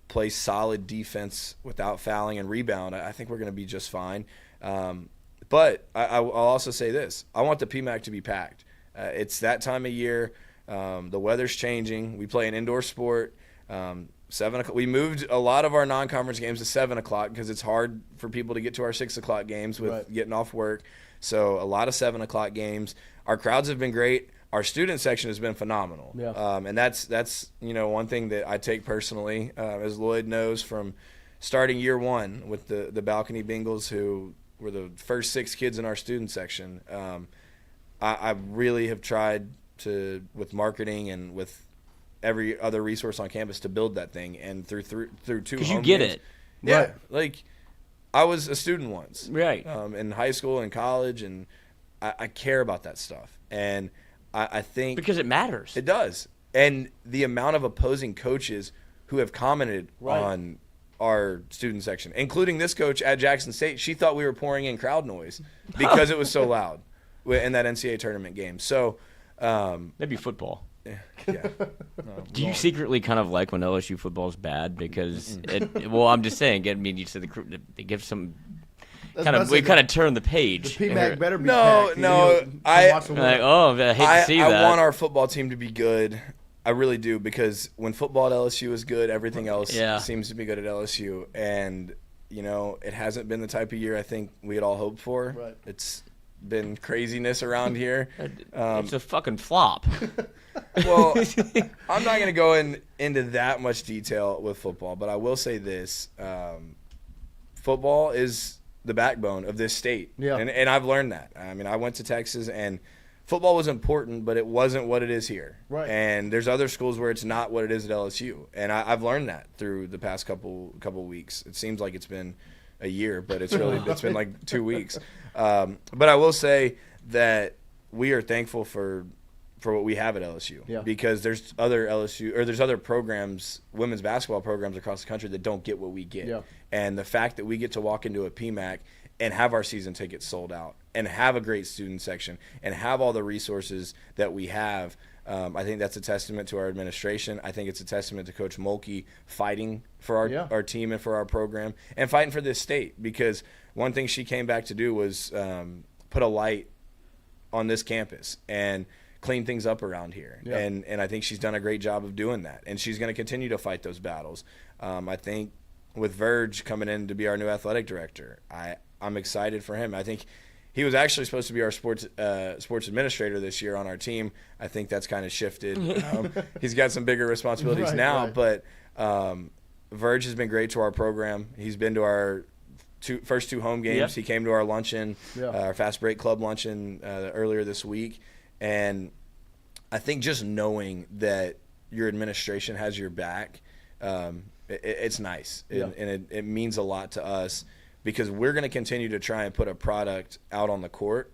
play solid defense without fouling and rebound, I think we're going to be just fine. But I'll also say this. I want the PMAC to be packed. It's that time of year. The weather's changing. We play an indoor sport. 7 o'clock. We moved a lot of our non-conference games to 7 o'clock because it's hard for people to get to our 6 o'clock games with getting off work. So a lot of 7 o'clock games. Our crowds have been great. Our student section has been phenomenal. Yeah. And that's one thing that I take personally, as Lloyd knows from starting year 1 with the balcony Bengals, who were the first 6 kids in our student section. I really have tried to, with marketing and with every other resource on campus, to build that thing, and through 2 because you get games, it. Yeah, right. Like I was a student once, right? In high school and college, and I care about that stuff, and I think because it matters. It does, and the amount of opposing coaches who have commented on our student section, including this coach at Jackson State, she thought we were pouring in crowd noise because it was so loud in that NCAA tournament game. So maybe football. Yeah. Do you secretly kind of like when LSU football's bad? Because well, I'm just saying. I mean, you said they give some we kind of turn the page. The PMAC better be packed. I hate to see that. I want our football team to be good. I really do, because when football at LSU is good, everything else seems to be good at LSU, and it hasn't been the type of year I think we had all hoped for. Right. It's been craziness around here. It's a fucking flop. Well, I'm not going to go into that much detail with football, but I will say this. Football is the backbone of this state. Yeah. And I've learned that. I mean, I went to Texas, and football was important, but it wasn't what it is here. Right. And there's other schools where it's not what it is at LSU. And I've learned that through the past couple weeks. It seems like it's been a year, but it's been like 2 weeks. But I will say that we are thankful for what we have at LSU, because there's other programs, women's basketball programs across the country that don't get what we get. Yeah. And the fact that we get to walk into a PMAC and have our season tickets sold out and have a great student section and have all the resources that we have, I think that's a testament to our administration. I think it's a testament to Coach Mulkey fighting for our team and for our program and fighting for this state, because one thing she came back to do was put a light on this campus and clean things up around here. Yeah. And I think she's done a great job of doing that. And she's going to continue to fight those battles. I think with Verge coming in to be our new athletic director, I'm excited for him. I think he was actually supposed to be our sports administrator this year on our team. I think that's kind of shifted. He's got some bigger responsibilities now. Right. But Verge has been great to our program. He's been to our first two home games. Yep. He came to our luncheon, our Fast Break Club luncheon earlier this week. And I think just knowing that your administration has your back, it's nice. And it means a lot to us, because we're going to continue to try and put a product out on the court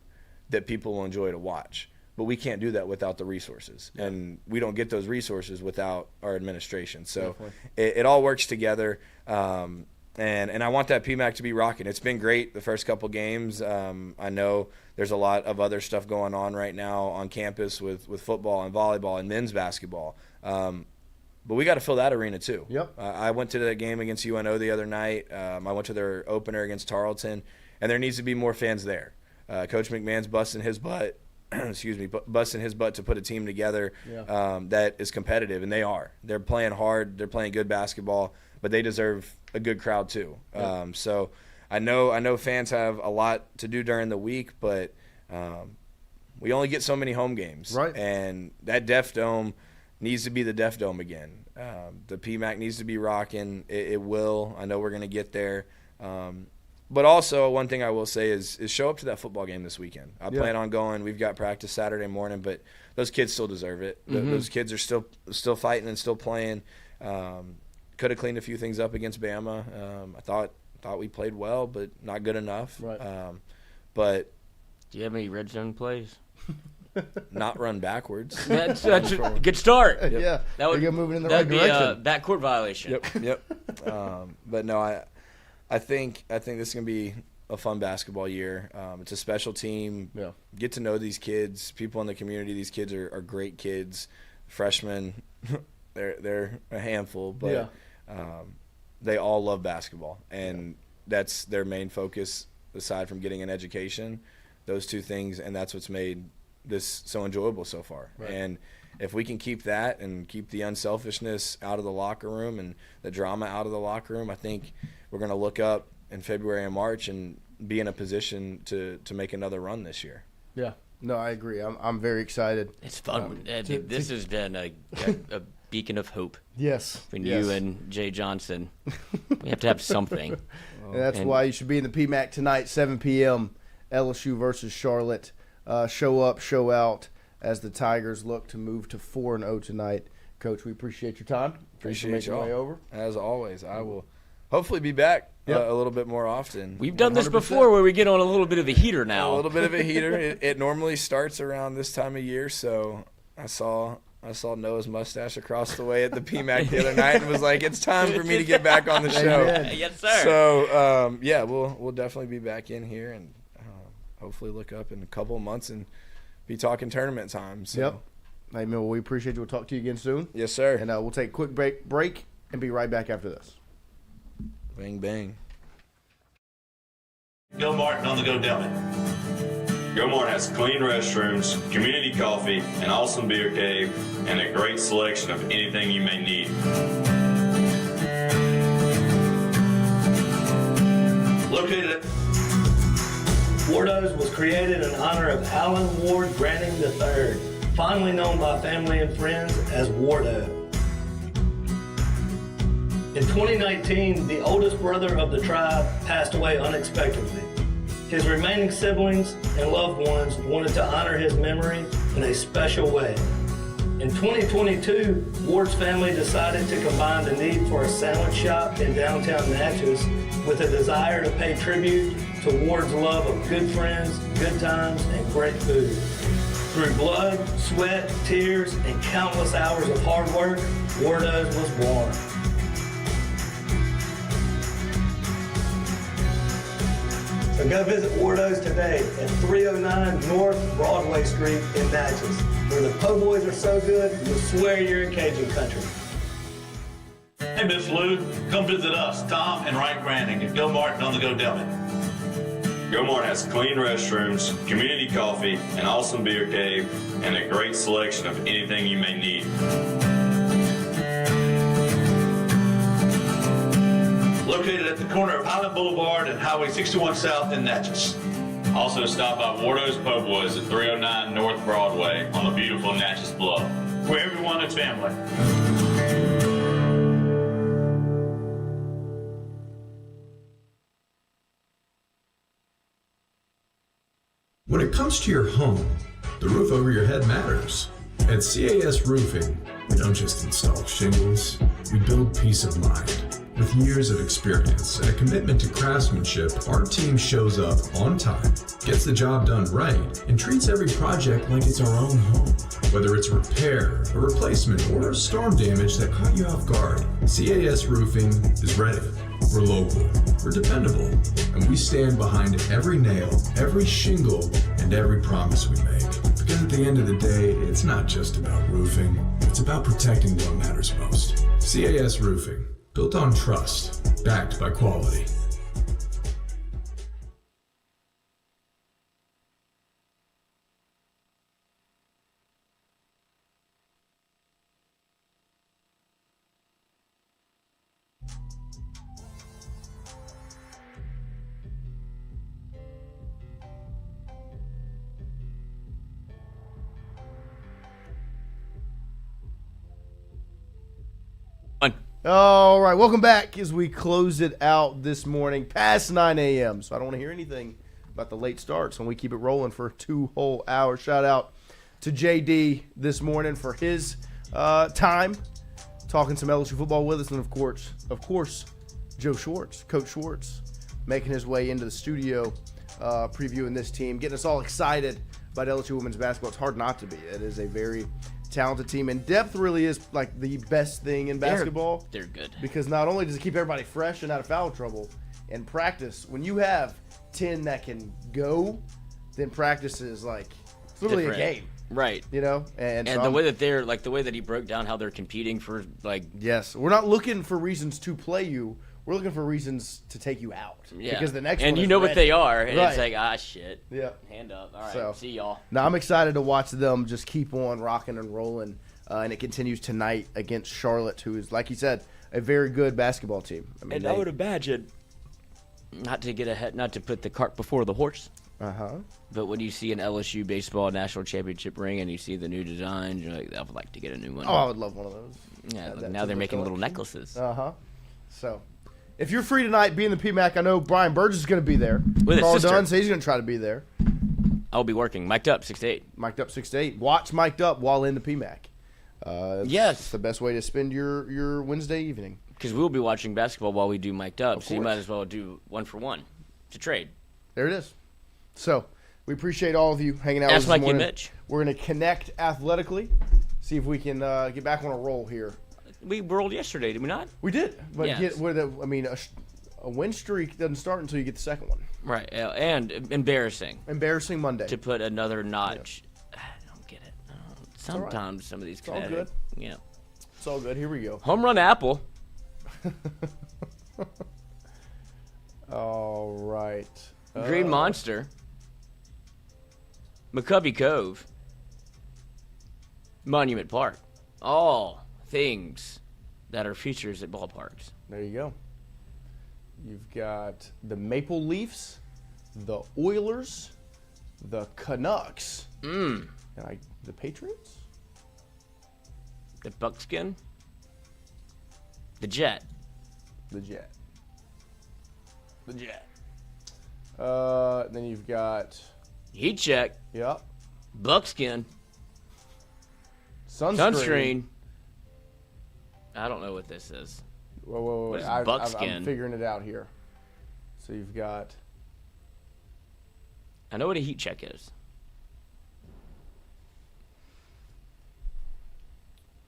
that people will enjoy to watch. But we can't do that without the resources. Yeah. And we don't get those resources without our administration. So it all works together. And I want that PMAC to be rocking. It's been great the first couple games. I know there's a lot of other stuff going on right now on campus with football and volleyball and men's basketball. But we got to fill that arena too. Yep. I went to the game against UNO the other night. I went to their opener against Tarleton, and there needs to be more fans there. Coach McMahon's busting his butt. Busting his butt to put a team together that is competitive, and they are. They're playing hard. They're playing good basketball, but they deserve a good crowd too. Yep. So I know fans have a lot to do during the week, but we only get so many home games. Right. And that Def Dome needs to be the Def Dome again. The PMAC needs to be rocking. It will. I know we're going to get there. But also, one thing I will say is show up to that football game this weekend. I plan on going. We've got practice Saturday morning, but those kids still deserve it. Mm-hmm. Those kids are still fighting and still playing. Could have cleaned a few things up against Bama. I thought we played well, but not good enough. Right. But do you have any red zone plays? Not run backwards. That's a good start. Yep. Yeah, that would moving in the right direction. That'd be a backcourt violation. Yep. But no, I think this is gonna be a fun basketball year. It's a special team. Yeah. Get to know these kids, people in the community. These kids are great kids. Freshmen, they're a handful, but they all love basketball, and that's their main focus aside from getting an education. Those two things, and that's what's made this so enjoyable so far. Right. And if we can keep that and keep the unselfishness out of the locker room and the drama out of the locker room, I think we're going to look up in February and March and be in a position to make another run this year. Yeah. No, I agree. I'm very excited. It's fun. This has been a beacon of hope. Yes. Between you and Jay Johnson. We have to have something. And that's why you should be in the PMAC tonight, 7 p.m., LSU versus Charlotte. Show up, show out as the Tigers look to move to 4-0 tonight. Coach, we appreciate your time. Appreciate you all. Way over. As always, I will hopefully be back a little bit more often. We've done 100%. This before where we get on a little bit of a heater now. A little bit of a heater. It normally starts around this time of year, so I saw Noah's mustache across the way at the PMAC the other night and was like, it's time for me to get back on the show. Yes, sir. So, we'll definitely be back in here and hopefully look up in a couple of months and be talking tournament time. So. Yep. Hey, man, we appreciate you. We'll talk to you again soon. Yes, sir. And we'll take a quick break and be right back after this. Bang, bang. Go Martin on the Go Deli. Go Martin has clean restrooms, community coffee, an awesome beer cave, and a great selection of anything you may need. Located at Wardo's was created in honor of Alan Ward Granning III, fondly known by family and friends as Wardo. In 2019, the oldest brother of the tribe passed away unexpectedly. His remaining siblings and loved ones wanted to honor his memory in a special way. In 2022, Ward's family decided to combine the need for a sandwich shop in downtown Natchez with a desire to pay tribute to Ward's love of good friends, good times, and great food. Through blood, sweat, tears, and countless hours of hard work, Wardo's was born. So go visit Wardo's today at 309 North Broadway Street in Natchez, where the po' boys are so good, you'll swear you're in Cajun country. Hey, Miss Lou, come visit us, Tom and Wright Branding at Go Martin on the Go Deli. Go Mart has clean restrooms, community coffee, an awesome beer cave, and a great selection of anything you may need. Located at the corner of Highland Boulevard and Highway 61 South in Natchez. Also stop by Wardo's Po' Boys at 309 North Broadway on the beautiful Natchez Bluff. Where everyone is family. When it comes to your home, the roof over your head matters. At CAS Roofing, we don't just install shingles, we build peace of mind. With years of experience and a commitment to craftsmanship, our team shows up on time, gets the job done right, and treats every project like it's our own home. Whether it's a repair, a replacement, or storm damage that caught you off guard, CAS Roofing is ready. We're local, we're dependable, and we stand behind every nail, every shingle, and every promise we make. Because at the end of the day, it's not just about roofing, it's about protecting what matters most. CAS Roofing, built on trust, backed by quality. All right, welcome back as we close it out this morning past 9 a.m. So I don't want to hear anything about the late starts when we keep it rolling for 2 whole hours. Shout out to JD this morning for his time talking some LSU football with us. And, of course, Joe Schwartz, Coach Schwartz, making his way into the studio previewing this team, getting us all excited about LSU women's basketball. It's hard not to be. It is a very talented team, and depth really is like the best thing in basketball. They're good because not only does it keep everybody fresh and out of foul trouble, in practice, when you have 10 that can go, then practice is like it's literally a game, right? You know, and so the way that they're like the way that he broke down how they're competing for like yes, we're not looking for reasons to play you. We're looking for reasons to take you out. Yeah. Because the next and one you is know ready. what they are. And right. It's like, shit. Yeah. Hand up. All right. So, see y'all. Now, I'm excited to watch them just keep on rocking and rolling. And it continues tonight against Charlotte, who is, like you said, a very good basketball team. I mean, I would imagine, not to put the cart before the horse. But when you see an LSU baseball national championship ring and you see the new designs, you're like, I would like to get a new one. Oh, I would love one of those. Yeah, now they're making little necklaces. So, if you're free tonight, be in the PMAC. I know Brian Burgess is going to be there. With Carl his sister. Dunn says he's going to try to be there. I'll be working. Mic'd up 6 to 8. Mic'd up 6 to 8. Watch Mic'd up while in the PMAC. Yes. It's the best way to spend your Wednesday evening. Because we'll be watching basketball while we do Mic'd up, Of so you course. might as well do 1 for 1 to trade. There it is. So, we appreciate all of you hanging out Ask with us Mikey this and morning. Mitch. We're going to connect athletically, see if we can get back on a roll here. We rolled yesterday, did we not? We did. But Yes. a win streak doesn't start until you get the second one. Right, and embarrassing. Embarrassing Monday. To put another notch. I don't get it. Sometimes right. some of these all kinetic. good. Yeah. It's all good. Here we go. Home run apple. All right. Green Monster. McCovey Cove. Monument Park. All things that are features at ballparks. There you go. You've got the Maple Leafs, the Oilers, the Canucks, and the Patriots? The Buckskin. The Jet. The Jet. Then you've got Heat check. Yep. Buckskin. Sunscreen. I don't know what this is. Whoa. What is I'm buckskin? figuring it out here. So you've got. I know what a heat check is.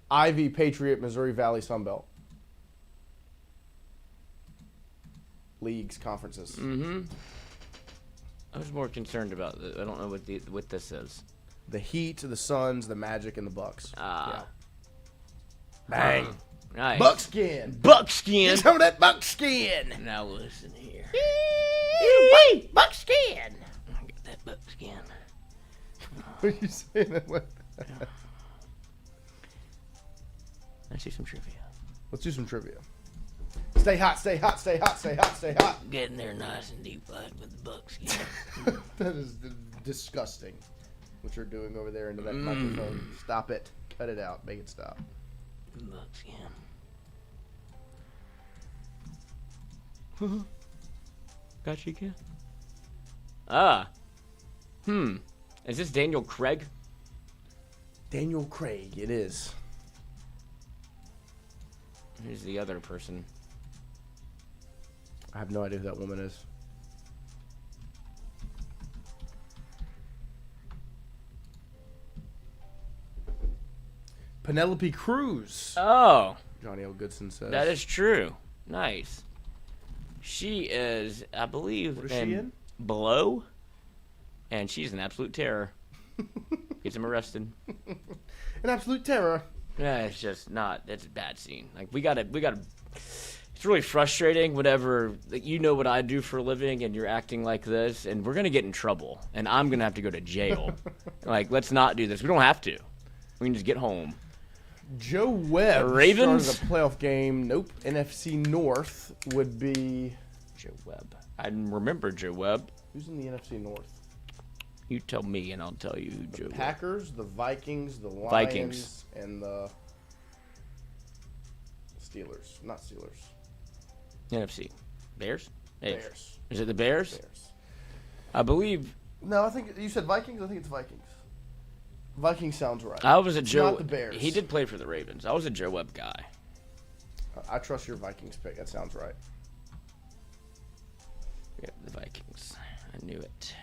Ivy, Patriot, Missouri Valley, Sunbelt. Leagues, conferences. Mm-hmm. I was more concerned about this. I don't know what this is. The Heat, the Suns, the Magic, and the Bucks. Ah. Yeah. Bang. Nice. Buckskin. Buckskin. Some of that buckskin. Now listen here. Buckskin. I got that buckskin. What are you saying that with? Let's do some trivia. Let's do some trivia. Stay hot, stay hot, stay hot, stay hot, stay hot. Getting there nice and deep fried with the buckskin. That is disgusting. What you're doing over there into that microphone. Stop it. Cut it out. Make it stop. Buckskin. Got you, kid. Is this Daniel Craig? Daniel Craig, it is. Who's the other person? I have no idea who that woman is. Penelope Cruz. Oh. Johnny L. Goodson says. That is true. Nice. She is, I believe, What is she in? Below. And she's an absolute terror. Gets him arrested. An absolute terror. Yeah, it's just not. That's a bad scene. Like we gotta. It's really frustrating whenever you know what I do for a living and you're acting like this, and we're gonna get in trouble, and I'm gonna have to go to jail. Like, let's not do this. We don't have to. We can just get home. Joe Webb. The Ravens? Started a playoff game. Nope. NFC North would be Joe Webb. I remember Joe Webb. who's in the NFC North? You tell me, and I'll tell you who Joe Webb. Packers, the Vikings, the Lions, Vikings. and the Steelers. Not Steelers. NFC. Bears? Bears. Is it the Bears? Bears. I believe. No, I think you said Vikings. I think it's Vikings. Vikings sounds right. I was a It's Joe. not the Bears. He did play for the Ravens. I was a Joe Webb guy. I trust your Vikings pick. That sounds right. Yeah, the Vikings. I knew it.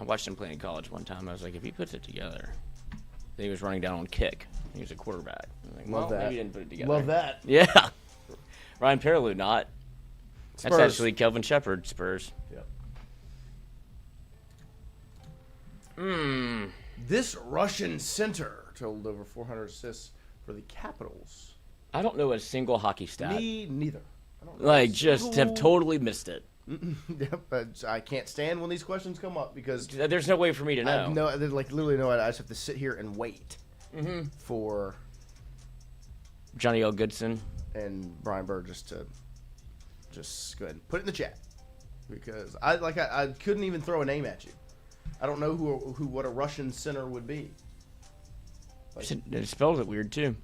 I watched him play in college one time. I was like, if he puts it together. Then he was running down on kick. He was a quarterback. I was like, Love that. Maybe he didn't put it together. Love that. Yeah. Ryan Perrilloux, not. That's Spurs. actually Kelvin Shepard, Spurs. Yep. Hmm. This Russian center totaled over 400 assists for the Capitals. I don't know a single hockey stat. Me neither. I don't know Like, a just single- have totally missed it. Yep, but I can't stand when these questions come up because There's no way for me to I know. have no, there's like literally no. I just have to sit here and wait for Johnny L. Goodson. and Brian Burgess to just go ahead and put it in the chat because I couldn't even throw a name at you. I don't know who what a Russian center would be. Like, It spells it weird, too.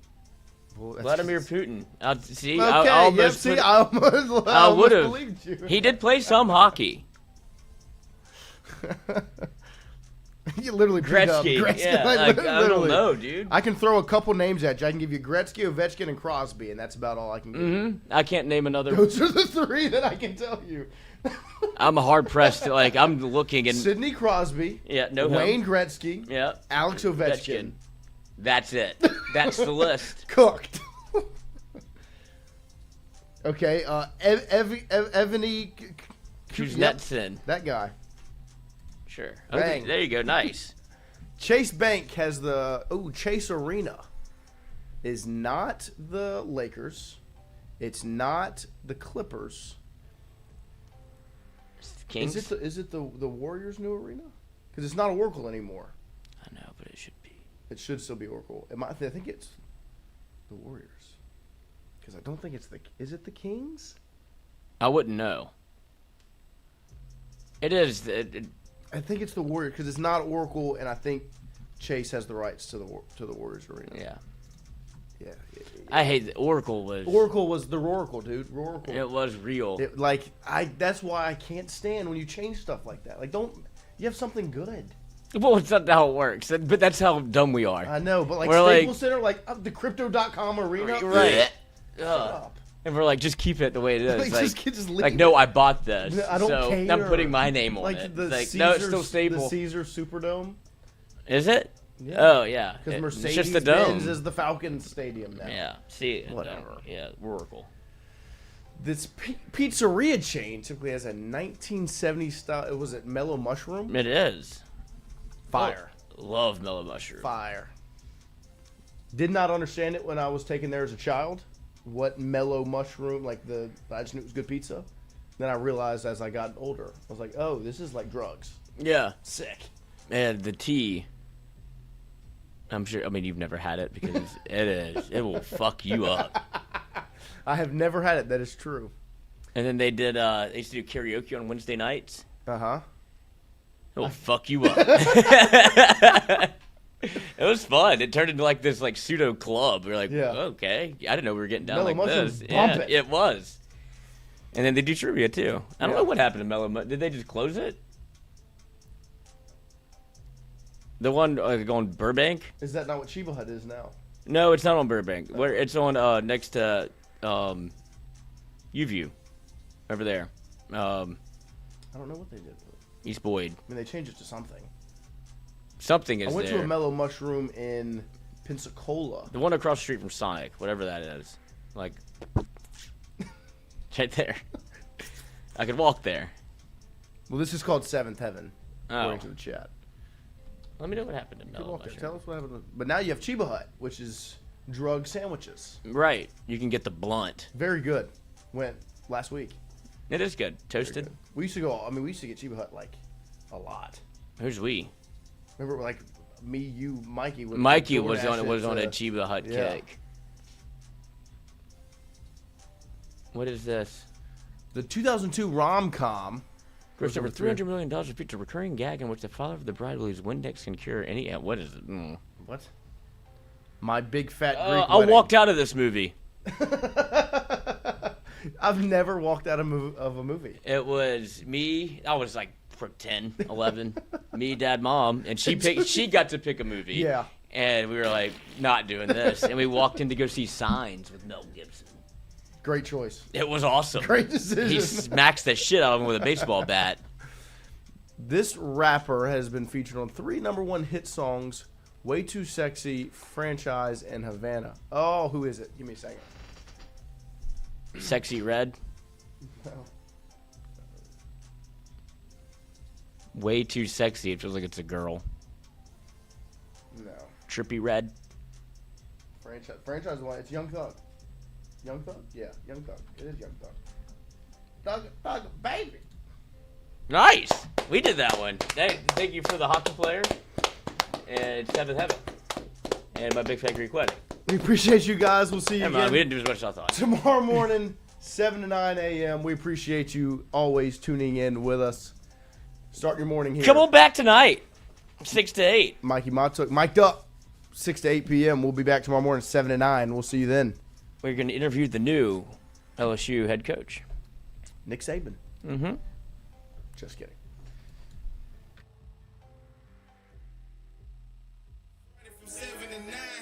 well, that's Vladimir just- Putin. See, Okay, I almost yep, see, put- I almost I would have. believed you. He did play some hockey. You literally beat up Gretzky. Yeah, like, like, I don't literally. know, dude. I can throw a couple names at you. I can give you Gretzky, Ovechkin, and Crosby, and that's about all I can give you. I can't name another. Those are the three that I can tell you. I'm hard pressed to, like, I'm looking and. Sidney Crosby, Yeah, no Wayne help. Gretzky, Yeah. Alex Ovechkin. That's it. That's the list. Cooked. Okay, Evgeny Kuznetsov. that guy. Sure. Bang. Okay, there you go. Nice. Chase Bank has the Chase Arena is not the Lakers. It's not the Clippers. Kings. Is it the Warriors' new arena? Because it's not Oracle anymore. I know, but it should be. It should still be Oracle. I think it's the Warriors. Because I don't think it's the. Is it the Kings? I wouldn't know. It is. I think it's the Warriors because it's not Oracle, and I think Chase has the rights to the Warriors arena. Yeah. Yeah. I hate the Oracle was the Roracle, dude. Roracle. It was real. That's why I can't stand when you change stuff like that. Like, you have something good. Well, it's not how it works, but that's how dumb we are. I know, but we're Staples Center, the Crypto.com arena, right? Shut up. And we're like, just keep it the way it is. Just leave no, I bought this. I don't care. I'm putting my name on it. No, it's still Staples. The Caesar Superdome. Is it? Yeah. Oh, yeah. Because Mercedes-Benz is the Falcon Stadium now. Yeah. See, whatever. Yeah, Oracle. This pizzeria chain typically has a 1970 style. Was it Mellow Mushroom? It is. Fire. Love Mellow Mushroom. Fire. Did not understand it when I was taken there as a child. What Mellow Mushroom, I just knew it was good pizza. Then I realized as I got older, I was like, oh, this is like drugs. Yeah. Sick. And the tea. I'm sure. I mean, you've never had it because it is. It will fuck you up. I have never had it. That is true. And then they used to do karaoke on Wednesday nights. Uh-huh. It will fuck you up. It was fun. It turned into this pseudo club. We were like, okay. I didn't know we were getting down Mellow this. Yeah, it was. And then they do trivia too. I don't know what happened to Mellow Mushroom. Did they just close it? The one going Burbank? Is that not what Chiba Hut is now? No, it's not on Burbank. Where it's on next to Uview, over there. I don't know what they did. East Boyd. I mean, they changed it to something. Something is there. I went to a Mellow Mushroom in Pensacola. The one across the street from Sonic, whatever that is. Right there. I could walk there. Well, this is called Seventh Heaven, according to the chat. Let me know what happened to Mellow Mushroom. Tell us what happened. But now you have Chiba Hut, which is drug sandwiches. Right. You can get the blunt. Very good. Went last week. It is good. Toasted. Good. We used to go. I mean, we used to get Chiba Hut a lot. Who's we? Remember, me, you, Mikey. Mikey was on a Chiba Hut kick. What is this? The 2002 rom-com. Grossed over $300 million to feature a recurring gag in which the father of the bride believes Windex can cure any. What is it? What? My Big Fat Greek I Wedding. walked out of this movie. I've never walked out of a movie. It was me. I was 10, 11. Me, Dad, Mom, and she got to pick a movie. Yeah. And we were not doing this, and we walked in to go see Signs with Mel Gibson. Great choice. It was awesome. Great decision. He smacks the shit out of him with a baseball bat. This rapper has been featured on 3 #1 hit songs: "Way Too Sexy," "Franchise," and "Havana." Oh, who is it? Give me a second. Sexy Red. No. Way Too Sexy. It feels like it's a girl. No. Trippy Red. Franchise one. It's Young Thug. Young Thug? Yeah, Young Thug. It is Young Thug. Thug, baby. Nice. We did that one. Thank you for the hockey player. And Seventh Heaven. And My Big Fat Greek Wedding. We appreciate you guys. We'll see you again. We didn't do as much as I thought. Tomorrow morning, 7 to 9 a.m. We appreciate you always tuning in with us. Start your morning here. Come on back tonight. 6 to 8. Mikey Motuk, mic'd up. 6 to 8 p.m. We'll be back tomorrow morning, 7 to 9. We'll see you then. We're going to interview the new LSU head coach. Nick Saban. Mm-hmm. Just kidding.